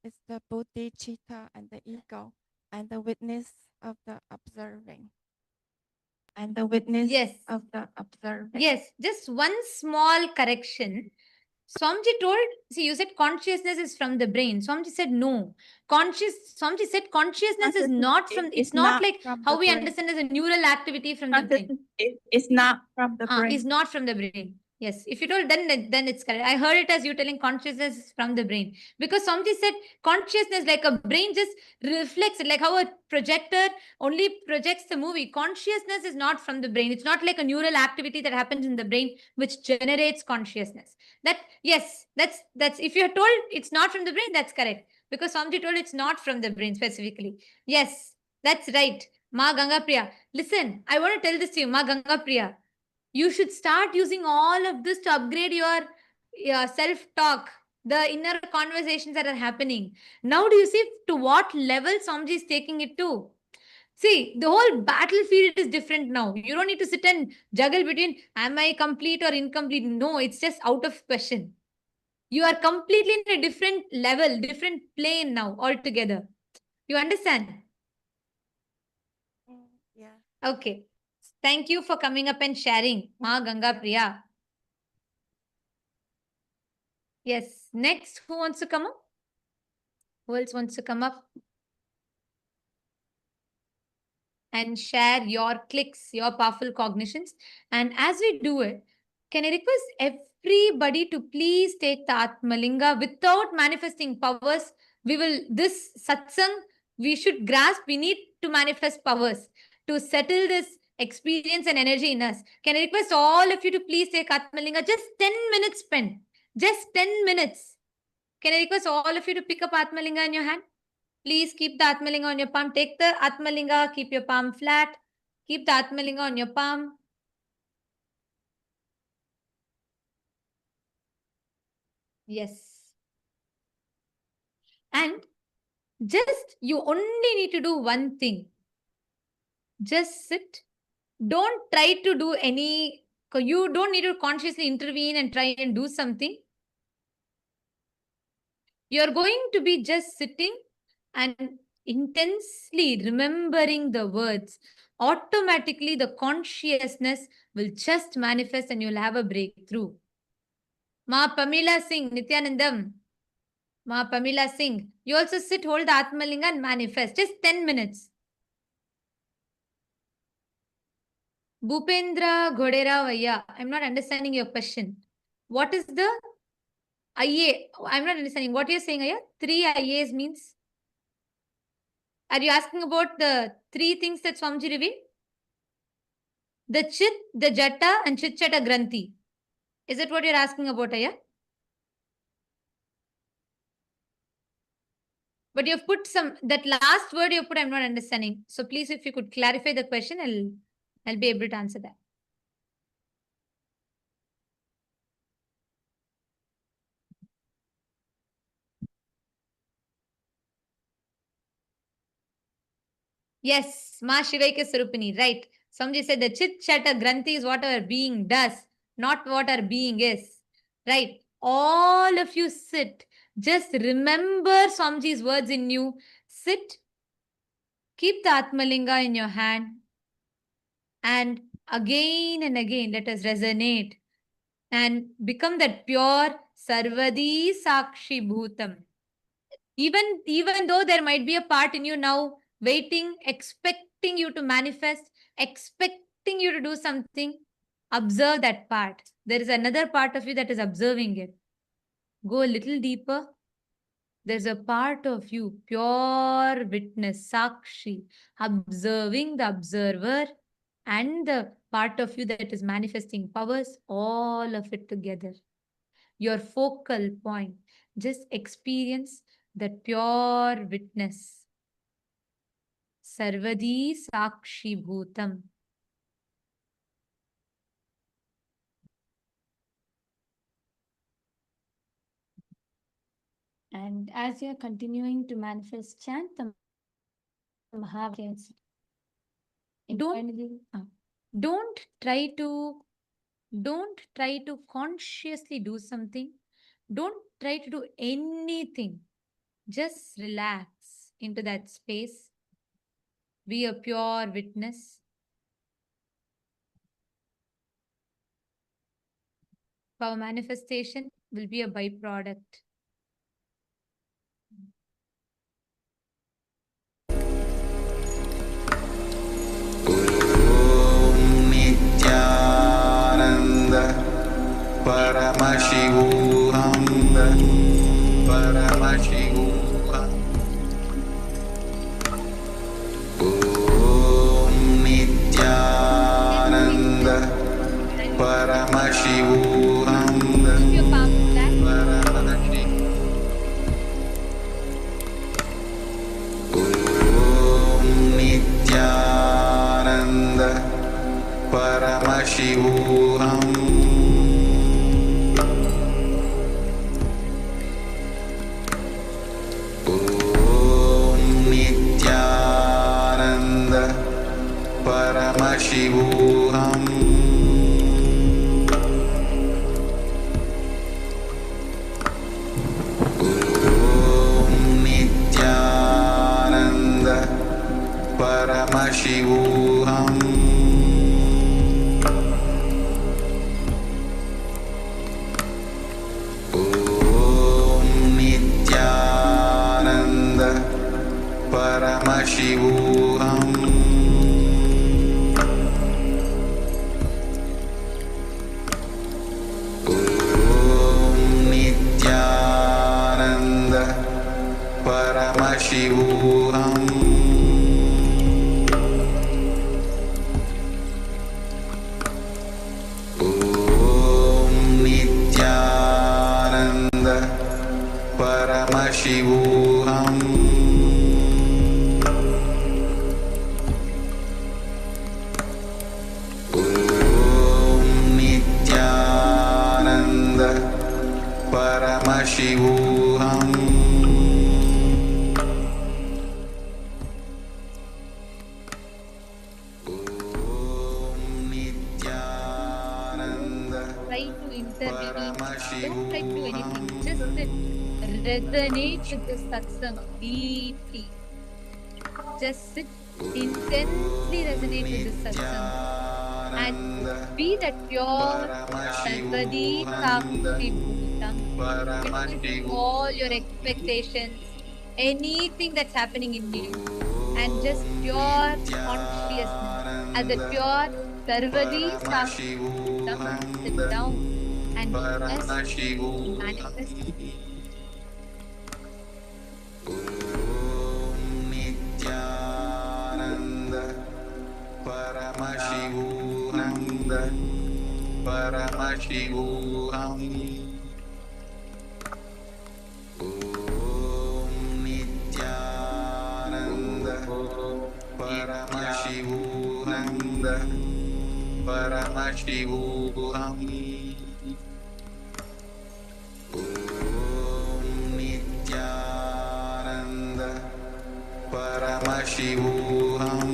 is the buddhi, chitta, and the ego, and the witness of the observing. And the witness of the observing. Yes, just one small correction. Swamiji told, see, you said consciousness is from the brain. Swamiji said no. Swamiji said consciousness is not from, it's not like how we understand as a neural activity from the brain. It's not from the brain. It's not from the brain. Yes, if you told, then it's correct. I heard it as you telling consciousness is from the brain. Because Swamiji said consciousness, like a brain just reflects it, like how a projector only projects the movie. Consciousness is not from the brain. It's not like a neural activity that happens in the brain which generates consciousness. That, yes, that's if you're told it's not from the brain, that's correct. Because Swamiji told it's not from the brain specifically. Yes, that's right. Ma Ganga Priya. Listen, I want to tell this to you, Ma Ganga Priya. You should start using all of this to upgrade your self-talk, the inner conversations that are happening. Now do you see to what level Swamiji is taking it to? See, the whole battlefield is different now. You don't need to sit and juggle between am I complete or incomplete. No, it's just out of question. You are completely in a different level, different plane now altogether. You understand? Yeah. Okay. Thank you for coming up and sharing, Ma Ganga Priya. Yes. Next, who wants to come up? Who else wants to come up and share your clicks, your powerful cognitions? And as we do it, can I request everybody to please take the Atmalinga without manifesting powers? This satsang, we should grasp, we need to manifest powers to settle this experience and energy in us. Can I request all of you to please take Atmalinga? Just 10 minutes spent. Just 10 minutes. Can I request all of you to pick up Atmalinga in your hand? Please keep the Atmalinga on your palm. Take the Atmalinga, keep your palm flat. Keep the Atmalinga on your palm. Yes. And just, you only need to do one thing. Just sit. Don't try to do any, you don't need to consciously intervene and try and do something. You're going to be just sitting and intensely remembering the words. automatically the consciousness will just manifest and you'll have a breakthrough. Ma Pamela Singh, Nityanandam. Ma Pamela Singh. You also sit, hold the Atmalinga and manifest. Just 10 minutes. Bhupendra Ghodera Vaya. I'm not understanding your question. What is the IA? I'm not understanding. What you're saying, Aya? 3 IAs means? Are you asking about the 3 things that Swamiji revealed? The Chit, the Jata and Chit Chata Granthi. Is that what you're asking about, Aya? But you've put that last word you put, I'm not understanding. So please, if you could clarify the question, I'll be able to answer that. Yes, Ma Shivaika Sarupini, right. Somebody said the Chit Chata Granthi is what our being does, not what our being is. Right. All of you sit. Just remember Swamiji's words in you. Sit. Keep the Atmalinga in your hand. And again and again, let us resonate and become that pure Sarvadi Sakshi Bhutam. Even though there might be a part in you now waiting, expecting you to manifest, expecting you to do something, observe that part. There is another part of you that is observing it. Go a little deeper. There's a part of you, pure witness, Sakshi, observing the observer and the part of you that is manifesting powers, all of it together. Your focal point. Just experience that pure witness. Sarvadi Sakshi Bhutam. And as you're continuing to manifest, chant the Mahavakya. Don't try to consciously do something. Don't try to do anything. Just relax into that space. Be a pure witness. Our manifestation will be a byproduct. Paramashivoham Paramashivoham Om Nityananda Paramashivoham Om Nityananda Paramashivoham Paramashivoham Om Nityananda Paramashivoham Om Nityananda Paramashivoham Paramashivoham Om Nityananda Paramashivoham Om Nityananda Paramashivoham Try to intervene. Don't try to do anything. Just resonate with the satsang deeply. Just sit intensely resonate with this satsang and be that pure Sarvadi Sakshi Bhutam between all your expectations, anything that's happening in you, and just pure consciousness as a pure Sarvadi Sakshi Bhutam. Sit down and just manifest. Paramashivoham. Om Nityananda Paramashivoham. Paramashivoham. Om Nityananda Paramashivoham.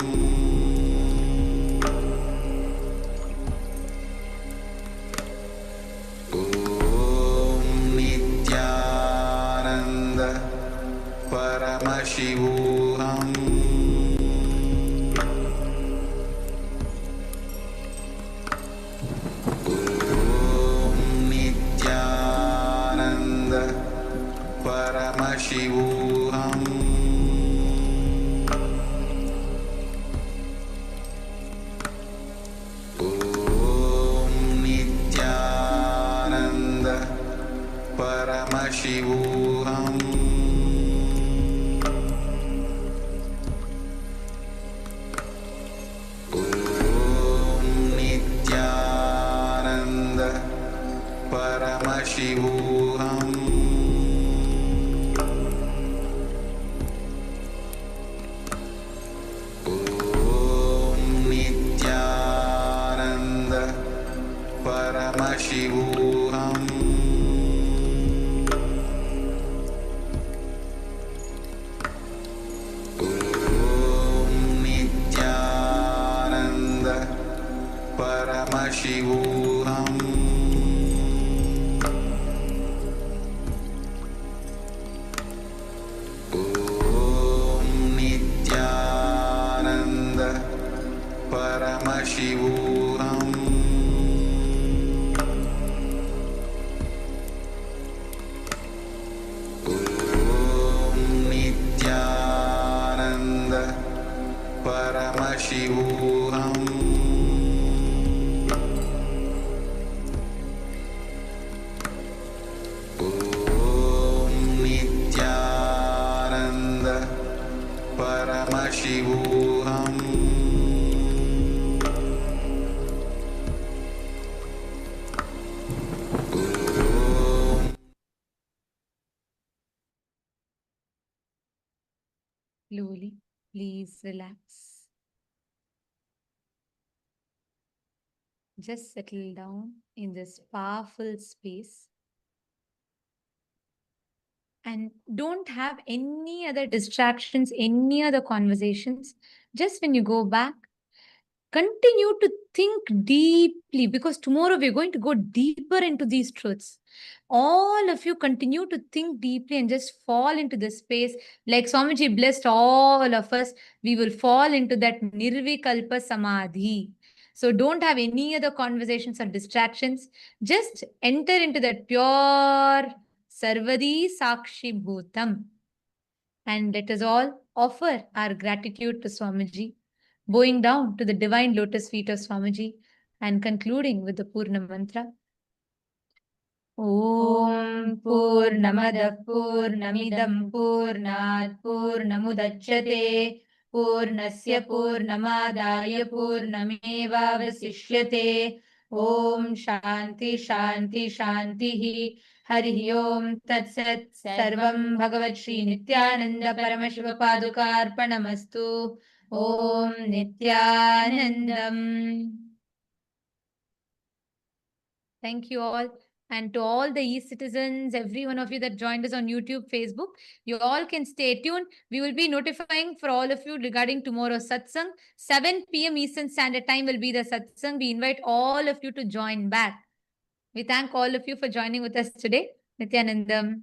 Paramashivoham. Om Nityananda Paramashivoham. Om Nityananda Paramashivoham. Paramashivoham. Om Nityananda Paramashivoham. Om Nityananda Paramashivoham. Paramashivoham. Om Nityananda Paramashivoham. Om Nityananda Paramashivoham. Slowly, please relax. Just settle down in this powerful space and don't have any other distractions, any other conversations. Just when you go back, continue to think deeply because tomorrow we're going to go deeper into these truths. All of you continue to think deeply and just fall into this space. Like Swamiji blessed all of us, we will fall into that Nirvikalpa Samadhi. So don't have any other conversations or distractions. Just enter into that pure Sarvadi Sakshi Bhutam. And let us all offer our gratitude to Swamiji, bowing down to the divine lotus feet of Swamiji and concluding with the Purna mantra. Om Purnamada Purnamidam Purnat Purnamudachyate Purnasya Purnamadaya Purnameva Vasishyate Om Shanti Shanti Shanti Hari Om Tat Sat Sarvam Bhagavat Shri Nityananda Paramashiva Padukarpanamastu Om Nityanandam. Thank you all. And to all the e-citizens, every one of you that joined us on YouTube, Facebook, you all can stay tuned. We will be notifying for all of you regarding tomorrow's satsang. 7 p.m. Eastern Standard Time will be the satsang. We invite all of you to join back. We thank all of you for joining with us today. Nityanandam.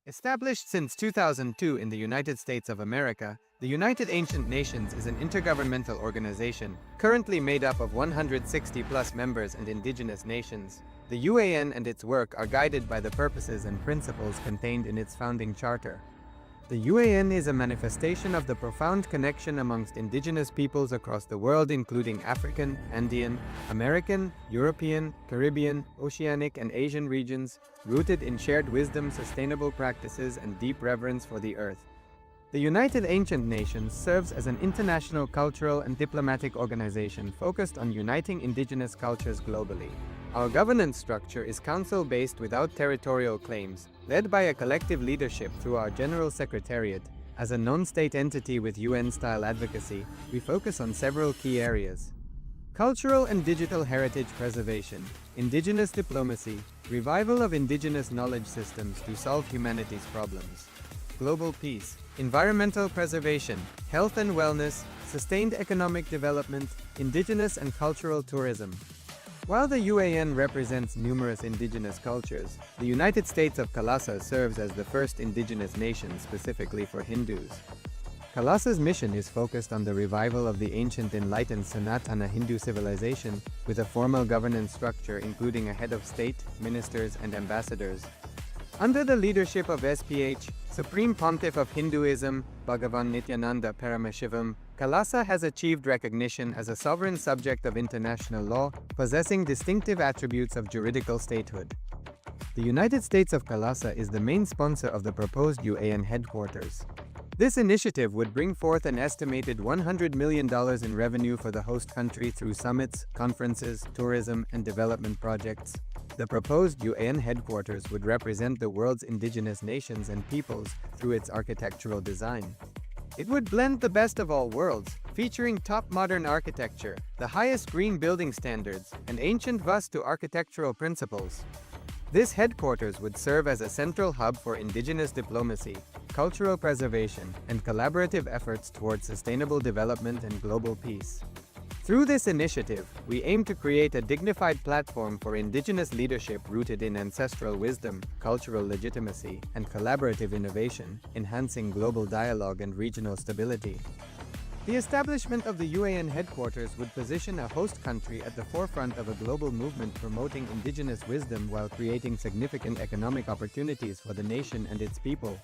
Established since 2002 in the United States of America, the United Ancient Nations is an intergovernmental organization currently made up of 160+ members and indigenous nations. The UAN and its work are guided by the purposes and principles contained in its founding charter. The UAN is a manifestation of the profound connection amongst indigenous peoples across the world, including African, Andean, American, European, Caribbean, Oceanic, and Asian regions, rooted in shared wisdom, sustainable practices, and deep reverence for the earth. The United Ancient Nations serves as an international cultural and diplomatic organization focused on uniting indigenous cultures globally. Our governance structure is council-based without territorial claims, led by a collective leadership through our General Secretariat. As a non-state entity with UN-style advocacy, we focus on several key areas: cultural and digital heritage preservation, indigenous diplomacy, revival of indigenous knowledge systems to solve humanity's problems, global peace, environmental preservation, health and wellness, sustained economic development, indigenous and cultural tourism. While the UAN represents numerous indigenous cultures, the United States of Kalasa serves as the first indigenous nation specifically for Hindus. Kalasa's mission is focused on the revival of the ancient enlightened Sanatana Hindu civilization with a formal governance structure including a head of state, ministers, and ambassadors. Under the leadership of SPH, Supreme Pontiff of Hinduism, Bhagavan Nityananda Paramashivam, Kalasa has achieved recognition as a sovereign subject of international law, possessing distinctive attributes of juridical statehood. The United States of Kalasa is the main sponsor of the proposed UAN headquarters. This initiative would bring forth an estimated $100 million in revenue for the host country through summits, conferences, tourism, and development projects. The proposed UAN headquarters would represent the world's indigenous nations and peoples through its architectural design. It would blend the best of all worlds, featuring top modern architecture, the highest green building standards, and ancient Vastu architectural principles. This headquarters would serve as a central hub for indigenous diplomacy, cultural preservation, and collaborative efforts towards sustainable development and global peace. Through this initiative, we aim to create a dignified platform for indigenous leadership rooted in ancestral wisdom, cultural legitimacy, and collaborative innovation, enhancing global dialogue and regional stability. The establishment of the UAN headquarters would position a host country at the forefront of a global movement promoting indigenous wisdom while creating significant economic opportunities for the nation and its people.